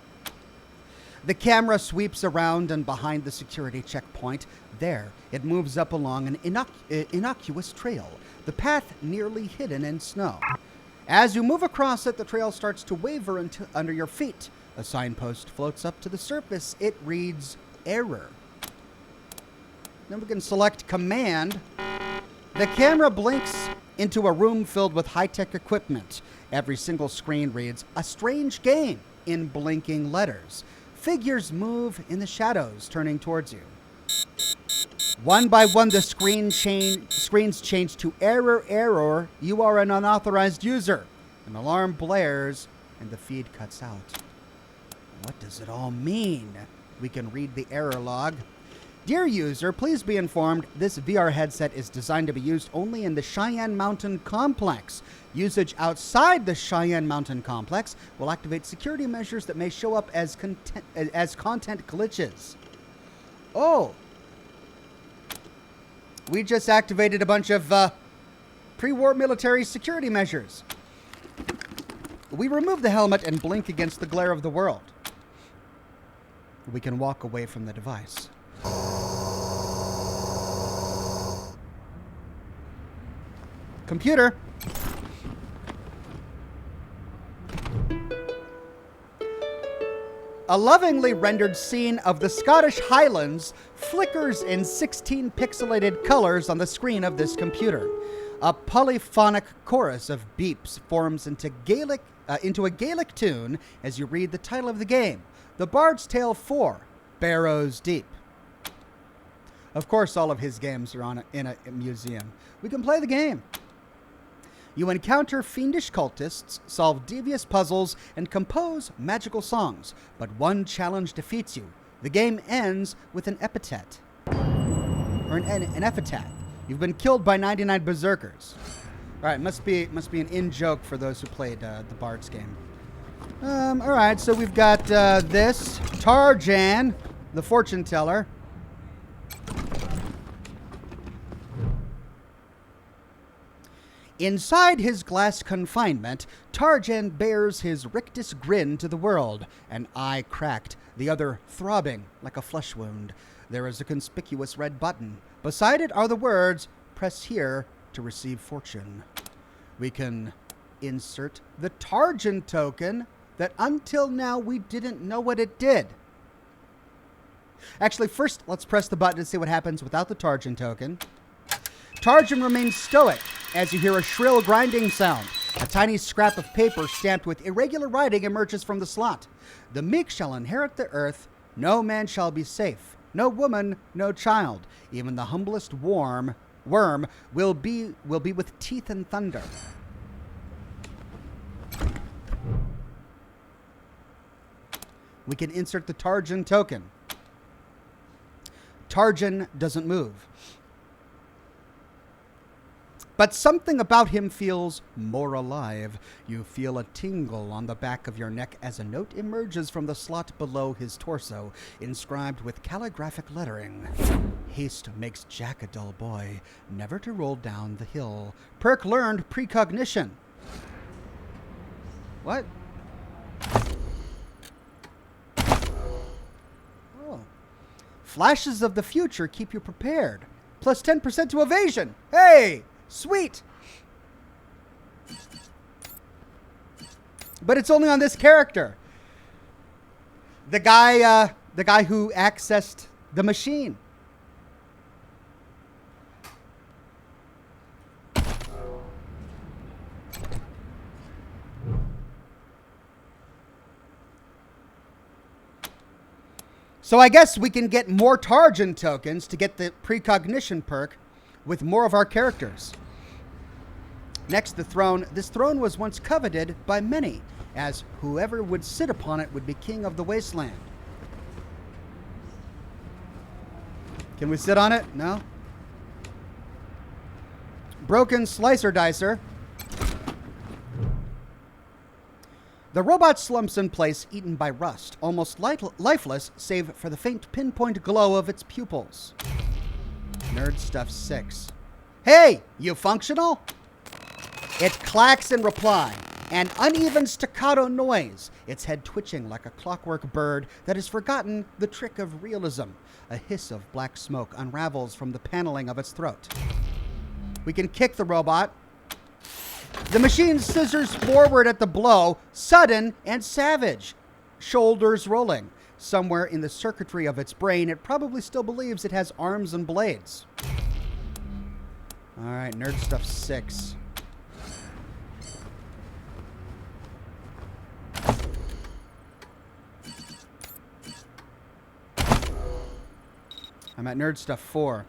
The camera sweeps around and behind the security checkpoint. There, it moves up along an innocuous trail, the path nearly hidden in snow. As you move across it, the trail starts to waver under your feet. A signpost floats up to the surface. It reads, error. Then we can select command. The camera blinks into a room filled with high-tech equipment. Every single screen reads, a strange game, in blinking letters. Figures move in the shadows, turning towards you. One by one, the screens change to error, error. You are an unauthorized user. An alarm blares, and the feed cuts out. What does it all mean? We can read the error log. Dear user, please be informed this VR headset is designed to be used only in the Cheyenne Mountain Complex. Usage outside the Cheyenne Mountain Complex will activate security measures that may show up as content glitches. Oh. We just activated a bunch of pre-war military security measures. We remove the helmet and blink against the glare of the world. We can walk away from the device. Computer. A lovingly rendered scene of the Scottish Highlands flickers in 16 pixelated colors on the screen of this computer. A polyphonic chorus of beeps forms into a Gaelic tune as you read the title of the game, The Bard's Tale 4, Barrows Deep. Of course, all of his games are in a museum. We can play the game. You encounter fiendish cultists, solve devious puzzles, and compose magical songs. But one challenge defeats you. The game ends with an epithet. Or an epitaph. You've been killed by 99 berserkers. Alright, must be an in-joke for those who played the Bard's game. Alright, so we've got this. Tarjan, the fortune teller. Inside his glass confinement, Tarjan bears his rictus grin to the world, an eye cracked, the other throbbing like a flesh wound. There is a conspicuous red button. Beside it are the words, "Press here to receive fortune." We can insert the Tarjan token that until now we didn't know what it did. Actually, first, let's press the button and see what happens without the Tarjan token. Tarjan remains stoic as you hear a shrill grinding sound. A tiny scrap of paper stamped with irregular writing emerges from the slot. The meek shall inherit the earth. No man shall be safe. No woman, no child. Even the humblest worm will be with teeth and thunder. We can insert the Tarjan token. Tarjan doesn't move. But something about him feels more alive. You feel a tingle on the back of your neck as a note emerges from the slot below his torso, inscribed with calligraphic lettering. Haste makes Jack a dull boy, never to roll down the hill. Perk learned precognition. What? Oh. Flashes of the future keep you prepared. Plus 10% to evasion. Hey! Sweet. But it's only on this character. The guy who accessed the machine. So I guess we can get more Tarjan tokens to get the precognition perk with more of our characters. Next, the throne. This throne was once coveted by many, as whoever would sit upon it would be king of the Wasteland. Can we sit on it? No? Broken slicer dicer. The robot slumps in place, eaten by rust, almost lifeless save for the faint pinpoint glow of its pupils. Nerd Stuff 6. Hey, you functional? It clacks in reply, an uneven staccato noise, its head twitching like a clockwork bird that has forgotten the trick of realism. A hiss of black smoke unravels from the paneling of its throat. We can kick the robot. The machine scissors forward at the blow, sudden and savage, shoulders rolling. Somewhere in the circuitry of its brain, it probably still believes it has arms and blades. All right, Nerd Stuff 6. I'm at Nerd Stuff 4.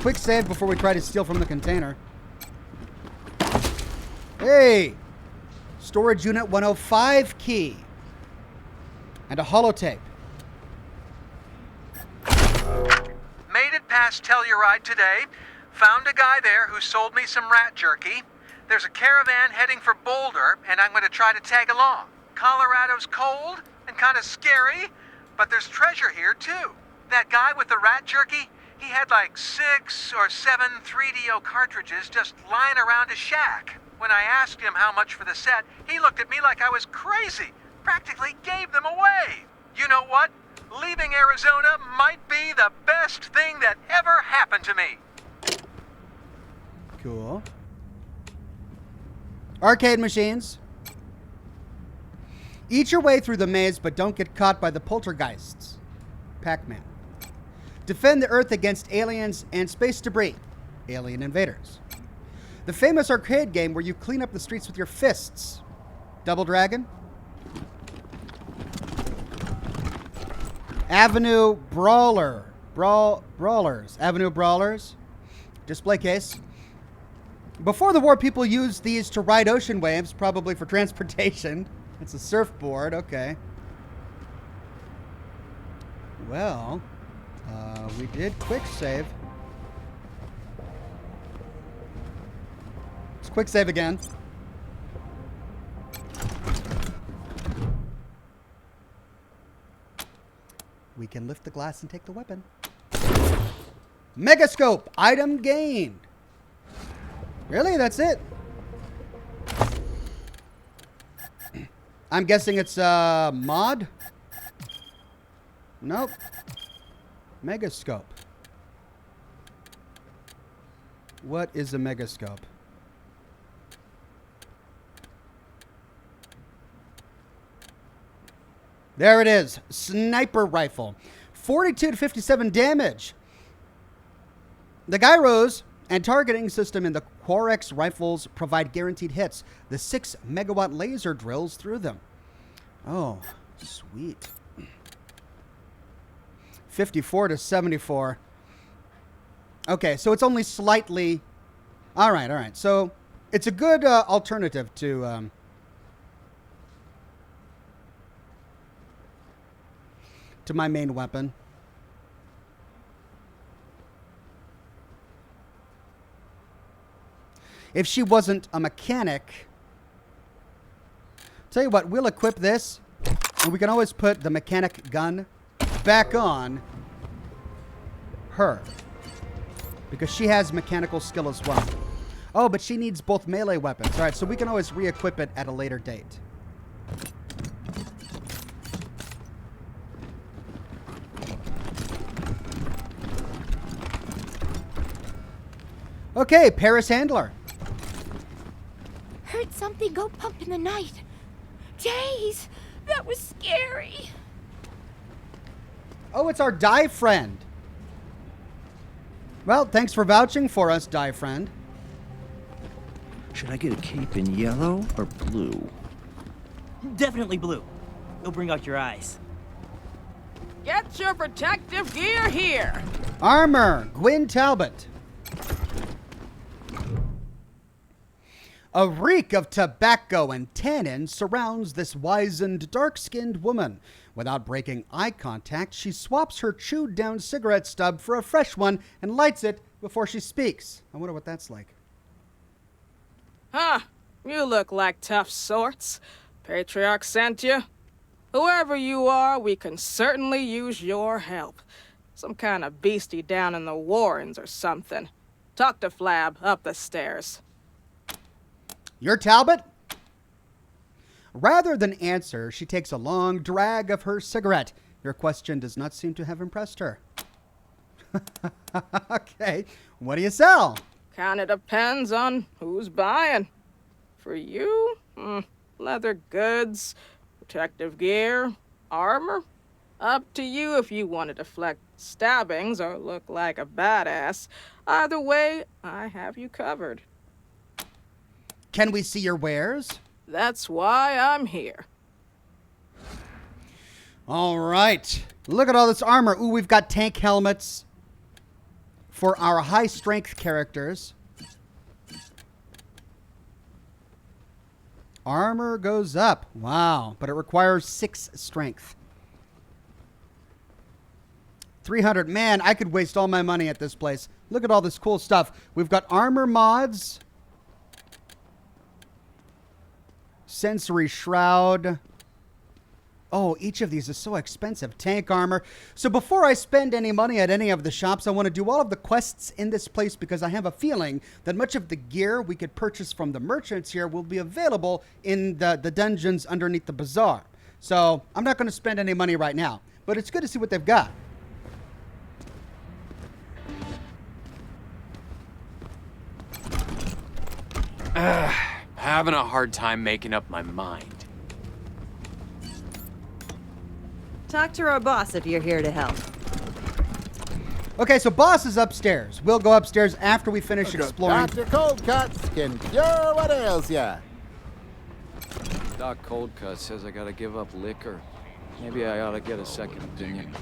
Quick save before we try to steal from the container. Hey! Storage unit 105 key. And a holotape. Made it past Telluride today. Found a guy there who sold me some rat jerky. There's a caravan heading for Boulder, and I'm going to try to tag along. Colorado's cold and kind of scary, but there's treasure here, too. That guy with the rat jerky, he had like 6 or 7 3DO cartridges just lying around his shack. When I asked him how much for the set, he looked at me like I was crazy. Practically gave them away. You know what? Leaving Arizona might be the best thing that ever happened to me. Cool. Arcade machines. Eat your way through the maze, but don't get caught by the poltergeists. Pac-Man. Defend the Earth against aliens and space debris. Alien invaders. The famous arcade game where you clean up the streets with your fists. Double Dragon. Avenue Brawler. Brawlers. Avenue Brawlers. Display case. Before the war, people used these to ride ocean waves, probably for transportation. It's a surfboard, okay. Well, we did quick save. Let's quick save again. we can lift the glass and take the weapon. Megascope. Item gained. Really? That's it? I'm guessing it's a mod? Nope. Megascope. What is a megascope? There it is. Sniper rifle. 42 to 57 damage. The gyros and targeting system in the Quarex rifles provide guaranteed hits. The 6 megawatt laser drills through them. Oh, sweet. 54 to 74. Okay, so it's only slightly... All right. So it's a good alternative to... to my main weapon. If she wasn't a mechanic... Tell you what, we'll equip this, and we can always put the mechanic gun back on her. Because she has mechanical skill as well. Oh, but she needs both melee weapons. All right, so we can always re-equip it at a later date. Okay, Paris Handler. Heard something go bump in the night. Days, that was scary. Oh, it's our die friend. Well, thanks for vouching for us, die friend. Should I get a cape in yellow or blue? Definitely blue. It'll bring out your eyes. Get your protective gear here. Armor, Gwyn Talbot. A reek of tobacco and tannin surrounds this wizened, dark-skinned woman. Without breaking eye contact, she swaps her chewed-down cigarette stub for a fresh one and lights it before she speaks. I wonder what that's like. Huh, you look like tough sorts. Patriarch sent you. Whoever you are, we can certainly use your help. Some kind of beastie down in the Warrens or something. Talk to Flab up the stairs. You're Talbot? Rather than answer, she takes a long drag of her cigarette. Your question does not seem to have impressed her. Okay, what do you sell? Kinda depends on who's buying. For you, leather goods, protective gear, armor. Up to you if you want to deflect stabbings or look like a badass. Either way, I have you covered. Can we see your wares? That's why I'm here. All right. Look at all this armor. Ooh, we've got tank helmets for our high-strength characters. Armor goes up. Wow. But it requires 6 strength. 300. Man, I could waste all my money at this place. Look at all this cool stuff. We've got armor mods. Sensory shroud. Oh, each of these is so expensive. Tank armor. So before I spend any money at any of the shops, I want to do all of the quests in this place because I have a feeling that much of the gear we could purchase from the merchants here will be available in the dungeons underneath the bazaar. So I'm not going to spend any money right now, but it's good to see what they've got. Having a hard time making up my mind. Talk to our boss if you're here to help. Okay, so boss is upstairs. We'll go upstairs after we finish exploring. Dr. Cold Cuts can cure what ails ya. Doc Coldcut says I gotta give up liquor. Maybe I ought to get a second opinion.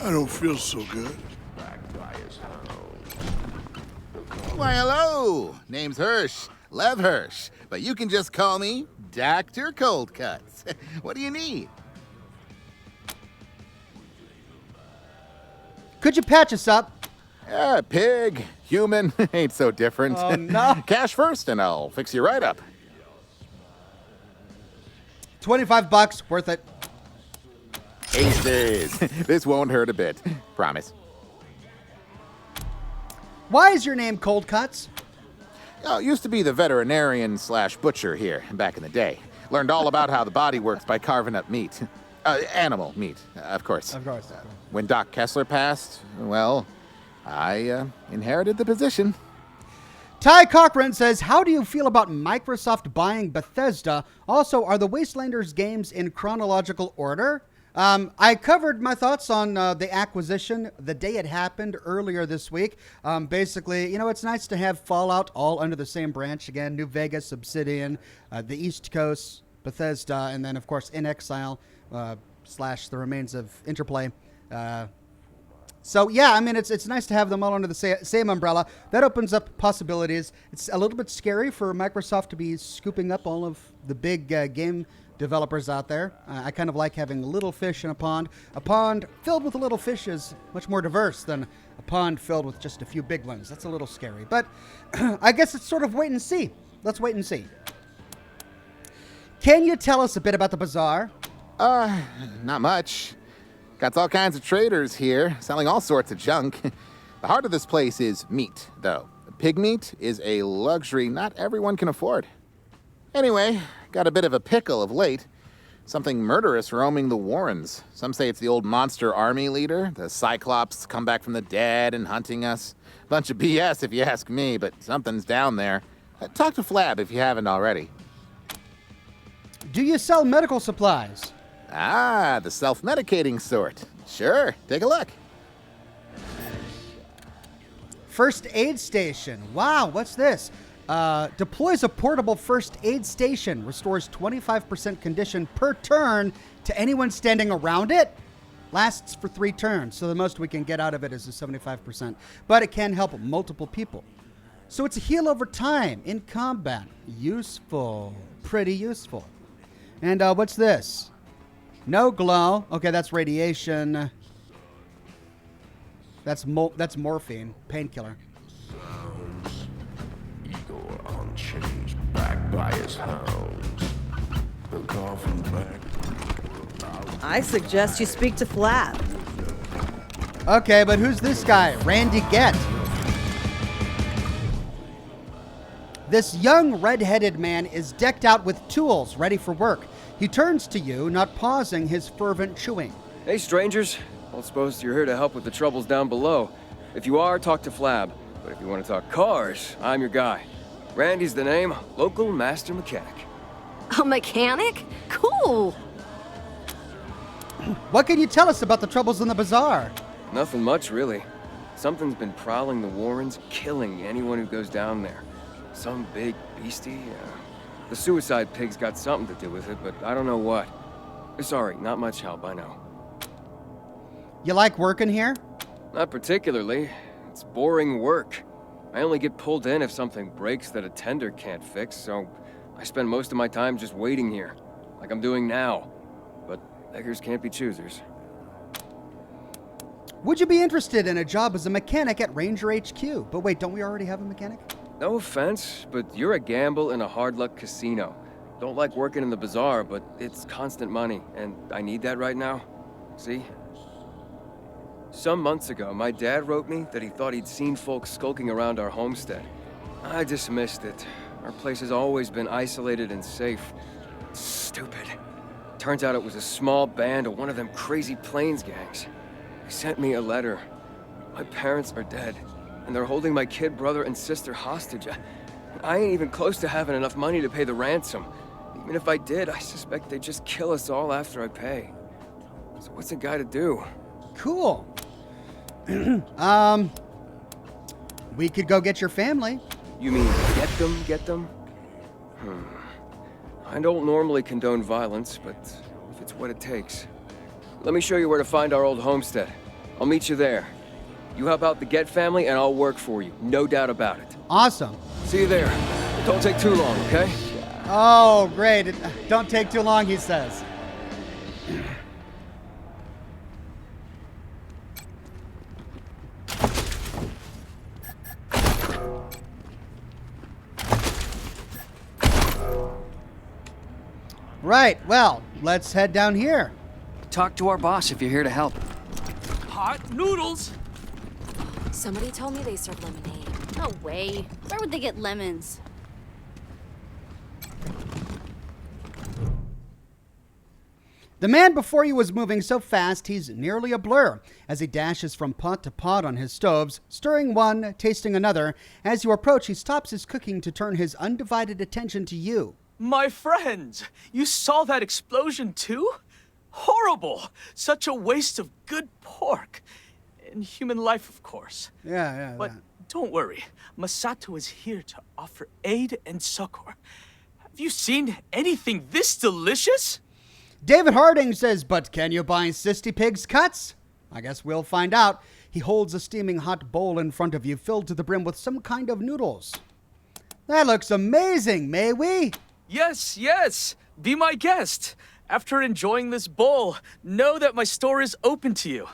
I don't feel so good. Why, hello. Name's Hirsch. Lev Hirsch. But you can just call me Dr. Cold Cuts. What do you need? Could you patch us up? Yeah, pig, human, ain't so different. Oh, no. Cash first and I'll fix you right up. $25, worth it. Aces. This won't hurt a bit. Promise. Why is your name Cold Cuts? Oh, used to be the veterinarian / butcher here back in the day. Learned all about how the body works by carving up meat. Animal meat, of course. Of course. When Doc Kessler passed, well, I inherited the position. Ty Cochran says, how do you feel about Microsoft buying Bethesda? Also, are the Wastelanders games in chronological order? I covered my thoughts on the acquisition the day it happened earlier this week. Basically, it's nice to have Fallout all under the same branch again. New Vegas, Obsidian, the East Coast, Bethesda, and then, of course, In Exile / the remains of Interplay. So, yeah, I mean, it's nice to have them all under the same umbrella. That opens up possibilities. It's a little bit scary for Microsoft to be scooping up all of the big game developers out there. I kind of like having little fish in a pond. A pond filled with little fish is much more diverse than a pond filled with just a few big ones. That's a little scary. But I guess it's sort of wait and see. Let's wait and see. Can you tell us a bit about the bazaar? Not much. Got all kinds of traders here, selling all sorts of junk. The heart of this place is meat, though. Pig meat is a luxury not everyone can afford. Anyway, got a bit of a pickle of late. Something murderous roaming the Warrens. Some say it's the old monster army leader, the Cyclops come back from the dead and hunting us. Bunch of BS if you ask me, but something's down there. Talk to Flab if you haven't already. Do you sell medical supplies? Ah, the self-medicating sort. Sure, take a look. First aid station. Wow, what's this? Deploys a portable first aid station. Restores 25% condition per turn to anyone standing around it. Lasts for 3 turns, so the most we can get out of it is a 75%. But it can help multiple people. So it's a heal over time in combat. Useful. Pretty useful. And what's this? No glow. Okay, that's radiation. That's morphine. Painkiller. Igor on chains, back by his hounds. The coffin back. I suggest you speak to Flab. Okay, but who's this guy? Randy Gett. This young red-headed man is decked out with tools, ready for work. He turns to you, not pausing his fervent chewing. Hey, strangers. Don't suppose you're here to help with the troubles down below. If you are, talk to Flab. But if you want to talk cars, I'm your guy. Randy's the name, local master mechanic. A mechanic? Cool. What can you tell us about the troubles in the bazaar? Nothing much, really. Something's been prowling the Warrens, killing anyone who goes down there. Some big beastie. The suicide pig's got something to do with it, but I don't know what. Sorry, not much help, I know. You like working here? Not particularly. It's boring work. I only get pulled in if something breaks that a tender can't fix, so I spend most of my time just waiting here, like I'm doing now. But beggars can't be choosers. Would you be interested in a job as a mechanic at Ranger HQ? But wait, don't we already have a mechanic? No offense, but you're a gamble in a hard-luck casino. Don't like working in the bazaar, but it's constant money, and I need that right now. See? Some months ago, my dad wrote me that he thought he'd seen folks skulking around our homestead. I dismissed it. Our place has always been isolated and safe. Stupid. Turns out it was a small band of one of them crazy Plains gangs. They sent me a letter. My parents are dead, and they're holding my kid brother and sister hostage. I ain't even close to having enough money to pay the ransom. Even if I did, I suspect they'd just kill us all after I pay. So what's a guy to do? Cool. We could go get your family. You mean get them? I don't normally condone violence, but if it's what it takes. Let me show you where to find our old homestead. I'll meet you there. You help out the Get family and I'll work for you. No doubt about it. Awesome. See you there. Don't take too long, okay? Oh, great. Don't take too long, he says. Right, well, let's head down here. talk to our boss if you're here to help. Hot noodles! Somebody told me they serve lemonade. No way. Where would they get lemons? The man before you was moving so fast he's nearly a blur as he dashes from pot to pot on his stoves, stirring one, tasting another. As you approach, he stops his cooking to turn his undivided attention to you. My friends, you saw that explosion too? Horrible! Such a waste of good pork. And human life, of course. Yeah. But don't worry, Masato is here to offer aid and succor. Have you seen anything this delicious? David Harding says, but can you buy Sisty Pig's cuts? I guess we'll find out. He holds a steaming hot bowl in front of you, filled to the brim with some kind of noodles. That looks amazing, may we? Yes. Be my guest. After enjoying this bowl, know that my store is open to you.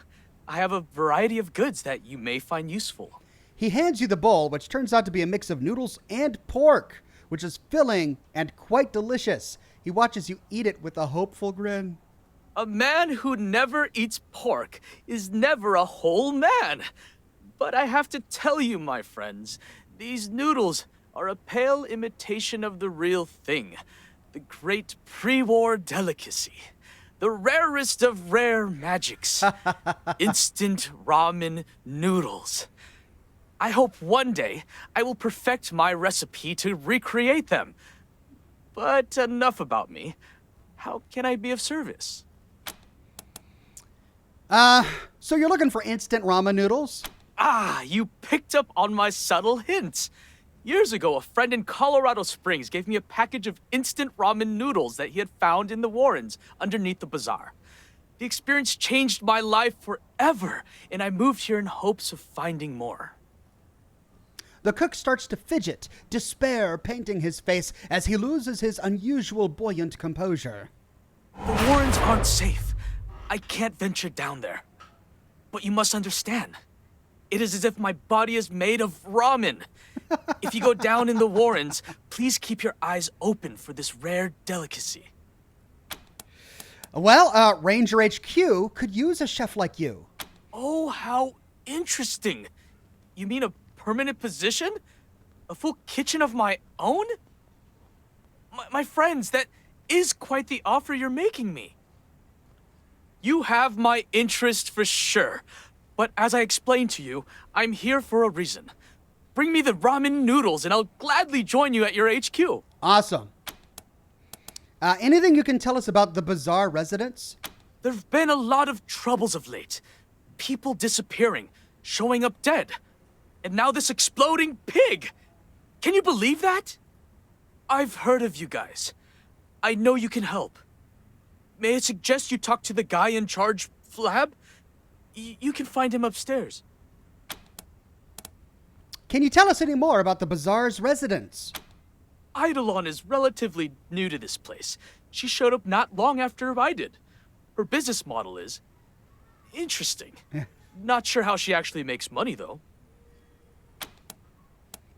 I have a variety of goods that you may find useful. He hands you the bowl, which turns out to be a mix of noodles and pork, which is filling and quite delicious. He watches you eat it with a hopeful grin. A man who never eats pork is never a whole man. But I have to tell you, my friends, these noodles are a pale imitation of the real thing. The great pre-war delicacy. The rarest of rare magics. Instant ramen noodles. I hope one day I will perfect my recipe to recreate them. But enough about me. How can I be of service? So you're looking for instant ramen noodles? Ah, you picked up on my subtle hints. Years ago, a friend in Colorado Springs gave me a package of instant ramen noodles that he had found in the Warrens underneath the bazaar. The experience changed my life forever, and I moved here in hopes of finding more. The cook starts to fidget, despair painting his face as he loses his unusual buoyant composure. The Warrens aren't safe. I can't venture down there. But you must understand, it is as if my body is made of ramen. If you go down in the Warrens, please keep your eyes open for this rare delicacy. Well, Ranger HQ could use a chef like you. Oh, how interesting. You mean a permanent position? A full kitchen of my own? My friends, that is quite the offer you're making me. You have my interest for sure. But as I explained to you, I'm here for a reason. Bring me the ramen noodles and I'll gladly join you at your HQ. Awesome. Anything you can tell us about the bazaar residents? There've been a lot of troubles of late. People disappearing, showing up dead. And now this exploding pig! Can you believe that? I've heard of you guys. I know you can help. May I suggest you talk to the guy in charge, Flab? You can find him upstairs. Can you tell us any more about the bazaar's residents? Eidolon is relatively new to this place. She showed up not long after I did. Her business model is interesting. Not sure how she actually makes money, though.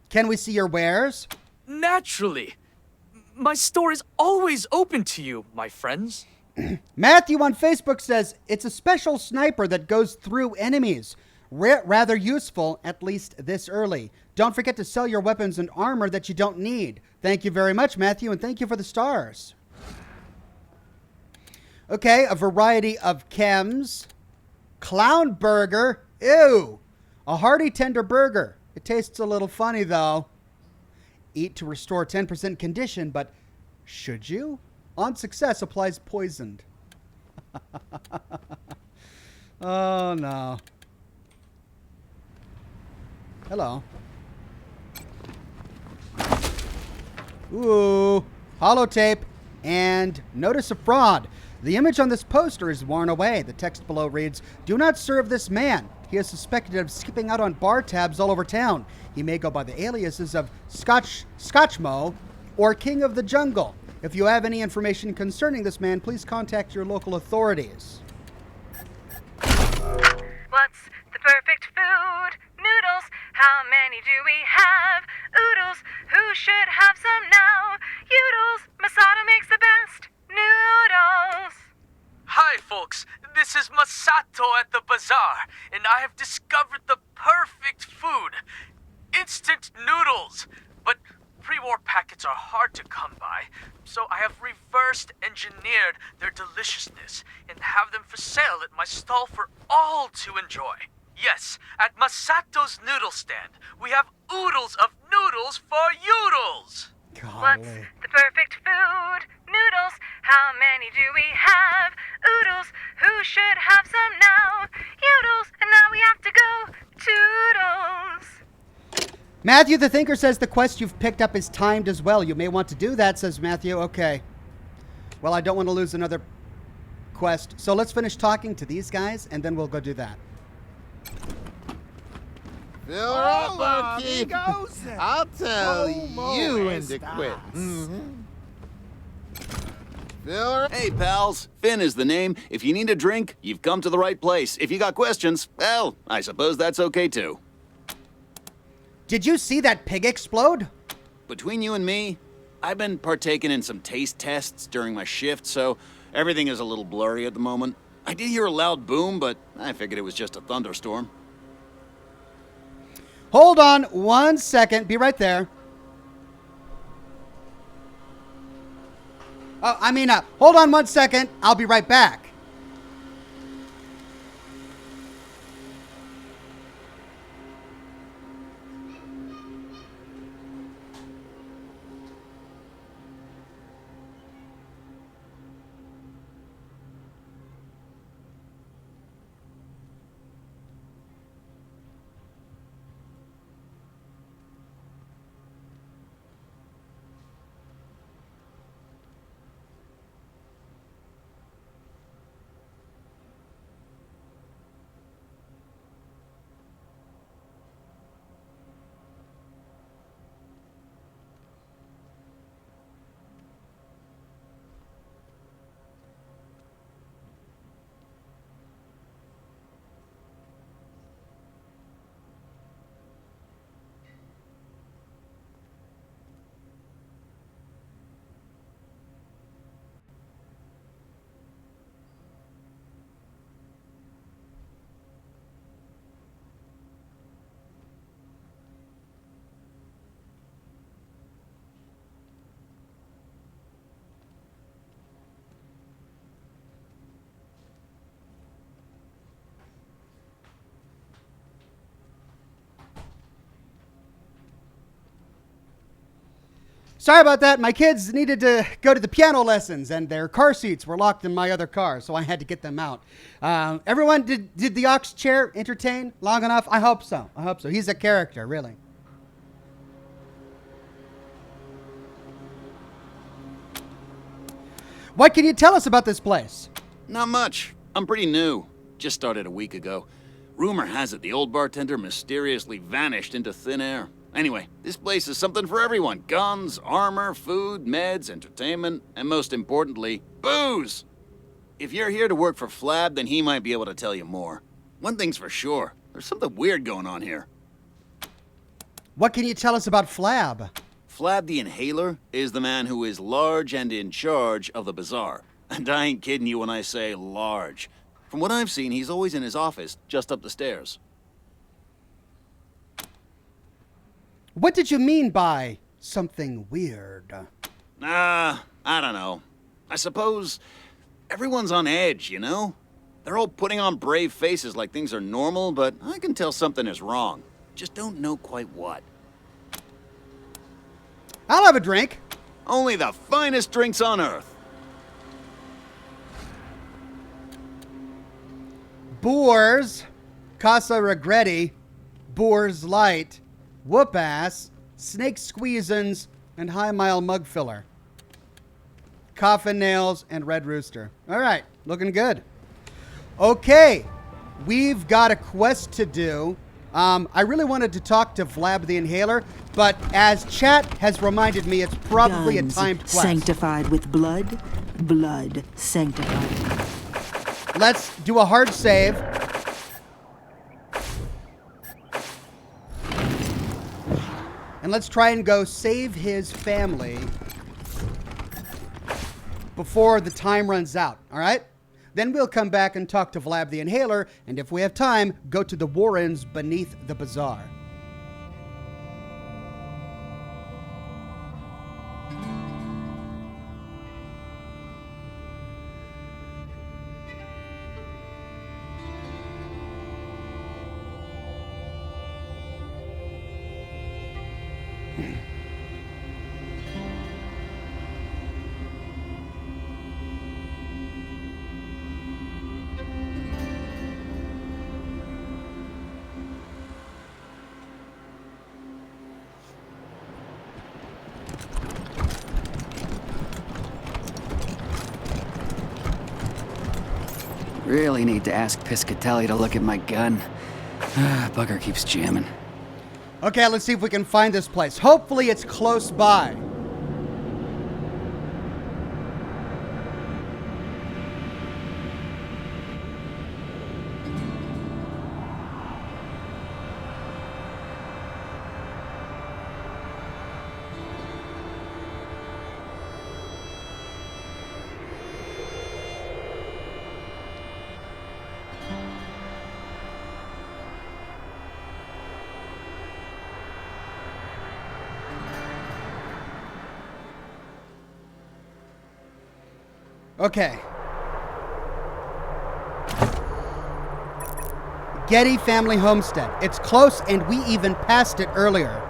Can we see your wares? Naturally. My store is always open to you, my friends. Matthew on Facebook says, it's a special sniper that goes through enemies. Rather useful, at least this early. Don't forget to sell your weapons and armor that you don't need. Thank you very much, Matthew, and thank you for the stars. Okay, a variety of chems. Clown burger. Ew. A hearty tender burger. It tastes a little funny, though. Eat to restore 10% condition, but should you? On success applies poisoned. Oh, no. Hello. Ooh. Holotape. And notice a fraud. The image on this poster is worn away. The text below reads, "Do not serve this man. He is suspected of skipping out on bar tabs all over town. He may go by the aliases of Scotchmo or King of the Jungle. If you have any information concerning this man, please contact your local authorities." What's the perfect food? Noodles. How many do we have? Oodles. Who should have some now? Oodles. Masato makes the best noodles. Hi, folks. This is Masato at the bazaar, and I have discovered the perfect food. Instant noodles. But pre-war packets are hard to come by, so I have reversed engineered their deliciousness and have them for sale at my stall for all to enjoy. Yes, at Masato's noodle stand, we have oodles of noodles for yoodles. What's the perfect food? Noodles. How many do we have? Oodles. Who should have some now? Oodles. And now we have to go. Toodles. Matthew the Thinker says the quest you've picked up is timed as well. You may want to do that, says Matthew. Okay. Well, I don't want to lose another quest. So let's finish talking to these guys, and then we'll go do that. Look, I'll tell you when to quit. Hey, pals. Finn is the name. If you need a drink, you've come to the right place. If you got questions, well, I suppose that's okay too. Did you see that pig explode? Between you and me, I've been partaking in some taste tests during my shift, so everything is a little blurry at the moment. I did hear a loud boom, but I figured it was just a thunderstorm. Hold on 1 second. Be right there. Hold on 1 second. I'll be right back. Sorry about that. My kids needed to go to the piano lessons, and their car seats were locked in my other car, so I had to get them out. Everyone, did the Ox chair entertain long enough? I hope so. I hope so. He's a character, really. What can you tell us about this place? Not much. I'm pretty new. Just started a week ago. Rumor has it the old bartender mysteriously vanished into thin air. Anyway, this place is something for everyone. Guns, armor, food, meds, entertainment, and most importantly, booze! If you're here to work for Flab, then he might be able to tell you more. One thing's for sure, there's something weird going on here. What can you tell us about Flab? Flab the Inhaler is the man who is large and in charge of the bazaar. And I ain't kidding you when I say large. From what I've seen, he's always in his office, just up the stairs. What did you mean by something weird? I don't know. I suppose everyone's on edge, you know? They're all putting on brave faces like things are normal, but I can tell something is wrong. Just don't know quite what. I'll have a drink. Only the finest drinks on earth. Boors, Casa Regretti, Boors Light, Whoop Ass, Snake Squeezins, and High Mile Mug Filler. Coffin Nails and Red Rooster. All right, looking good. Okay, we've got a quest to do. I really wanted to talk to Flab the Inhaler, but as chat has reminded me, it's probably Guns a timed quest. Sanctified with blood, blood sanctified. Let's do a hard save. And let's try and go save his family before the time runs out, all right? Then we'll come back and talk to Vlad the Inhaler, and if we have time, go to the warrens beneath the bazaar. Really need to ask Piscatelli to look at my gun. Bugger keeps jamming. Okay, let's see if we can find this place. Hopefully it's close by. Okay. Getty Family Homestead. It's close, and we even passed it earlier.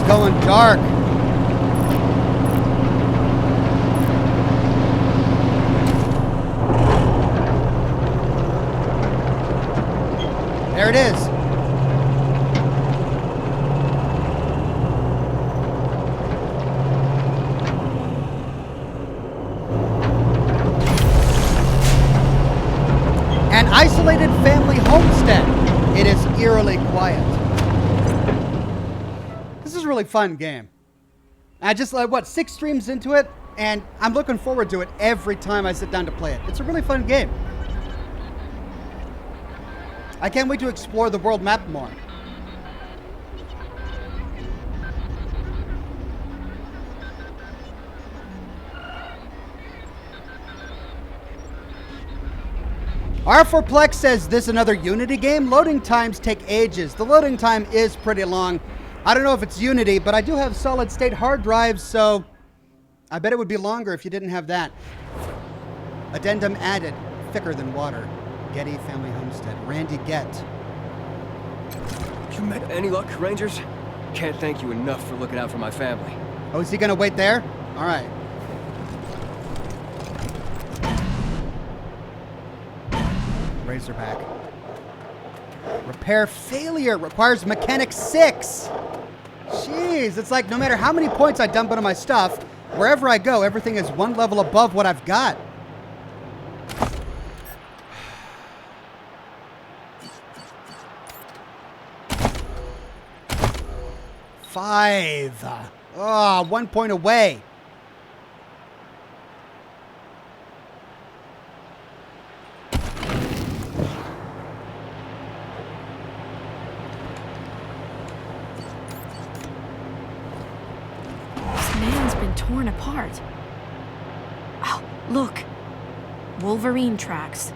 Going dark. There it is. An isolated family homestead. It is eerily quiet. This is a really fun game. I just, 6 streams into it, and I'm looking forward to it every time I sit down to play it. It's a really fun game. I can't wait to explore the world map more. R4Plex says this another Unity game? Loading times take ages. The loading time is pretty long. I don't know if it's Unity, but I do have solid state hard drives, so I bet it would be longer if you didn't have that. Addendum added. Thicker than water. Getty Family Homestead. Randy Gett. You met any luck, Rangers? Can't thank you enough for looking out for my family. Oh, is he gonna wait there? All right. Razorback. Repair failure requires mechanic 6. Jeez, it's like no matter how many points I dump into my stuff, wherever I go, everything is one level above what I've got. Five. Oh, 1 point away. Torn apart. Oh, look. Wolverine tracks.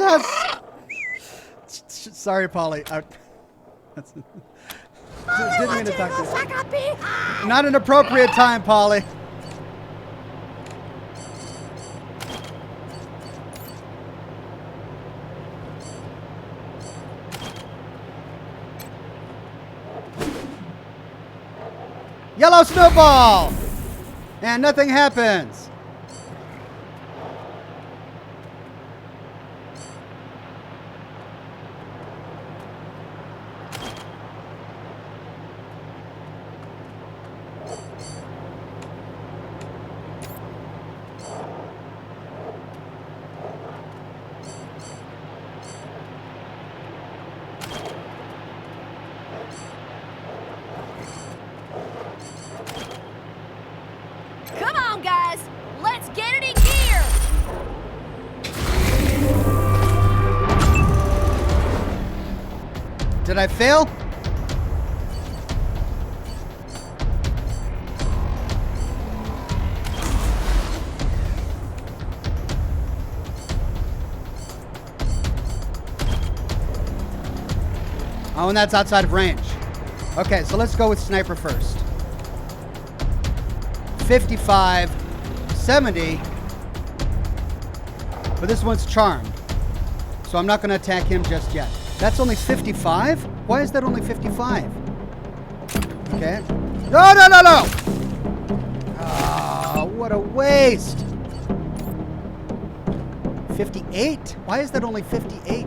Jesus! Sorry, Polly. Didn't mean to talk to you. Not an appropriate time, Polly. Yellow snowball! And nothing happens. Come on, guys! Let's get it in gear! Did I fail? Oh, and that's outside of range. Okay, so let's go with sniper first. 55, 70. But this one's charmed. So I'm not going to attack him just yet. That's only 55? Why is that only 55? Okay. No, no, no, no! Ah, what a waste. 58? Why is that only 58?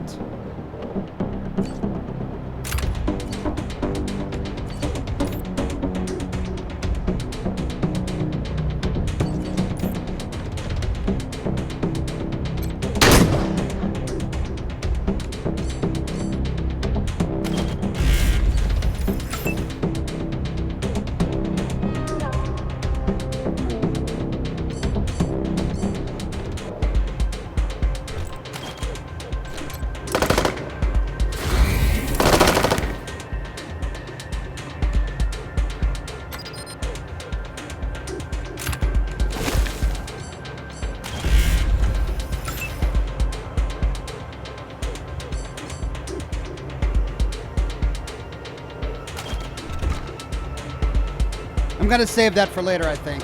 I'm going to save that for later, I think.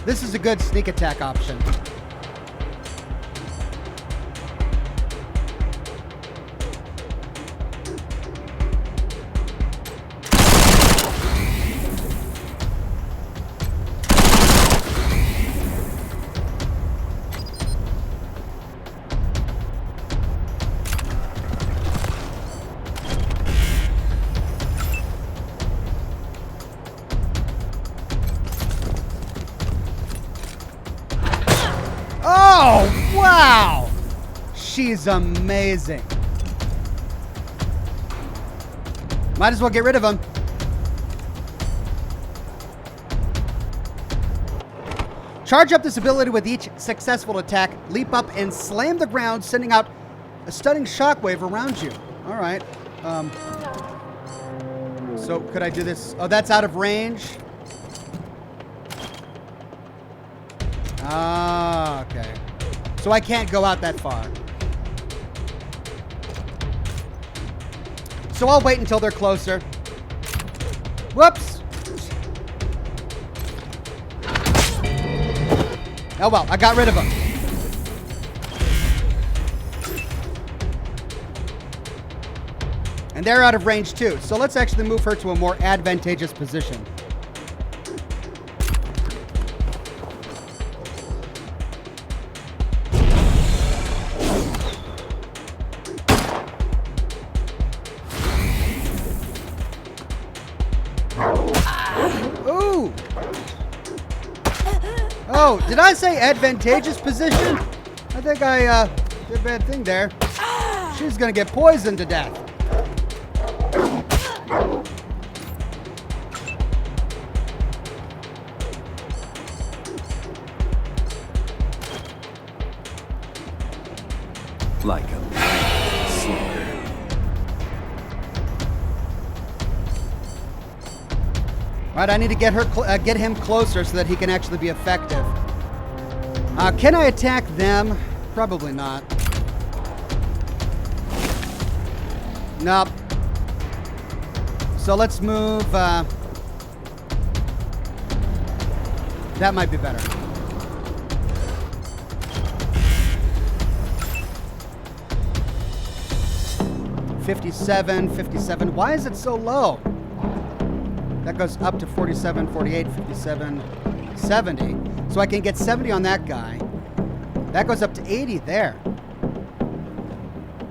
This is a good sneak attack option. Oh, wow! She's amazing. Might as well get rid of him. Charge up this ability with each successful attack. Leap up and slam the ground, sending out a stunning shockwave around you. All right. So could I do this? Oh, that's out of range. Ah, okay. So I can't go out that far. So I'll wait until they're closer. Whoops. Oh well, I got rid of them. And they're out of range too. So let's actually move her to a more advantageous position. Ooh! Oh, did I say advantageous position? I think I did a bad thing there. She's gonna get poisoned to death. Like a slaughter. Right, I need to get her, get him closer so that he can actually be effective. Can I attack them? Probably not. Nope. So let's move. That might be better. $57. Why is it so low? That goes up to 47, 48, 57, 70. So I can get 70 on that guy. That goes up to 80 there.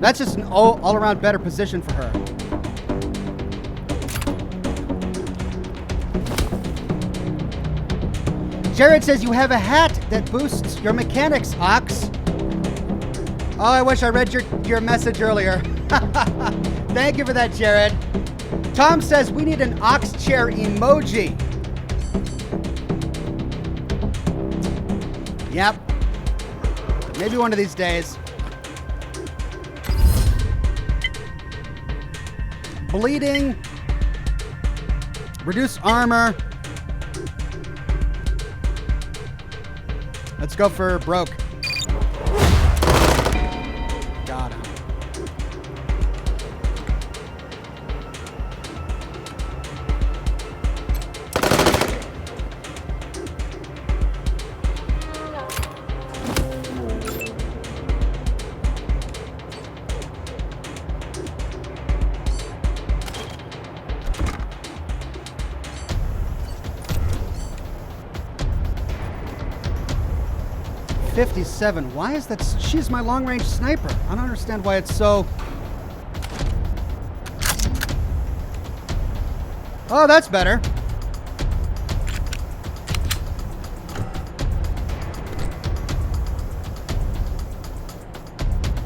That's just an all-around better position for her. Jared says you have a hat that boosts your mechanics, Ox. Oh, I wish I read your message earlier. Thank you for that, Jared. Tom says we need an ox chair emoji. Yep. Maybe one of these days. Bleeding. Reduce armor. Let's go for broke. Got him. $57. Why is that? She's my long-range sniper. I don't understand why it's so... Oh, that's better.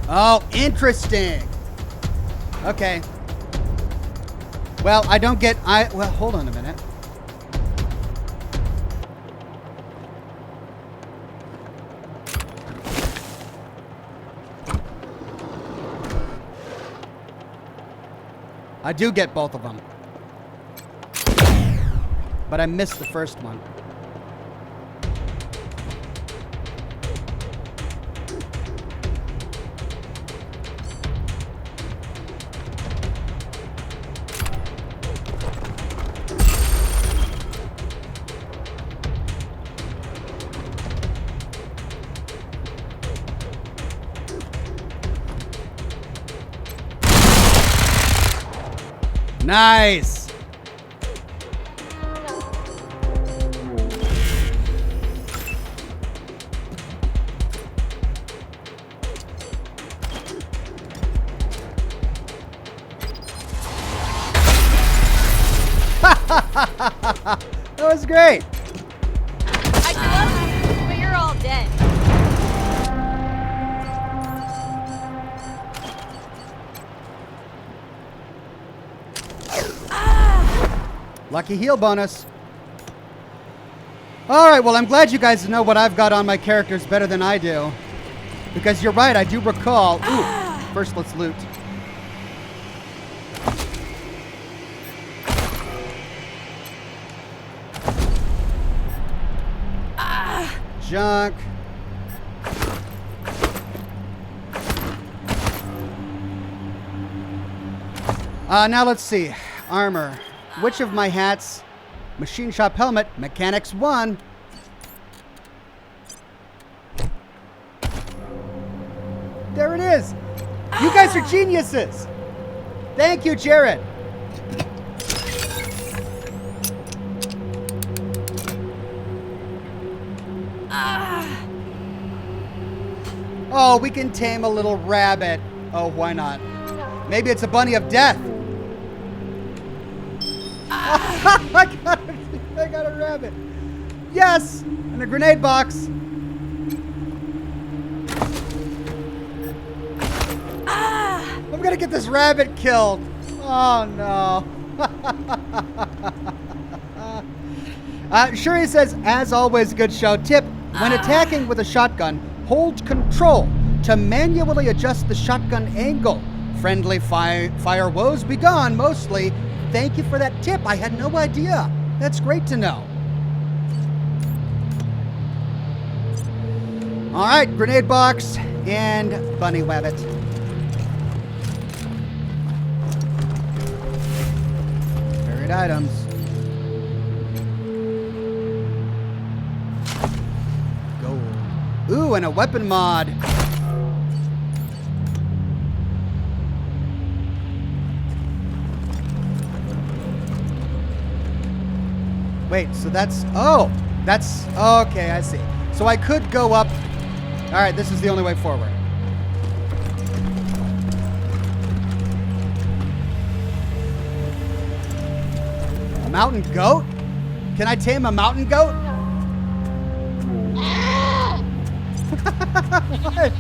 Oh, interesting. Okay. Well, I don't get... Well, hold on a minute. I do get both of them. But I missed the first one. Nice. That was great. I love you, but you're all dead. Lucky heal bonus. All right, well, I'm glad you guys know what I've got on my characters better than I do. Because you're right, I do recall. Ooh, first let's loot. Junk. Now let's see. Armor. Which of my hats? Machine shop helmet. Mechanics 1. There it is. You guys are geniuses. Thank you, Jared. Oh, we can tame a little rabbit. Oh, why not? Maybe it's a bunny of death. I got a rabbit. Yes, and a grenade box. I'm gonna get this rabbit killed. Oh no. Shuri says, as always, good show. Tip, when attacking with a shotgun, hold control to manually adjust the shotgun angle. Friendly fire woes be gone, mostly. Thank you for that tip. I had no idea. That's great to know. All right, grenade box and bunny wabbit. Trade items. Gold. Ooh, and a weapon mod. Wait, so that's... Oh! That's... Okay, I see. So I could go up... Alright, this is the only way forward. A mountain goat? Can I tame a mountain goat? What?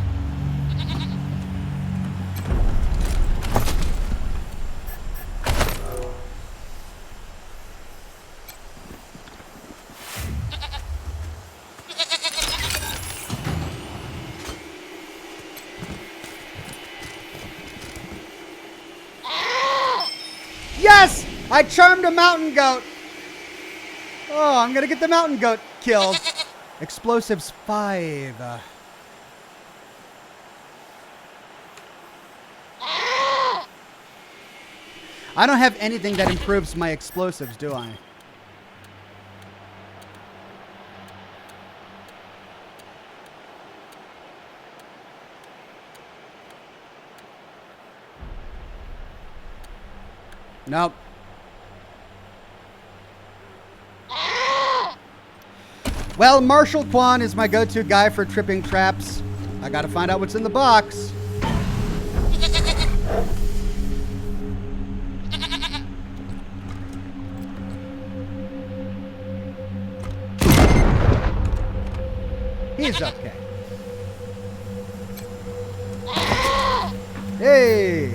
Yes! I charmed a mountain goat. Oh, I'm gonna get the mountain goat killed. Explosives 5. I don't have anything that improves my explosives, do I? Nope. Well, Marshall Kwan is my go-to guy for tripping traps. I gotta find out what's in the box. He's okay. Hey!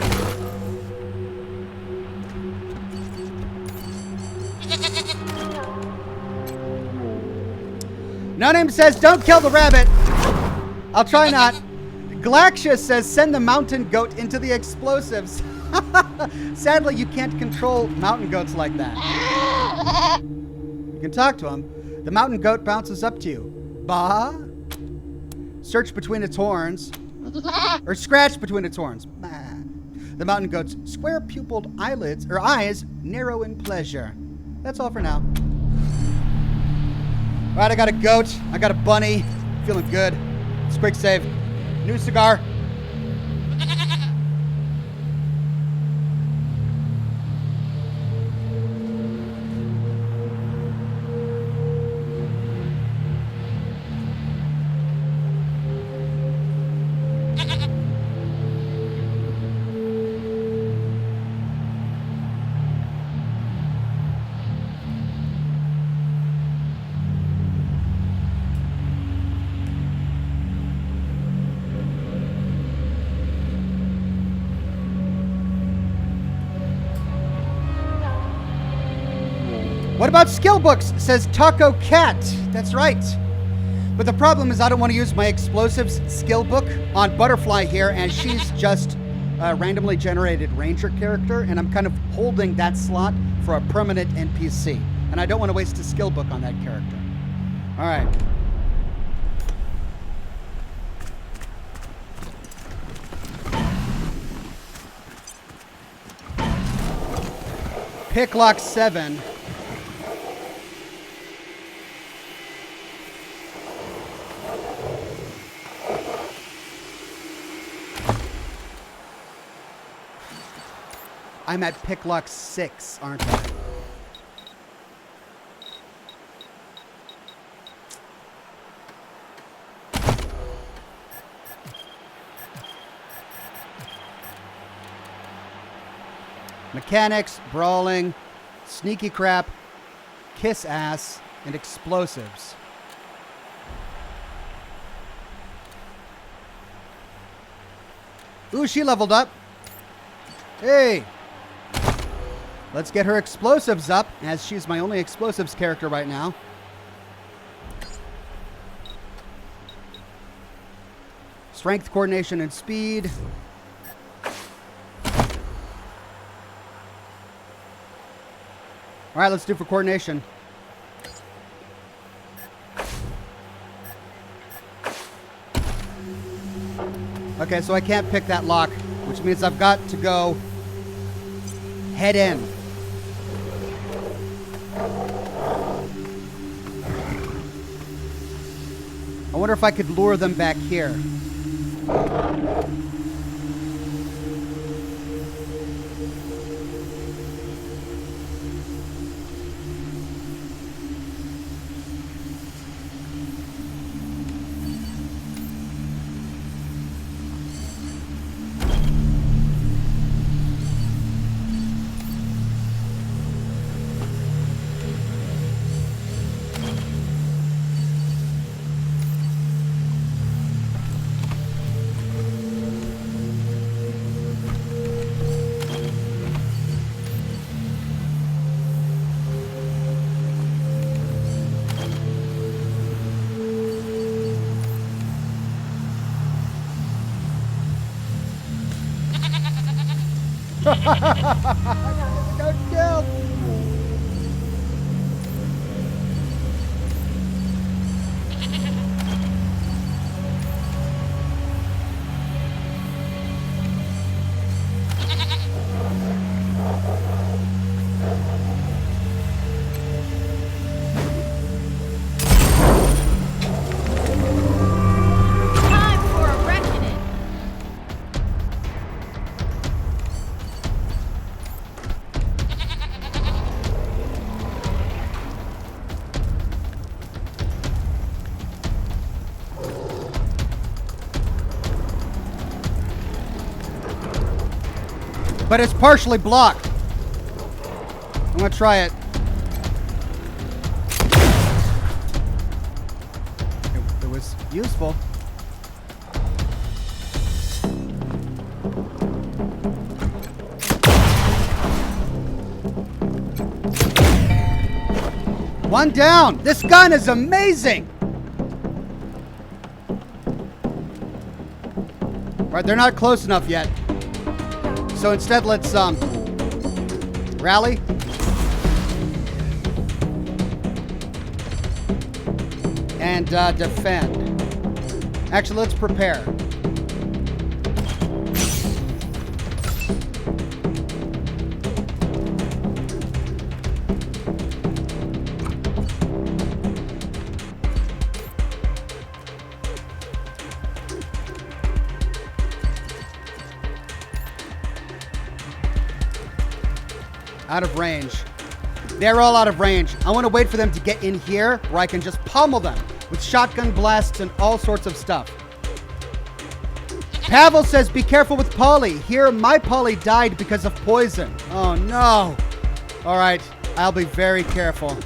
No Name says, don't kill the rabbit. I'll try not. Glaxia says, send the mountain goat into the explosives. Sadly, you can't control mountain goats like that. You can talk to him. The mountain goat bounces up to you. Bah? Search between its horns. Or scratch between its horns. Bah. The mountain goat's square-pupiled eyelids, or eyes, narrow in pleasure. That's all for now. All right, I got a goat. I got a bunny. Feeling good. It's quick save. New cigar. What about skill books? Says Taco Cat. That's right. But the problem is I don't want to use my explosives skill book on Butterfly here, and she's just a randomly generated ranger character, and I'm kind of holding that slot for a permanent NPC. And I don't want to waste a skill book on that character. All right. Picklock 7. I'm at Picklock 6, aren't I? Mechanics, brawling, sneaky crap, kiss ass, and explosives. Ooh, she leveled up. Hey! Let's get her explosives up, as she's my only explosives character right now. Strength, coordination, and speed. All right, let's do for coordination. Okay, so I can't pick that lock, which means I've got to go head in. I wonder if I could lure them back here. Got killed. Time for a reckoning. But it's partially blocked. I'm gonna try it. It was useful. One down. This gun is amazing. Right, they're not close enough yet. So instead, let's rally. And defend. Actually, let's prepare. Out of range. They're all out of range. I want to wait for them to get in here where I can just pummel them with shotgun blasts and all sorts of stuff. Pavel says, be careful with Polly. Here, my Polly died because of poison. Oh, no. All right. I'll be very careful.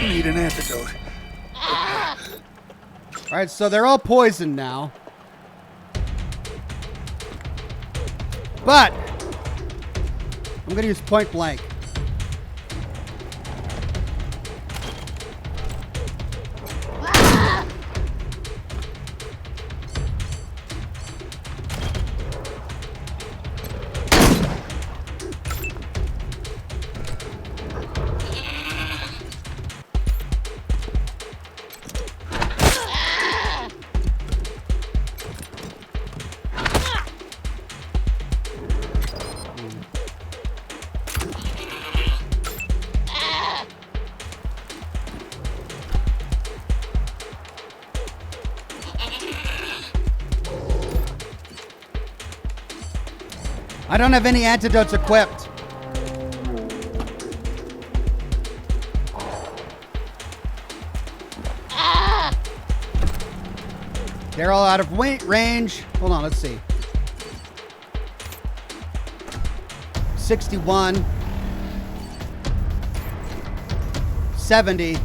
Need an antidote. All right, so they're all poisoned now. But I'm going to use point blank. I don't have any antidotes equipped. They're all out of range. Hold on, let's see. 61. 70.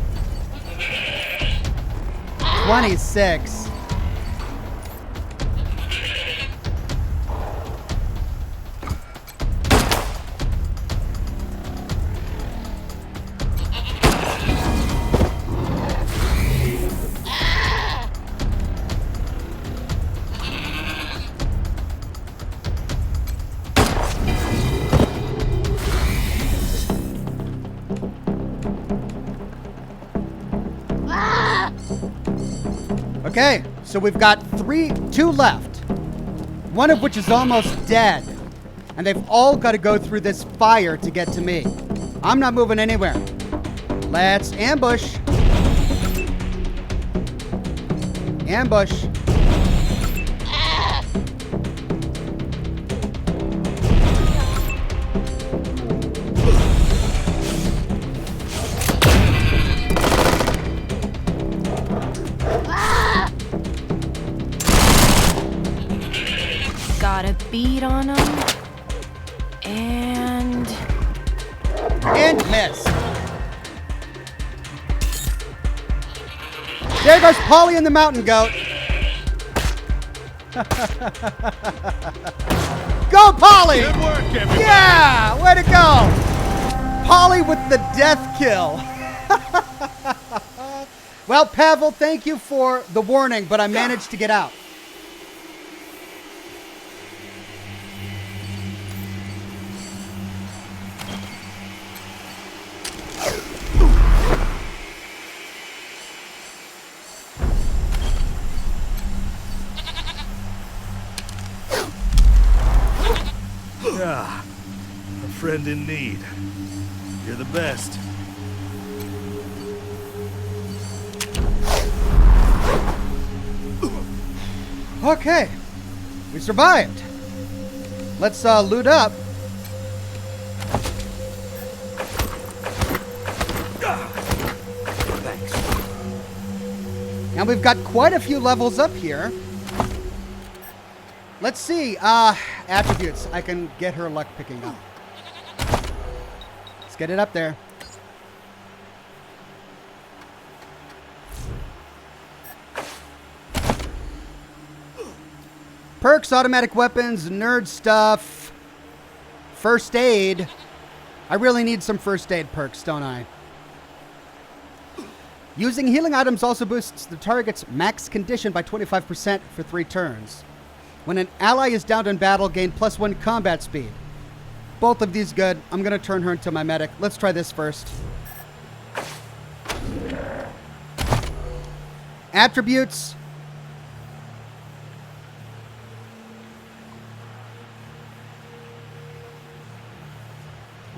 26. Okay, so we've got two left. One of which is almost dead. And they've all got to go through this fire to get to me. I'm not moving anywhere. Let's ambush. Ambush. Got a bead on him. And miss. There goes Polly and the mountain goat. Go, Polly! Good work, everybody. Yeah, way to go. Polly with the death kill. Well, Pavel, thank you for the warning, but I managed to get out. Ah, a friend in need. You're the best. Okay, we survived. Let's loot up. Thanks. And we've got quite a few levels up here. Let's see, attributes. I can get her luck picking up. Let's get it up there. Perks, automatic weapons, nerd stuff, first aid. I really need some first aid perks, don't I? Using healing items also boosts the target's max condition by 25% for 3 turns. When an ally is downed in battle, gain +1 combat speed. Both of these good. I'm going to turn her into my medic. Let's try this first. Attributes.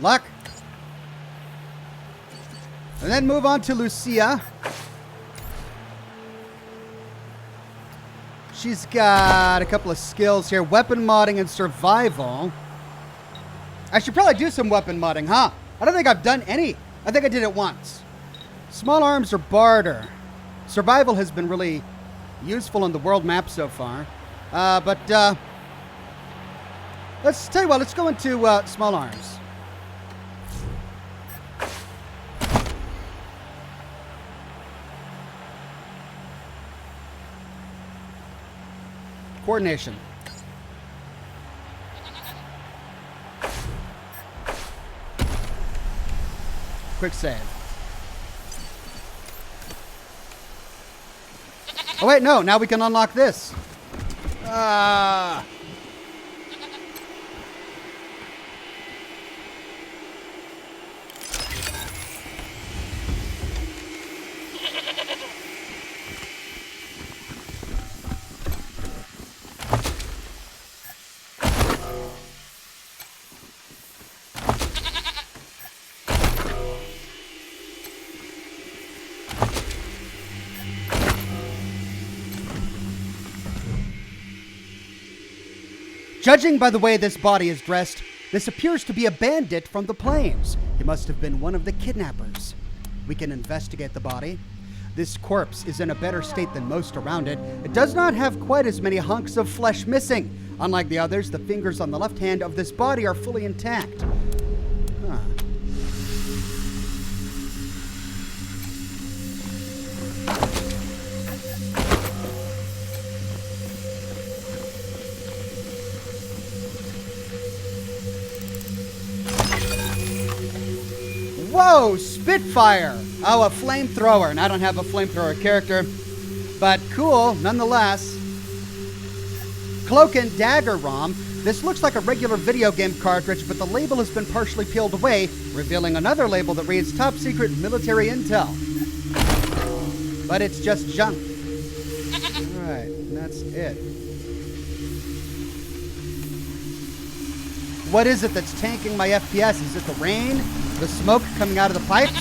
Luck. And then move on to Lucia. She's got a couple of skills here. Weapon modding and survival. I should probably do some weapon modding, huh? I don't think I've done any. I think I did it once. Small arms or barter. Survival has been really useful on the world map so far. Let's tell you what, let's go into small arms. Coordination. Quick save. Oh wait, no, now we can unlock this. Judging by the way this body is dressed, this appears to be a bandit from the plains. He must have been one of the kidnappers. We can investigate the body. This corpse is in a better state than most around it. It does not have quite as many hunks of flesh missing. Unlike the others, the fingers on the left hand of this body are fully intact. Huh. Whoa, Spitfire! Oh, a flamethrower. And I don't have a flamethrower character, but cool nonetheless. Cloak and Dagger ROM. This looks like a regular video game cartridge, but the label has been partially peeled away, revealing another label that reads Top Secret Military Intel. But it's just junk. Alright, and that's it. What is it that's tanking my FPS? Is it the rain? The smoke coming out of the pipes?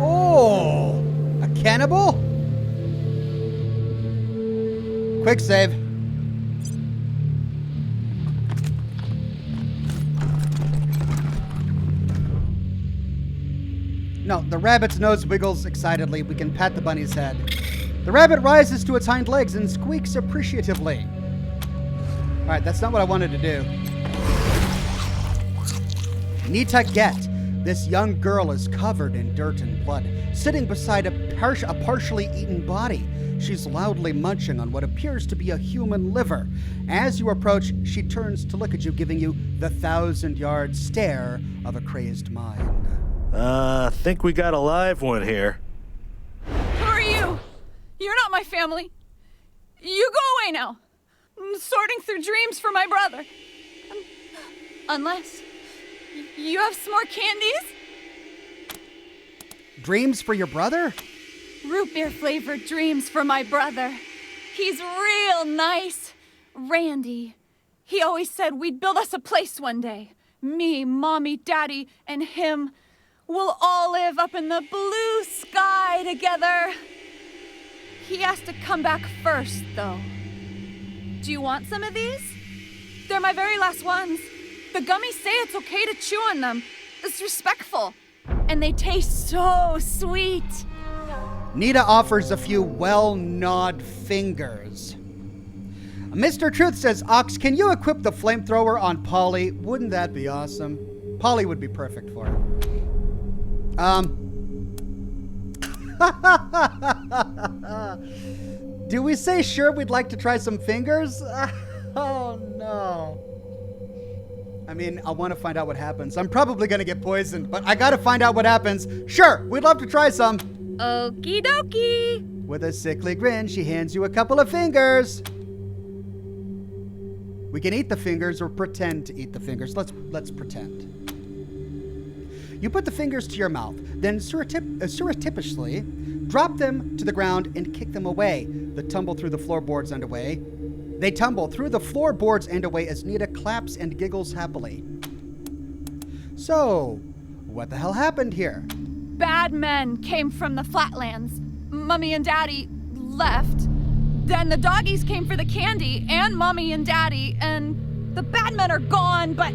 Oh, a cannibal? Quick save. No, the rabbit's nose wiggles excitedly. We can pat the bunny's head. The rabbit rises to its hind legs and squeaks appreciatively. All right, that's not what I wanted to do. Nita Get. This young girl is covered in dirt and blood, sitting beside a partially eaten body. She's loudly munching on what appears to be a human liver. As you approach, she turns to look at you, giving you the 1,000-yard stare of a crazed mind. Think we got a live one here. Who are you? You're not my family. You go away now. I'm sorting through dreams for my brother. Unless you have some more candies? Dreams for your brother? Root beer flavored dreams for my brother. He's real nice. Randy. He always said we'd build us a place one day. Me, Mommy, Daddy, and him. We'll all live up in the blue sky together. He has to come back first, though. Do you want some of these? They're my very last ones. The gummies say it's okay to chew on them. It's respectful. And they taste so sweet. Nita offers a few well-gnawed fingers. Mr. Truth says, Ox, can you equip the flamethrower on Polly? Wouldn't that be awesome? Polly would be perfect for it. Do we say sure we'd like to try some fingers? Oh, no. I mean, I want to find out what happens. I'm probably going to get poisoned, but I got to find out what happens. Sure, we'd love to try some. Okie dokie. With a sickly grin, she hands you a couple of fingers. We can eat the fingers or pretend to eat the fingers. Let's pretend. You put the fingers to your mouth, then surreptitiously drop them to the ground and kick them away. They tumble through the floorboards and away as Nita claps and giggles happily. So, what the hell happened here? Bad men came from the flatlands. Mummy and Daddy left. Then the doggies came for the candy and Mommy and Daddy, and the bad men are gone, but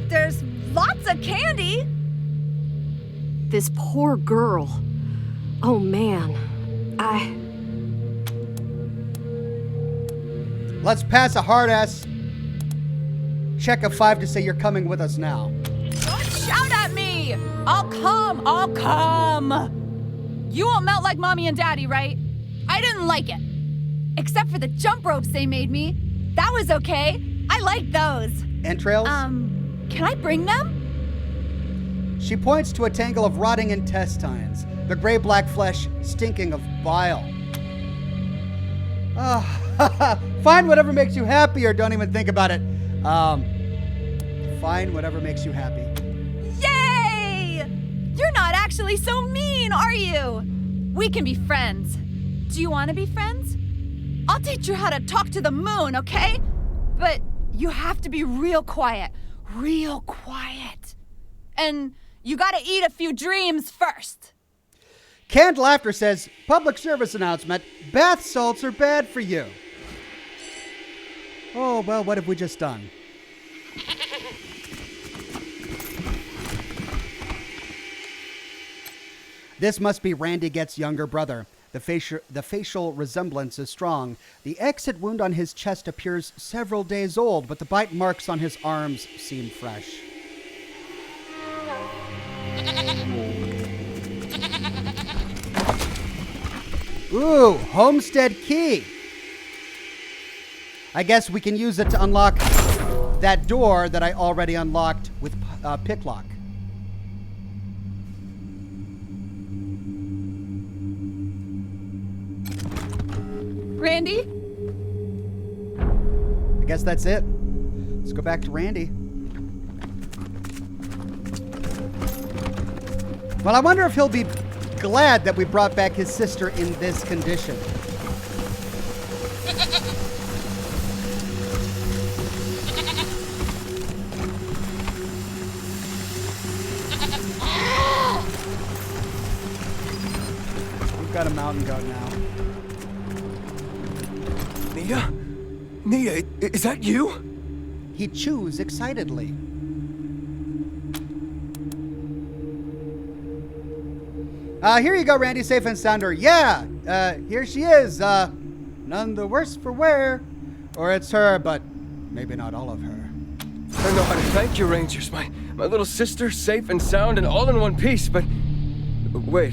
there's lots of candy. This poor girl. Oh, man. Let's pass a hard-ass check of 5 to say you're coming with us now. Don't shout at me! I'll come! You won't melt like Mommy and Daddy, right? I didn't like it. Except for the jump ropes they made me. That was okay. I like those. Entrails? Can I bring them? She points to a tangle of rotting intestines, the gray-black flesh stinking of bile. Find whatever makes you happy, or don't even think about it. Find whatever makes you happy. Yay! You're not actually so mean, are you? We can be friends. Do you want to be friends? I'll teach you how to talk to the moon, okay? But you have to be real quiet. Real quiet. And you gotta eat a few dreams first. Canned Laughter says, public service announcement, bath salts are bad for you. Oh, well, what have we just done? This must be Randy Get's younger brother. The facial resemblance is strong. The exit wound on his chest appears several days old, but the bite marks on his arms seem fresh. Ooh, Homestead Key. I guess we can use it to unlock that door that I already unlocked with picklock. Randy? I guess that's it. Let's go back to Randy. Well, I wonder if he'll be glad that we brought back his sister in this condition. We've got a mountain goat now. Nita? Nita, is that you? He chews excitedly. Here you go, Randy, safe and sounder. Yeah, here she is. None the worse for wear. Or it's her, but maybe not all of her. I don't know how to thank you, Rangers. My little sister, safe and sound and all in one piece, but... Wait.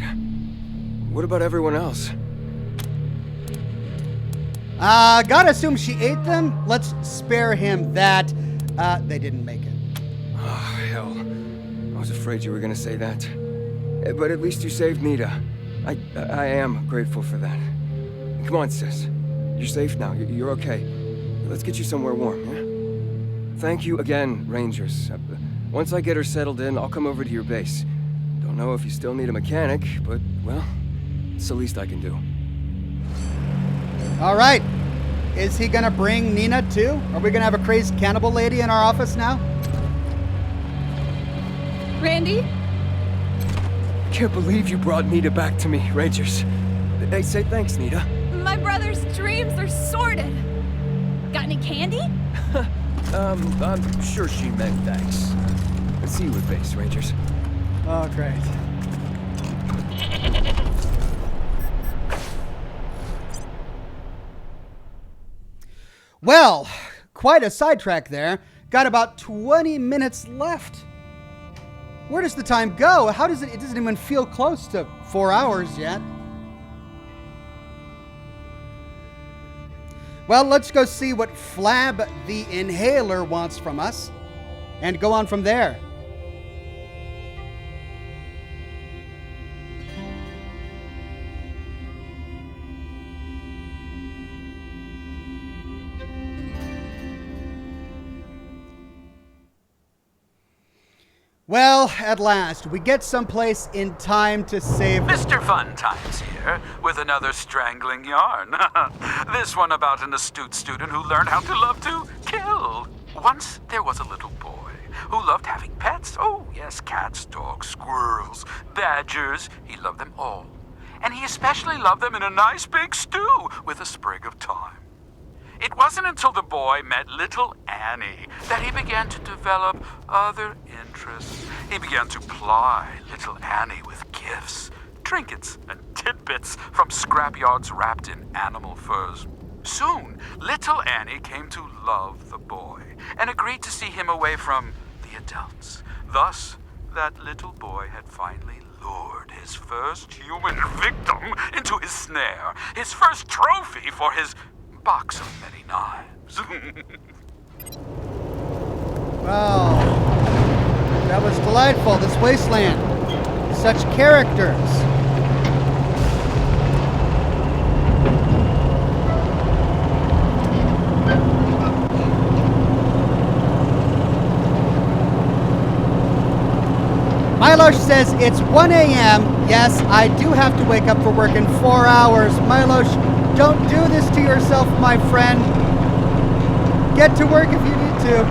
What about everyone else? Gotta assume she ate them. Let's spare him that. They didn't make it. Oh, hell. I was afraid you were gonna say that. But at least you saved Nita. I am grateful for that. Come on, sis. You're safe now. You're okay. Let's get you somewhere warm, yeah? Thank you again, Rangers. Once I get her settled in, I'll come over to your base. Don't know if you still need a mechanic, but, well, it's the least I can do. All right. Is he gonna bring Nina too? Are we gonna have a crazy cannibal lady in our office now? Randy? Can't believe you brought Nita back to me, Rangers. Hey, say thanks, Nita. My brother's dreams are sorted. Got any candy? I'm sure she meant thanks. Let's see you at base, Rangers. Oh, great. Well, quite a sidetrack there. Got about 20 minutes left. Where does the time go? How does it doesn't even feel close to 4 hours yet. Well, let's go see what Flab the Inhaler wants from us and go on from there. Well, at last, we get someplace in time to save... Mr. Fun Times here, with another strangling yarn. This one about an astute student who learned how to love to kill. Once there was a little boy who loved having pets. Oh, yes, cats, dogs, squirrels, badgers. He loved them all. And he especially loved them in a nice big stew with a sprig of thyme. It wasn't until the boy met little Annie that he began to develop other interests. He began to ply little Annie with gifts, trinkets, and tidbits from scrapyards wrapped in animal furs. Soon, little Annie came to love the boy and agreed to see him away from the adults. Thus, that little boy had finally lured his first human victim into his snare, his first trophy for his box of many knives. Wow. That was delightful, this wasteland. Such characters. Milosh says it's 1 a.m. Yes, I do have to wake up for work in 4 hours. Milosh, don't do this to yourself, my friend. Get to work if you need to.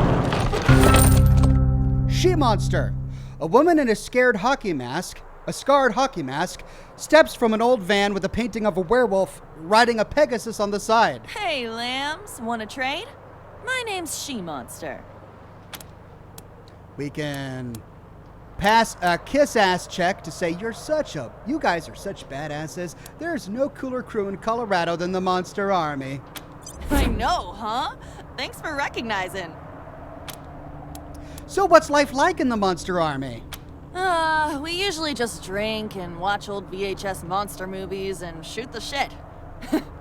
She Monster. A woman in a scarred hockey mask Steps from an old van with a painting of a werewolf riding a Pegasus on the side. Hey, lambs, wanna trade? My name's She-Monster. We can pass a kiss-ass check to say you guys are such badasses. There's no cooler crew in Colorado than the Monster Army. I know, huh? Thanks for recognizing. So what's life like in the Monster Army? We usually just drink and watch old VHS monster movies and shoot the shit.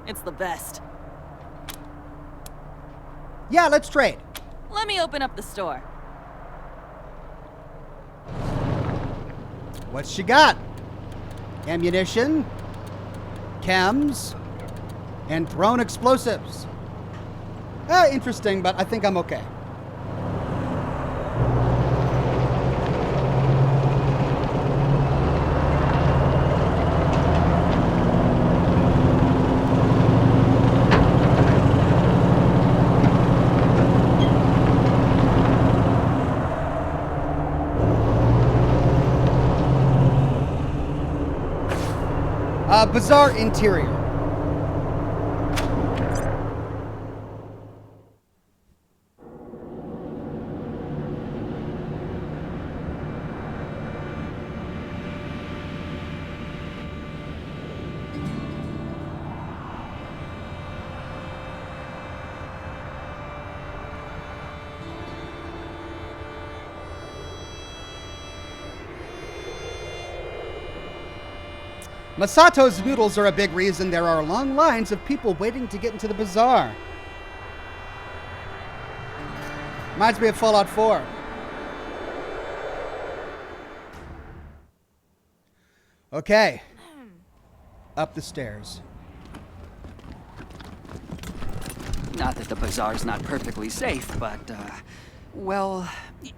It's the best. Yeah, let's trade. Let me open up the store. What's she got? Ammunition, chems, and thrown explosives. Interesting, but I think I'm okay. Bizarre interior. Masato's noodles are a big reason there are long lines of people waiting to get into the bazaar. Reminds me of Fallout 4. Okay. Up the stairs. Not that the bazaar's not perfectly safe, but, well,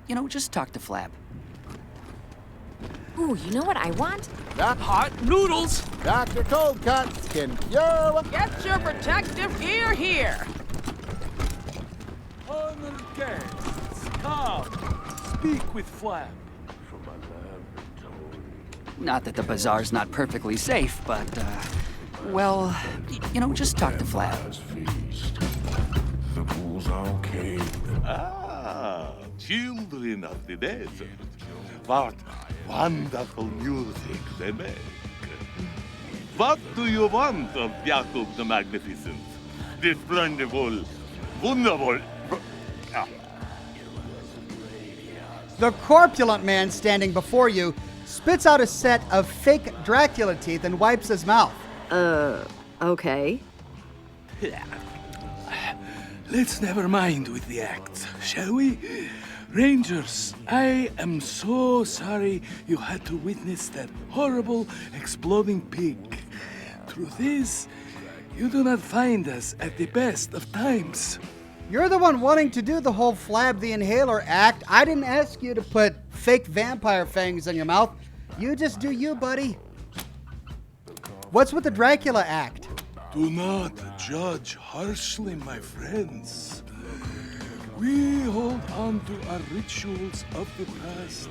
you know, just talk to Flab. Ooh, you know what I want? Hot noodles! Dr. Cold Cuts can cure. Get your protective gear here. Honored guests, come. Speak with Flab. Not that the bazaar's not perfectly safe, but, well, you know, just talk to Flab. The bulls all came. Ah, children of the desert. What wonderful music they make. What do you want of Jacob the Magnificent? This wonderful, wonderful... The corpulent man standing before you spits out a set of fake Dracula teeth and wipes his mouth. Okay. Let's never mind with the act, shall we? Rangers, I am so sorry you had to witness that horrible exploding pig. Truth is, you do not find us at the best of times. You're the one wanting to do the whole Flab the Inhaler act. I didn't ask you to put fake vampire fangs in your mouth. You just do you, buddy. What's with the Dracula act? Do not judge harshly, my friends. We hold on to our rituals of the past,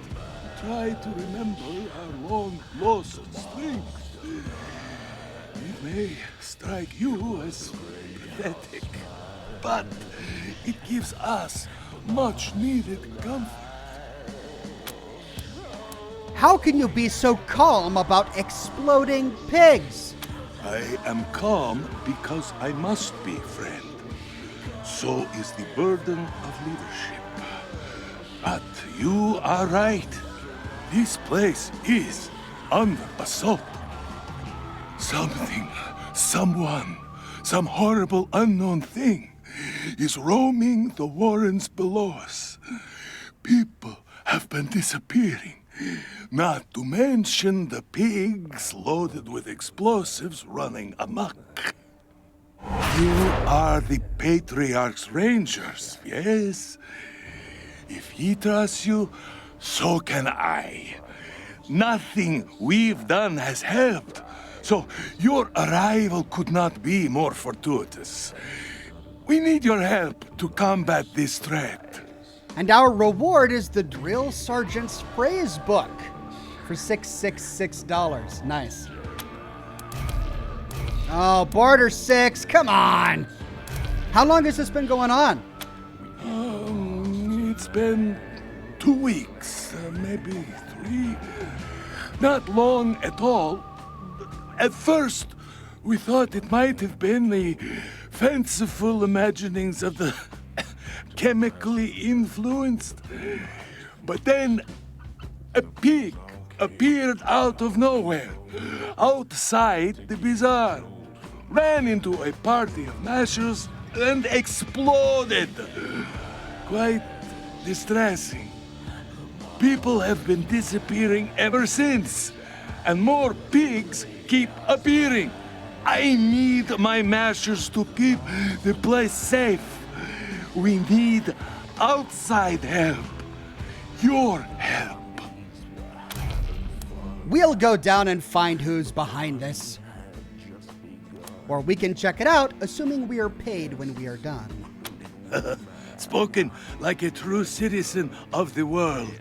try to remember our long lost strength. It may strike you as pathetic, but it gives us much needed comfort. How can you be so calm about exploding pigs? I am calm because I must be, friend. So is the burden of leadership. But you are right. This place is under assault. Something, someone, some horrible unknown thing is roaming the warrens below us. People have been disappearing. Not to mention the pigs loaded with explosives running amok. You are the Patriarch's Rangers, yes? If he trusts you, so can I. Nothing we've done has helped, so your arrival could not be more fortuitous. We need your help to combat this threat. And our reward is the Drill Sergeant's Phrase Book for $666. Nice. Oh, Border 6, come on! How long has this been going on? It's been 2 weeks, maybe 3. Not long at all. At first, we thought it might have been the fanciful imaginings of the chemically influenced. But then a pig appeared out of nowhere, outside the bazaar, ran into a party of mashers, and exploded. Quite distressing. People have been disappearing ever since, and more pigs keep appearing. I need my mashers to keep the place safe. We need outside help. Your help. We'll go down and find who's behind this. Or we can check it out, assuming we are paid when we are done. Spoken like a true citizen of the world.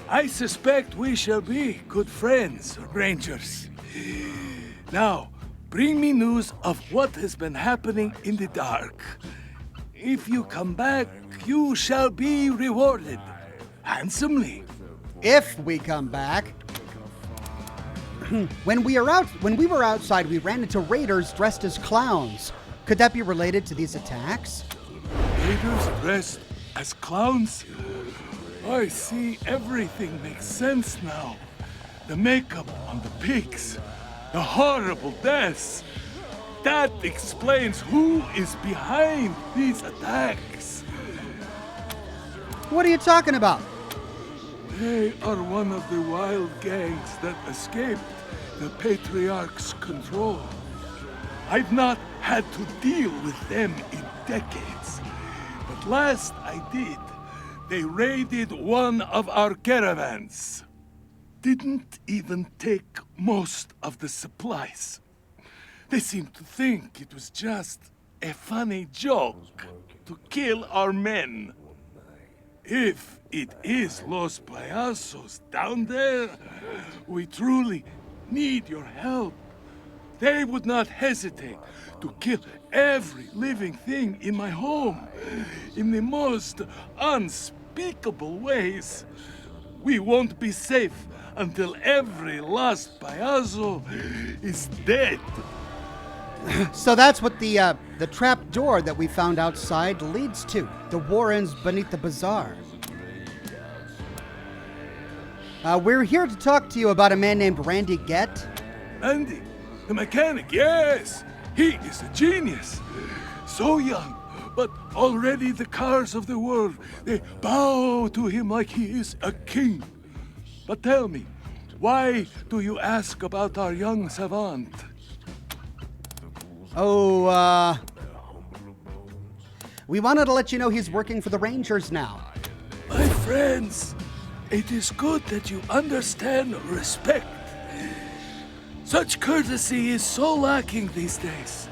I suspect we shall be good friends, Rangers. Now, bring me news of what has been happening in the dark. If you come back, you shall be rewarded handsomely. If we come back. When we were outside, we ran into raiders dressed as clowns. Could that be related to these attacks? Raiders dressed as clowns? I see everything makes sense now. The makeup on the pigs, the horrible deaths. That explains who is behind these attacks. What are you talking about? They are one of the wild gangs that escaped the Patriarch's control. I've not had to deal with them in decades. But last I did, they raided one of our caravans. Didn't even take most of the supplies. They seemed to think it was just a funny joke to kill our men. If it is Los Payasos down there, we truly need your help. They would not hesitate to kill every living thing in my home in the most unspeakable ways. We won't be safe until every last payaso is dead. So that's what the trap door that we found outside leads to. The warrens beneath the bazaar. We're here to talk to you about a man named Randy Gett. Randy, the mechanic, yes. He is a genius. So young, but already the cars of the world, they bow to him like he is a king. But tell me, why do you ask about our young savant? Oh, we wanted to let you know he's working for the Rangers now. My friends, it is good that you understand respect. Such courtesy is so lacking these days.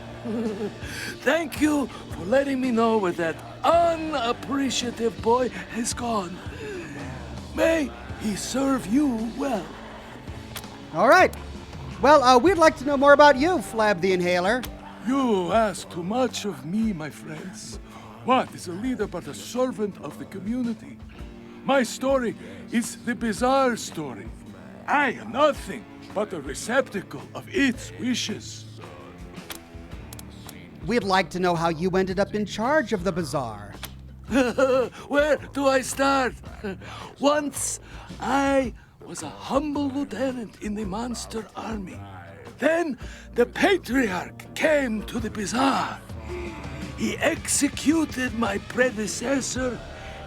Thank you for letting me know where that unappreciative boy has gone. May he serve you well. All right. Well, we'd like to know more about you, Flab the Inhaler. You ask too much of me, my friends. What is a leader but a servant of the community? My story is the bizarre story. I am nothing but a receptacle of its wishes. We'd like to know how you ended up in charge of the bazaar. Where do I start? Once, I was a humble lieutenant in the monster army. Then, the Patriarch came to the bazaar. He executed my predecessor,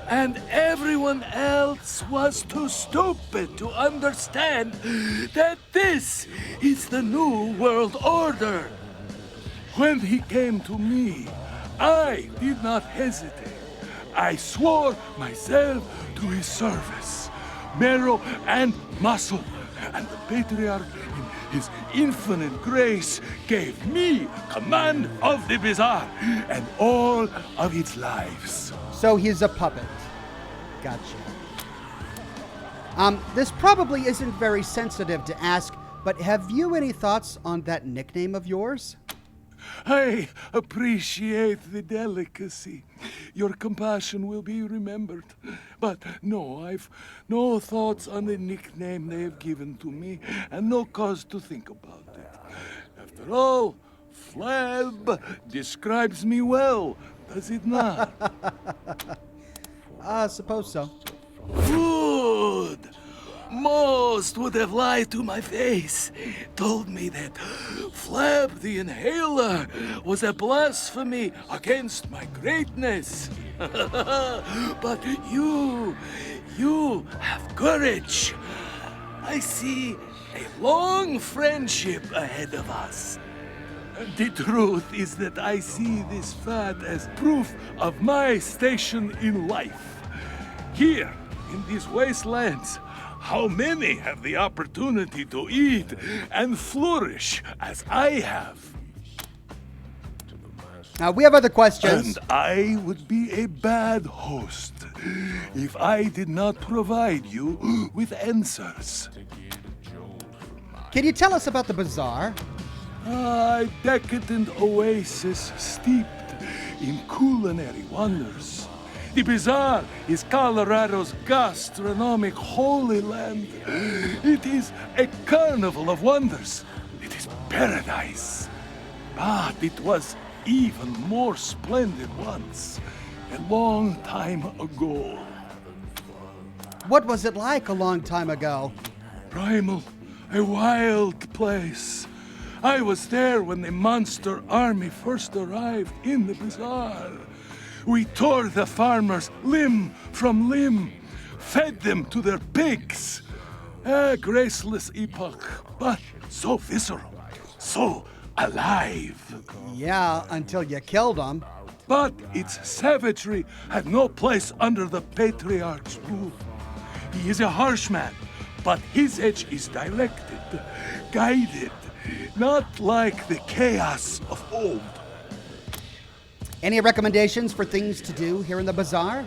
and everyone else was too stupid to understand that this is the new world order. When he came to me, I did not hesitate. I swore myself to his service, marrow and muscle, and the Patriarch, in his infinite grace, gave me command of the bazaar and all of its lives. So he's a puppet. Gotcha. This probably isn't very sensitive to ask, but have you any thoughts on that nickname of yours? I appreciate the delicacy. Your compassion will be remembered. But no, I've no thoughts on the nickname they have given to me, and no cause to think about it. After all, Flab describes me well, does it not? I suppose so. Good! Most would have lied to my face, told me that Flab the Inhaler was a blasphemy against my greatness. But you have courage. I see a long friendship ahead of us. The truth is that I see this fat as proof of my station in life. Here, in these wastelands, how many have the opportunity to eat and flourish as I have? Now, we have other questions. And I would be a bad host if I did not provide you with answers. Can you tell us about the bazaar? A decadent oasis steeped in culinary wonders. The bazaar is Colorado's gastronomic holy land. It is a carnival of wonders. It is paradise. But it was even more splendid once, a long time ago. What was it like a long time ago? Primal, a wild place. I was there when the monster army first arrived in the bazaar. We tore the farmers limb from limb, fed them to their pigs. A graceless epoch, but so visceral, so alive. Yeah, until you killed them. But its savagery had no place under the patriarch's rule. He is a harsh man, but his edge is directed, guided, not like the chaos of old. Any recommendations for things to do here in the bazaar?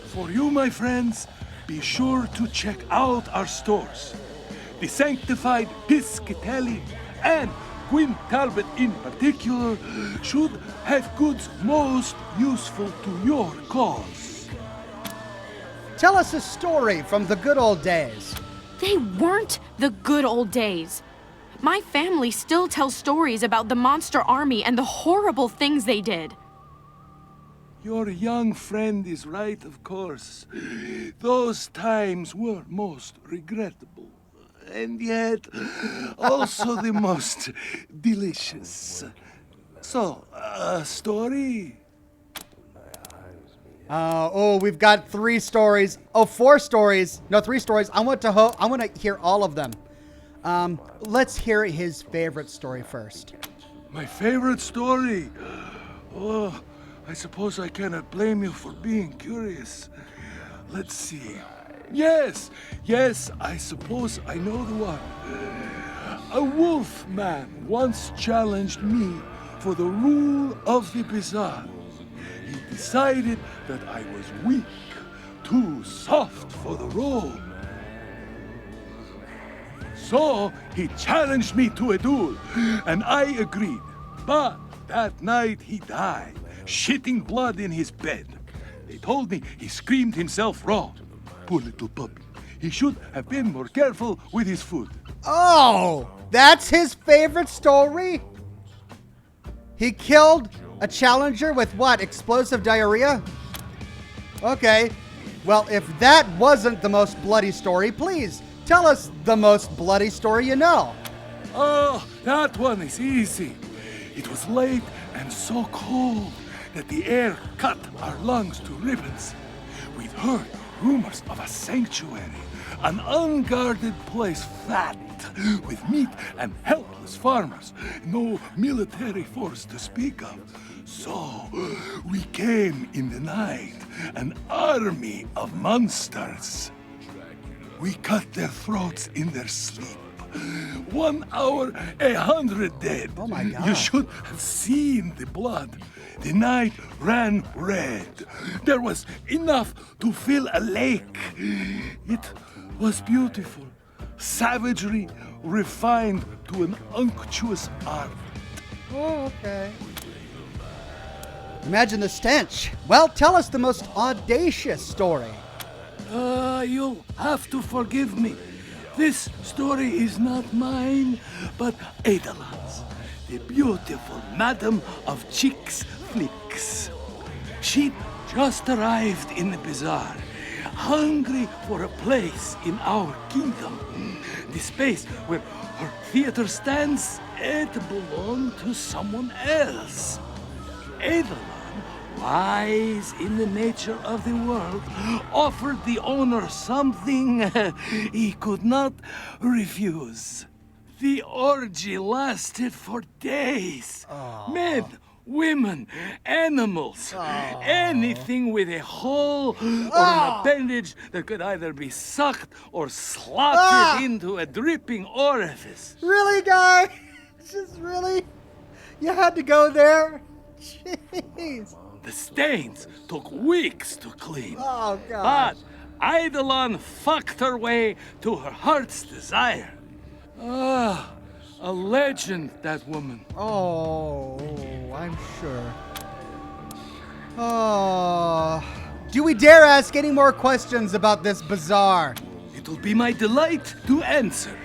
For you, my friends, be sure to check out our stores. The Sanctified Piscatelli and Quinn Talbot in particular should have goods most useful to your cause. Tell us a story from the good old days. They weren't the good old days. My family still tells stories about the monster army and the horrible things they did. Your young friend is right, of course. Those times were most regrettable, and yet also the most delicious. So, a story? We've got 3 stories. Oh, 4 stories. No, 3 stories. I want to hear all of them. Let's hear his favorite story first. My favorite story? Oh, I suppose I cannot blame you for being curious. Let's see. Yes, I suppose I know the one. A wolf man once challenged me for the rule of the bazaar. He decided that I was weak, too soft for the role. So he challenged me to a duel, and I agreed. But that night he died, shitting blood in his bed. They told me he screamed himself raw. Poor little puppy. He should have been more careful with his food. Oh, that's his favorite story? He killed a challenger with what, explosive diarrhea? Okay, well, if that wasn't the most bloody story, please tell us the most bloody story you know. Oh, that one is easy. It was late and so cold that the air cut our lungs to ribbons. We'd heard rumors of a sanctuary, an unguarded place fat with meat and helpless farmers, no military force to speak of. So we came in the night, an army of monsters. We cut their throats in their sleep. 1 hour, 100 dead. Oh my God. You should have seen the blood. The night ran red. There was enough to fill a lake. It was beautiful. Savagery refined to an unctuous art. Oh, okay. Imagine the stench. Well, tell us the most audacious story. You'll have to forgive me. This story is not mine, but Adeline's, the beautiful Madam of Chicks Flicks. She just arrived in the bazaar, hungry for a place in our kingdom. The space where her theater stands, it belonged to someone else. Adeline, wise in the nature of the world, offered the owner something he could not refuse. The orgy lasted for days. Men, women, animals, anything with a hole or an appendage that could either be sucked or slotted into a dripping orifice. Really, guy? Just really? You had to go there? Jeez. The stains took weeks to clean. Oh, God. But Eidolon fucked her way to her heart's desire. A legend, that woman. Oh, I'm sure. Oh. Do we dare ask any more questions about this bazaar? It'll be my delight to answer.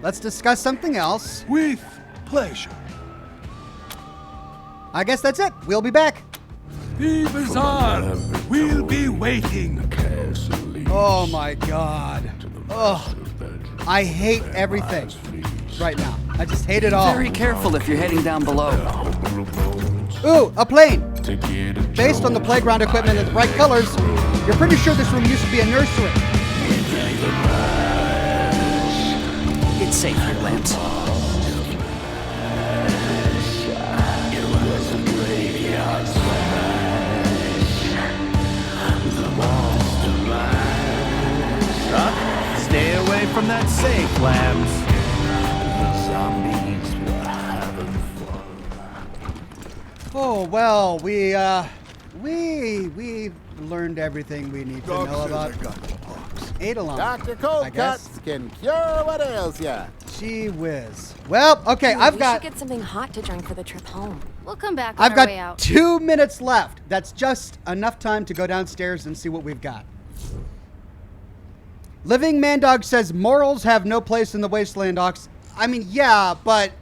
Let's discuss something else. With pleasure. I guess that's it. We'll be back. The bazaar will be waiting. Oh my God. Oh, I hate everything right now. I just hate it all. Very careful if you're heading down below. Ooh, a plane. Based on the playground equipment and the bright colors, you're pretty sure this room used to be a nursery. It's safe here, Lance. Stay away from that safe, Lambs. Oh, well, we learned everything we need to know about Eidolon. Dr. I guess. Coldcuts can cure what ails ya. Gee whiz. Well, okay, Ooh, I've we got... should get something hot to drink for the trip home. We'll come back on I've our way got out. 2 minutes left. That's just enough time to go downstairs and see what we've got. Living Man Dog says morals have no place in the Wasteland, Ox. I mean, yeah, but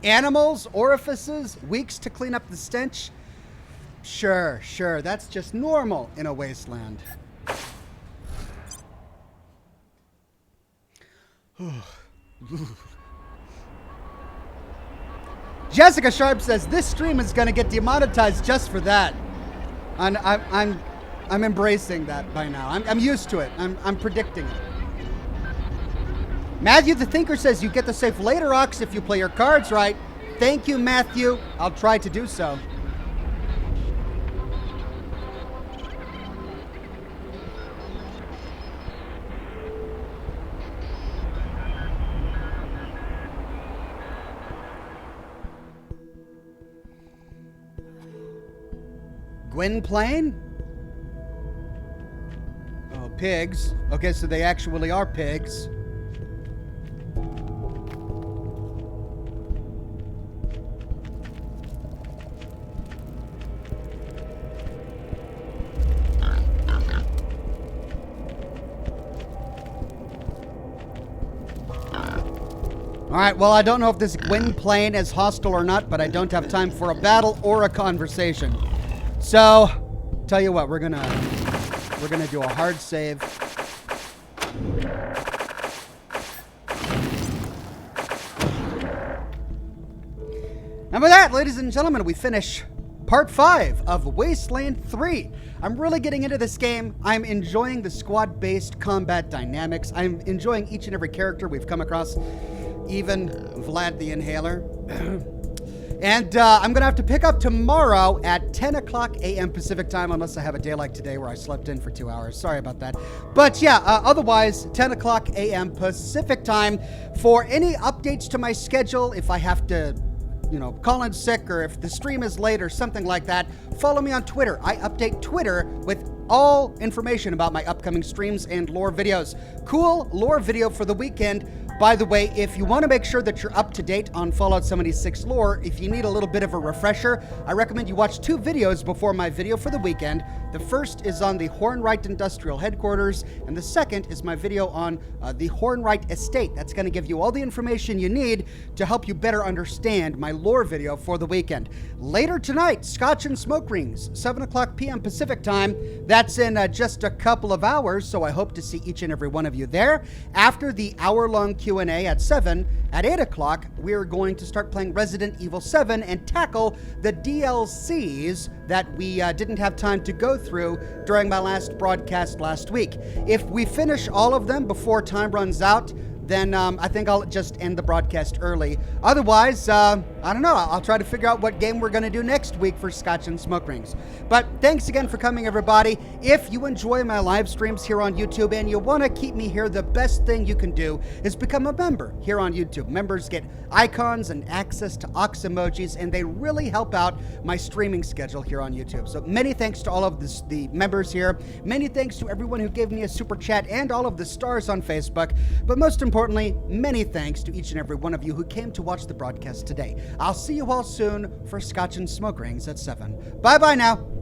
animals, orifices, weeks to clean up the stench? Sure, that's just normal in a wasteland. Jessica Sharp says this stream is going to get demonetized just for that. I'm embracing that by now. I'm used to it. I'm predicting it. Matthew the Thinker says you get the safe later, Ox, if you play your cards right. Thank you, Matthew. I'll try to do so. Gwynplaine? Oh, pigs. Okay, so they actually are pigs. Alright, well, I don't know if this Gwynplaine is hostile or not, but I don't have time for a battle or a conversation. So, tell you what, we're gonna do a hard save. And with that, ladies and gentlemen, we finish part 5 of Wasteland 3. I'm really getting into this game. I'm enjoying the squad-based combat dynamics. I'm enjoying each and every character we've come across, even Vlad the Inhaler. And I'm going to have to pick up tomorrow at 10 o'clock a.m. Pacific time, unless I have a day like today where I slept in for 2 hours. Sorry about that. But yeah, otherwise, 10 o'clock a.m. Pacific time for any updates to my schedule. If I have to, call in sick, or if the stream is late or something like that, follow me on Twitter. I update Twitter with all information about my upcoming streams and lore videos. Cool lore video for the weekend. By the way, if you want to make sure that you're up to date on Fallout 76 lore, if you need a little bit of a refresher, I recommend you watch 2 videos before my video for the weekend. The first is on the Hornwright Industrial Headquarters, and the second is my video on the Hornwright Estate. That's going to give you all the information you need to help you better understand my lore video for the weekend. Later tonight, Scotch and Smoke Rings, 7 o'clock p.m. Pacific time. That's in just a couple of hours, so I hope to see each and every one of you there. After the hour-long Q&A at 7, at 8 o'clock, we're going to start playing Resident Evil 7 and tackle the DLCs that we didn't have time to go through during my last broadcast last week. If we finish all of them before time runs out, then I think I'll just end the broadcast early. Otherwise, I don't know. I'll try to figure out what game we're going to do next week for Scotch and Smoke Rings. But thanks again for coming, everybody. If you enjoy my live streams here on YouTube and you want to keep me here, the best thing you can do is become a member here on YouTube. Members get icons and access to Ox emojis, and they really help out my streaming schedule here on YouTube. So many thanks to all of the members here. Many thanks to everyone who gave me a super chat and all of the stars on Facebook. But most importantly, many thanks to each and every one of you who came to watch the broadcast today. I'll see you all soon for Scotch and Smoke Rings at 7. Bye-bye now.